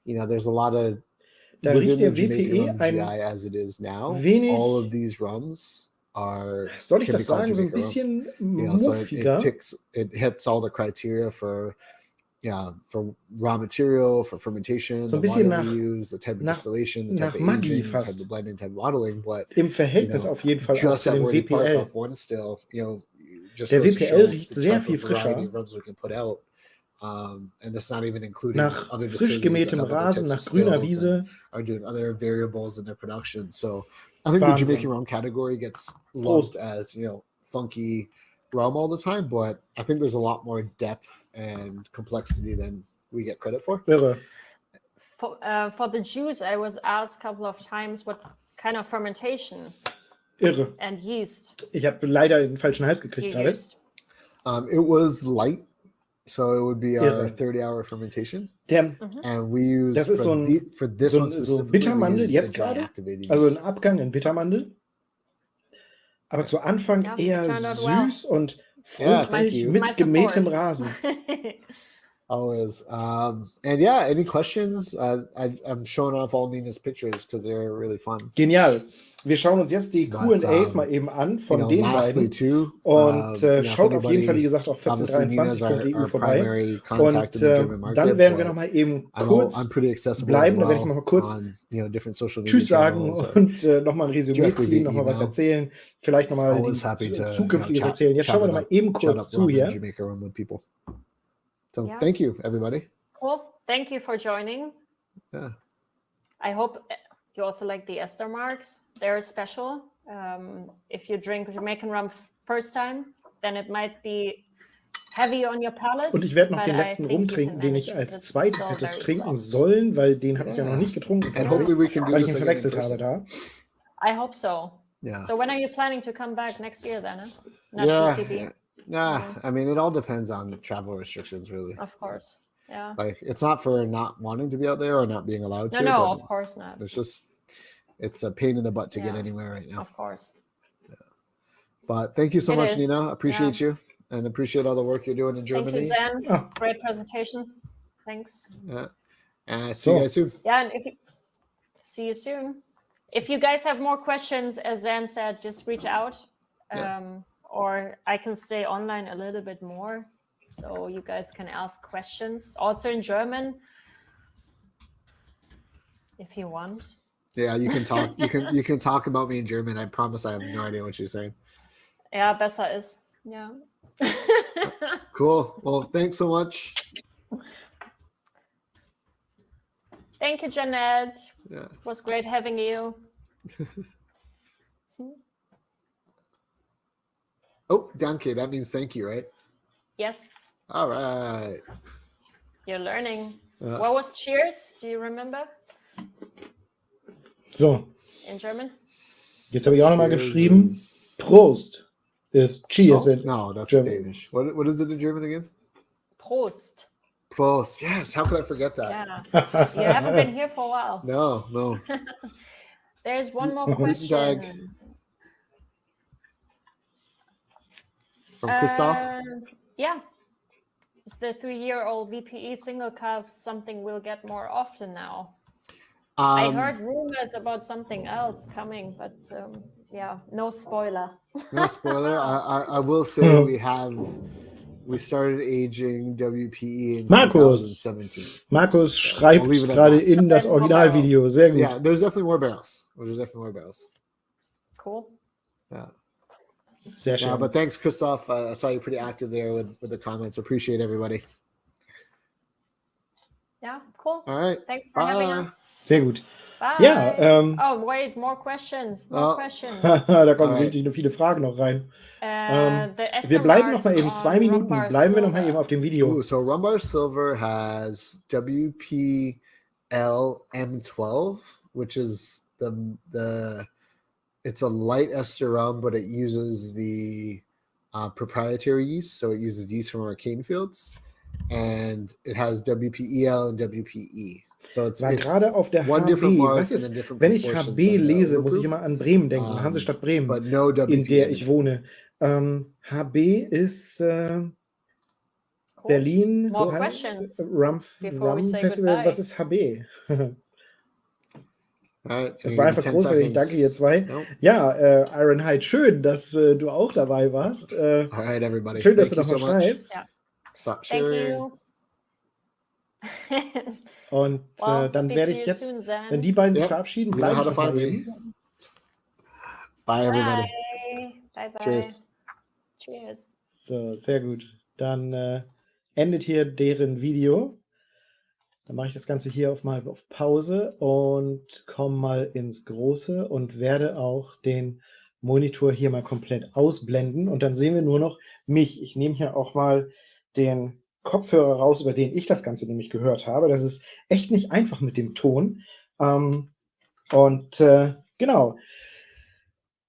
you know, there's a lot of Da riecht within der the Jamaican WPE rum ein GI as it is now. wenig All of these rums are soll ich can das be called sagen, so ein Jamaica rum. bisschen You know, so muffiger. it hits all the criteria for raw material, for fermentation, So the ein bisschen water nach, we use, the type of nach, distillation, the type nach of Maggi aging, the type fast. of blending, type of bottling. But Im you Verhältnis know, auf jeden Fall auch just zu at dem Wordy Park WPL. off one still, you know, just Der goes to WPL show riecht the sehr type viel of variety frischer. of rums we can put out. And that's not even including Nach other frisch distilleries that gemähtem have other Rasen, types of nach grüner stills and Wiese. are doing other variables in their production. So I think Wahnsinn. the Jamaican rum category gets lumped as, you know, funky rum all the time, but I think there's a lot more depth and complexity than we get credit for. Irre. For the juice, I was asked a couple of times what kind of fermentation Irre. and yeast Ich habe leider den falschen Hals gekriegt you gerade. used. It was light, so it would be our Irre. 30-hour fermentation. Der, And we use das ist so ein, for this so, one so specifically, we Bittermandel use jetzt the dry gerade. activated Also yeast. ein Abgang in Bittermandel. Aber zu Anfang Ja, eher it turned out well. süß und Yeah, thank fruchtig you. mit My gemähtem support. Rasen. Always. And yeah, any questions? I'm showing off all Nina's pictures because they're really fun. Genial. Wir schauen uns jetzt die But, Q&As mal eben an You von know, den lastly beiden. too, Und you know, if schaut auf jeden Fall, wie anybody, gesagt, auf obviously Nina's 1423.eu our vorbei. primary contact in Und the German market, dann werden wir but nochmal eben I'm kurz pretty accessible bleiben. as Da werde ich well mal kurz on, you know, different social media Tschüss sagen channels. und nochmal ein Resümee directly ziehen, via nochmal was email. erzählen. Vielleicht nochmal Always happy to, Zukünftiges chat erzählen. Jetzt schauen wir it nochmal up, eben chat kurz up zu rum hier. and Jamaica rum with people. So Yeah. thank you, everybody. Cool. Thank you for joining. Yeah. I hope you also like the ester marks. They're special. If you drink Jamaican rum first time, then it might be heavy on your palate. Und ich werde noch but den I letzten think Rum you trinken, can den manage ich it. als It's zweites still hätte very trinken soft. sollen, weil den habe ich ja noch Yeah. nicht getrunken, And hopefully we can do weil ich this ihn again in verwechselt habe person. da. I hope so. Yeah. So when are you planning to come back next year then? Huh? Not Yeah. PCB, Yeah. I mean, it all depends on travel restrictions, really. of course. Yeah. Like, it's not for not wanting to be out there or not being allowed to. No, but of course not. it's a pain in the butt to get Yeah. anywhere right now. Of course. But thank you so It much, is. Nina. Appreciate you and appreciate all the work you're doing in Thank Germany. you, Zen. Oh. Great presentation. Thanks. Yeah. And see you guys soon. Yeah, and see you soon. If you guys have more questions, as Zen said, just reach out. Yeah. Or I can stay online a little bit more, so you guys can ask questions, also in German, if you want. Yeah, you can talk. You can talk about me in German. I promise I have no idea what you're saying. Ja, besser ist. Ja. Cool. Well, thanks so much. Thank you, Jeanette. Yeah. It was great having you. Oh, danke. That means thank you, right? Yes, All right. you're learning. Ja. What was cheers? Do you remember So, in German? jetzt habe ich auch nochmal Cheers geschrieben. is- Prost ist Cheers Oh, in no, that's German. Danish. What is it in German again? Prost. Prost. Yes. How could I forget that? Yeah, you haven't been here for a while. No. There's one more Guten Tag. question. From Christoph. Yeah. Is the 3-year-old VPE single cast something we'll get more often now? I heard rumors about something else coming, but yeah, no spoiler. No spoiler. I will say we started aging WPE in Markus. 2017. Markus schreibt I'll leave it at gerade that. in das Originalvideo. Sehr gut. Yeah, there's definitely more barrels. There's definitely more barrels. Cool. Yeah. Sehr schön. Yeah, but thanks, Christoph. I saw you pretty active there with the comments. Appreciate everybody. Yeah, cool. All right. Thanks for having us. Sehr gut. Bye. Ja, Oh, wait, more questions. More Oh. questions. da kommen Alright. wirklich noch viele Fragen noch rein. The Wir ester bleiben noch marks mal eben on 2 Minuten, Rumbar bleiben wir noch mal Silver. eben auf dem Video. Ooh, so Rumbar Silver has WPL M12, which is it's a light ester rum, but it uses the proprietary yeast. So it uses yeast from our cane fields, and it has WPEL and WPE. So it's Gerade auf der one different HB, mark was and ist, then different wenn ich proportions HB than the lese, muss ich overproof. immer an Bremen denken, Hansestadt Bremen, But no WPE. in der ich wohne. HB ist Cool. Berlin More Hi- questions Rum before we say Festival. goodbye. Was ist HB? Das war einfach großartig. Danke, ihr zwei. Ja, Ironhide, schön, dass du auch dabei warst. Alright, everybody. Schön, dass du nochmal schreibst. Ja. Stop sharing. Und dann werde ich jetzt, wenn die beiden sich verabschieden, bleibe ich noch eben. Bye, everybody. Bye, bye. Cheers. Cheers. So, sehr gut. Dann endet hier deren Video. Dann mache ich das Ganze hier mal auf Pause und komme mal ins Große und werde auch den Monitor hier mal komplett ausblenden. Und dann sehen wir nur noch mich. Ich nehme hier auch mal den Kopfhörer raus, über den ich das Ganze nämlich gehört habe. Das ist echt nicht einfach mit dem Ton. Genau.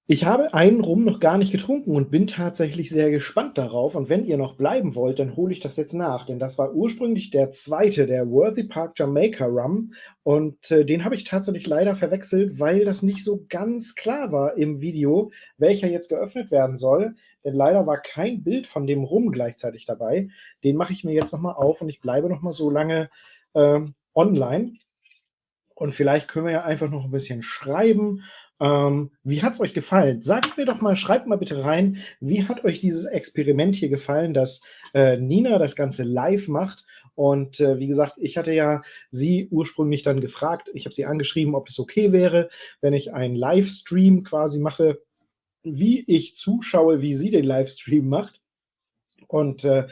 Ich habe einen Rum noch gar nicht getrunken und bin tatsächlich sehr gespannt darauf. Und wenn ihr noch bleiben wollt, dann hole ich das jetzt nach. Denn das war ursprünglich der zweite, der Worthy Park Jamaica Rum. Und den habe ich tatsächlich leider verwechselt, weil das nicht so ganz klar war im Video, welcher jetzt geöffnet werden soll. Denn leider war kein Bild von dem Rum gleichzeitig dabei. Den mache ich mir jetzt nochmal auf und ich bleibe nochmal so lange online. Und vielleicht können wir ja einfach noch ein bisschen schreiben. Wie hat es euch gefallen? Sagt mir doch mal, schreibt mal bitte rein, wie hat euch dieses Experiment hier gefallen, dass Nina das Ganze live macht? Und wie gesagt, ich hatte ja sie ursprünglich dann gefragt, ich habe sie angeschrieben, ob es okay wäre, wenn ich einen Livestream quasi mache, wie ich zuschaue, wie sie den Livestream macht. Und da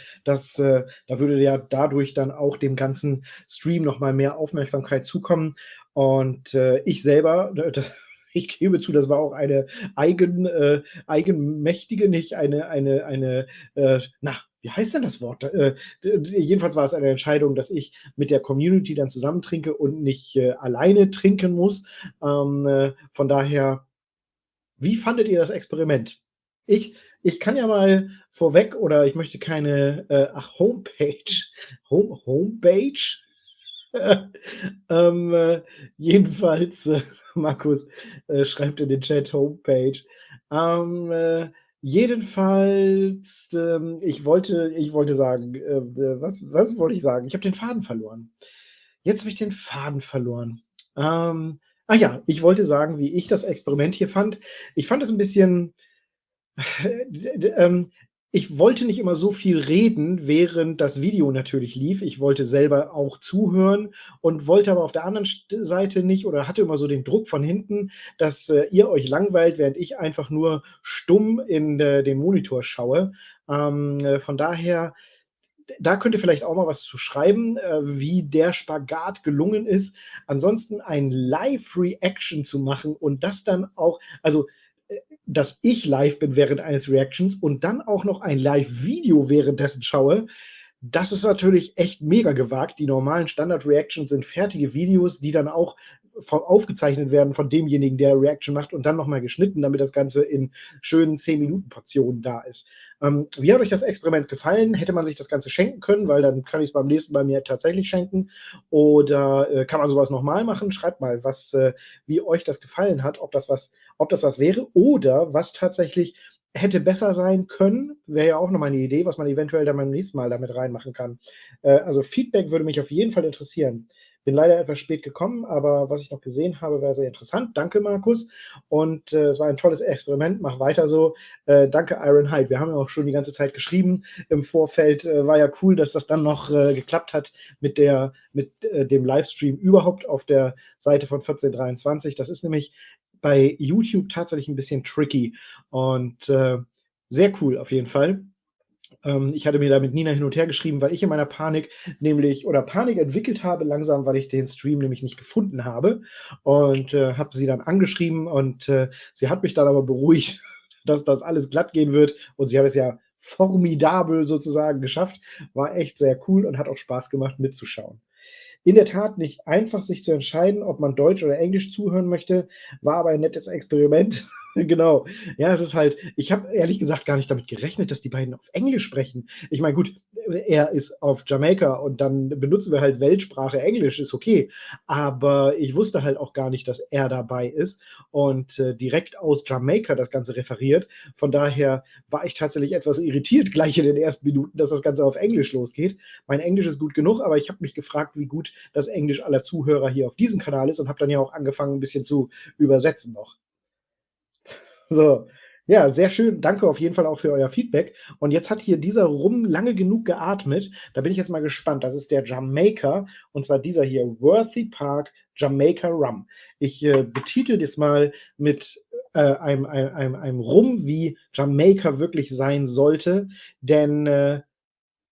würde ja dadurch dann auch dem ganzen Stream nochmal mehr Aufmerksamkeit zukommen. Und ich selber... Ich gebe zu, das war auch eine eigenmächtige, nicht wie heißt denn das Wort? Jedenfalls war es eine Entscheidung, dass ich mit der Community dann zusammen trinke und nicht alleine trinken muss. Von daher, wie fandet ihr das Experiment? Ich kann ja mal vorweg, oder ich möchte keine Homepage? Jedenfalls, Markus schreibt in den Chat Homepage. Jedenfalls, ich wollte sagen, was wollte ich sagen? Ich habe den Faden verloren. Jetzt habe ich den Faden verloren. Ich wollte sagen, wie ich das Experiment hier fand. Ich fand es ein bisschen... Ich wollte nicht immer so viel reden, während das Video natürlich lief. Ich wollte selber auch zuhören und wollte aber auf der anderen Seite nicht oder hatte immer so den Druck von hinten, dass ihr euch langweilt, während ich einfach nur stumm in den Monitor schaue. Von daher, da könnt ihr vielleicht auch mal was zu schreiben, wie der Spagat gelungen ist. Ansonsten ein Live-Reaction zu machen und das dann auch, also dass ich live bin während eines Reactions und dann auch noch ein Live-Video währenddessen schaue, das ist natürlich echt mega gewagt. Die normalen Standard-Reactions sind fertige Videos, die dann auch aufgezeichnet werden von demjenigen, der Reaction macht und dann nochmal geschnitten, damit das Ganze in schönen 10-Minuten-Portionen da ist. Wie hat euch das Experiment gefallen? Hätte man sich das Ganze schenken können, weil dann kann ich es beim nächsten bei mir tatsächlich schenken. Oder kann man sowas nochmal machen? Schreibt mal, wie euch das gefallen hat, ob das was wäre oder was tatsächlich hätte besser sein können. Wäre ja auch nochmal eine Idee, was man eventuell dann beim nächsten Mal damit reinmachen kann. Also Feedback würde mich auf jeden Fall interessieren. Bin leider etwas spät gekommen, aber was ich noch gesehen habe, war sehr interessant. Danke, Markus. Und es war ein tolles Experiment. Mach weiter so. Danke, Ironhide. Wir haben ja auch schon die ganze Zeit geschrieben im Vorfeld. War ja cool, dass das dann noch geklappt hat mit dem Livestream überhaupt auf der Seite von 1423. Das ist nämlich bei YouTube tatsächlich ein bisschen tricky. Und sehr cool auf jeden Fall. Ich hatte mir da mit Nina hin und her geschrieben, weil ich in meiner Panik Panik entwickelt habe langsam, weil ich den Stream nämlich nicht gefunden habe und habe sie dann angeschrieben und sie hat mich dann aber beruhigt, dass das alles glatt gehen wird und sie hat es ja formidabel sozusagen geschafft. War echt sehr cool und hat auch Spaß gemacht mitzuschauen. In der Tat nicht einfach, sich zu entscheiden, ob man Deutsch oder Englisch zuhören möchte, war aber ein nettes Experiment. Genau. Ja, es ist halt, ich habe ehrlich gesagt gar nicht damit gerechnet, dass die beiden auf Englisch sprechen. Ich meine, gut, er ist auf Jamaika und dann benutzen wir halt Weltsprache Englisch, ist okay. Aber ich wusste halt auch gar nicht, dass er dabei ist und direkt aus Jamaika das Ganze referiert. Von daher war ich tatsächlich etwas irritiert gleich in den ersten Minuten, dass das Ganze auf Englisch losgeht. Mein Englisch ist gut genug, aber ich habe mich gefragt, wie gut das Englisch aller Zuhörer hier auf diesem Kanal ist und habe dann ja auch angefangen, ein bisschen zu übersetzen noch. So, ja, sehr schön. Danke auf jeden Fall auch für euer Feedback. Und jetzt hat hier dieser Rum lange genug geatmet. Da bin ich jetzt mal gespannt. Das ist der Jamaica, und zwar dieser hier, Worthy Park Jamaica Rum. Ich betitel das mal mit einem Rum, wie Jamaica wirklich sein sollte, denn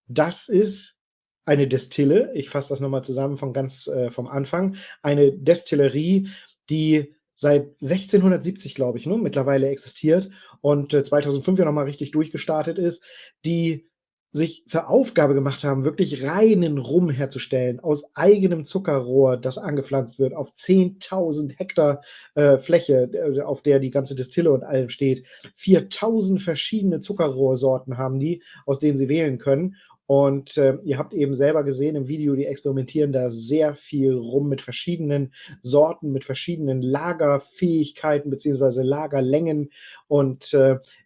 das ist eine Destille. Ich fasse das nochmal zusammen von ganz vom Anfang. Eine Destillerie, die seit 1670, glaube ich, mittlerweile existiert und 2005 ja nochmal richtig durchgestartet ist, die sich zur Aufgabe gemacht haben, wirklich reinen Rum herzustellen, aus eigenem Zuckerrohr, das angepflanzt wird, auf 10.000 Hektar Fläche, auf der die ganze Destille und allem steht. 4.000 verschiedene Zuckerrohrsorten haben die, aus denen sie wählen können. Und ihr habt eben selber gesehen im Video, die experimentieren da sehr viel rum mit verschiedenen Sorten, mit verschiedenen Lagerfähigkeiten bzw. Lagerlängen. Und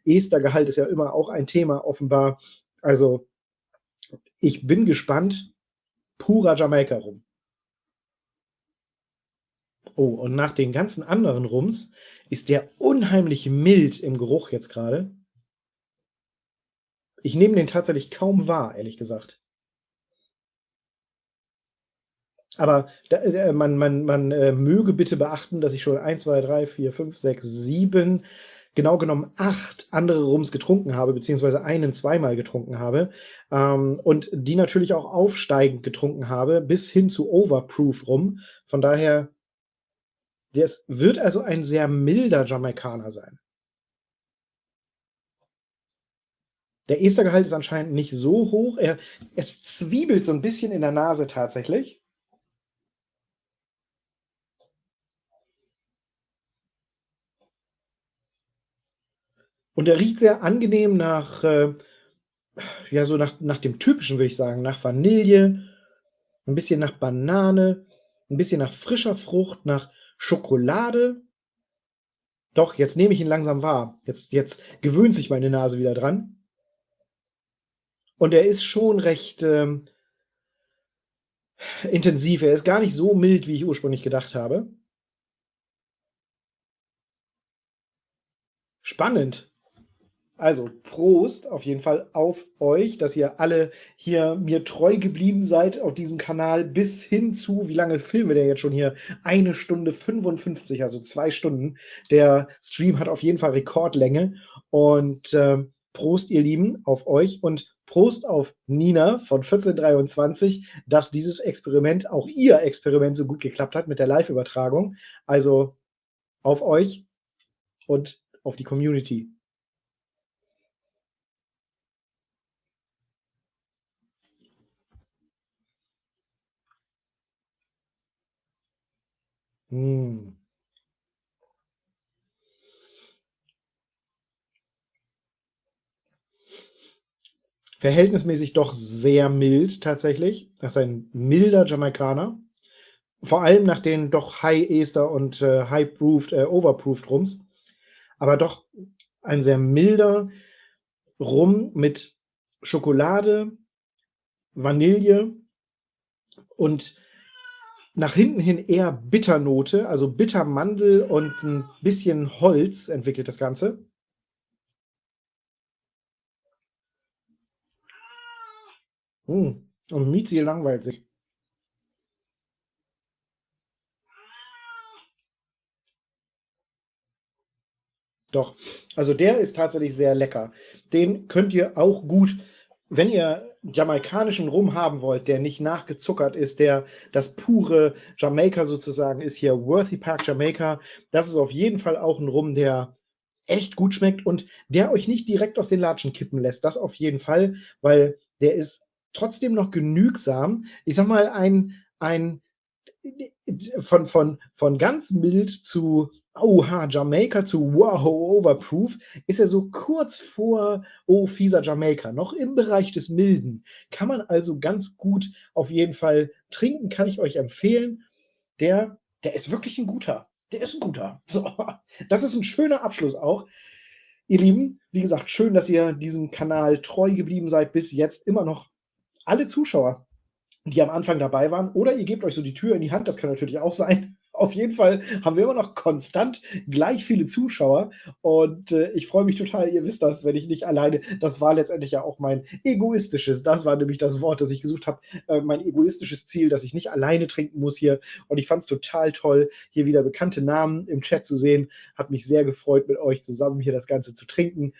Estergehalt ist ja immer auch ein Thema offenbar. Also ich bin gespannt. Purer Jamaika Rum. Oh, und nach den ganzen anderen Rums ist der unheimlich mild im Geruch jetzt gerade. Ich nehme den tatsächlich kaum wahr, ehrlich gesagt. Aber man möge bitte beachten, dass ich schon 1, 2, 3, 4, 5, 6, 7, genau genommen 8 andere Rums getrunken habe, beziehungsweise einen zweimal getrunken habe. Und die natürlich auch aufsteigend getrunken habe, bis hin zu Overproof Rum. Von daher, das wird also ein sehr milder Jamaikaner sein. Der Estergehalt ist anscheinend nicht so hoch. Es zwiebelt so ein bisschen in der Nase tatsächlich. Und er riecht sehr angenehm nach, ja, so nach dem Typischen, würde ich sagen. Nach Vanille, ein bisschen nach Banane, ein bisschen nach frischer Frucht, nach Schokolade. Doch, jetzt nehme ich ihn langsam wahr. Jetzt gewöhnt sich meine Nase wieder dran. Und er ist schon recht intensiv. Er ist gar nicht so mild, wie ich ursprünglich gedacht habe. Spannend. Also, Prost auf jeden Fall auf euch, dass ihr alle hier mir treu geblieben seid auf diesem Kanal bis hin zu, wie lange filmen wir denn jetzt schon hier? 1 Stunde 55, also 2 Stunden. Der Stream hat auf jeden Fall Rekordlänge. Und Prost, ihr Lieben, auf euch und Prost auf Nina von 1423, dass dieses Experiment, auch ihr Experiment, so gut geklappt hat mit der Live-Übertragung. Also auf euch und auf die Community. Hm. Verhältnismäßig doch sehr mild tatsächlich. Das ist ein milder Jamaikaner. Vor allem nach den doch High Ester und Overproofed Rums. Aber doch ein sehr milder Rum mit Schokolade, Vanille und nach hinten hin eher Bitternote, also Bittermandel und ein bisschen Holz entwickelt das Ganze. Und Miezi langweilt sich. Doch, also der ist tatsächlich sehr lecker. Den könnt ihr auch gut, wenn ihr jamaikanischen Rum haben wollt, der nicht nachgezuckert ist, der das pure Jamaika sozusagen ist, hier Worthy Park Jamaica, das ist auf jeden Fall auch ein Rum, der echt gut schmeckt und der euch nicht direkt aus den Latschen kippen lässt. Das auf jeden Fall, weil der ist trotzdem noch genügsam. Ich sag mal, von ganz mild zu Oha, Jamaika zu Wow Overproof ist ja so kurz vor Oh, fieser Jamaika, noch im Bereich des Milden. Kann man also ganz gut auf jeden Fall trinken, kann ich euch empfehlen. Der ist wirklich ein guter. Der ist ein guter. So, das ist ein schöner Abschluss auch. Ihr Lieben, wie gesagt, schön, dass ihr diesem Kanal treu geblieben seid, bis jetzt immer noch alle Zuschauer, die am Anfang dabei waren. Oder ihr gebt euch so die Tür in die Hand, das kann natürlich auch sein. Auf jeden Fall haben wir immer noch konstant gleich viele Zuschauer und ich freue mich total, ihr wisst das, wenn ich nicht alleine, das war letztendlich ja auch mein egoistisches, das war nämlich das Wort, das ich gesucht habe, mein egoistisches Ziel, dass ich nicht alleine trinken muss hier und ich fand es total toll, hier wieder bekannte Namen im Chat zu sehen, hat mich sehr gefreut, mit euch zusammen hier das Ganze zu trinken.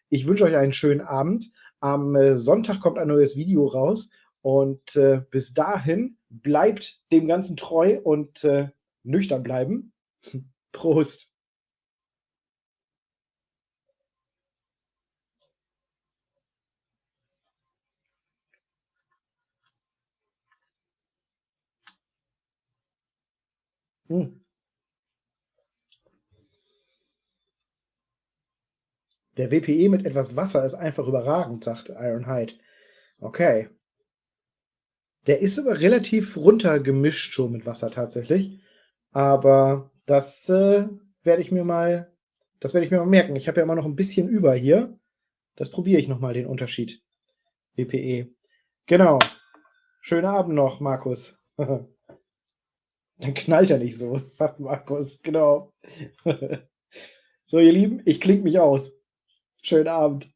Ich wünsche euch einen schönen Abend. Am Sonntag kommt ein neues Video raus und bis dahin bleibt dem Ganzen treu und nüchtern bleiben. Prost. Der WPE mit etwas Wasser ist einfach überragend, sagt Ironhide. Okay. Der ist aber relativ runtergemischt schon mit Wasser tatsächlich. Aber das werde ich mir mal merken. Ich habe ja immer noch ein bisschen über hier. Das probiere ich nochmal, den Unterschied. WPE. Genau. Schönen Abend noch, Markus. Dann knallt er nicht so, sagt Markus. Genau. So, ihr Lieben, ich klinge mich aus. Schönen Abend.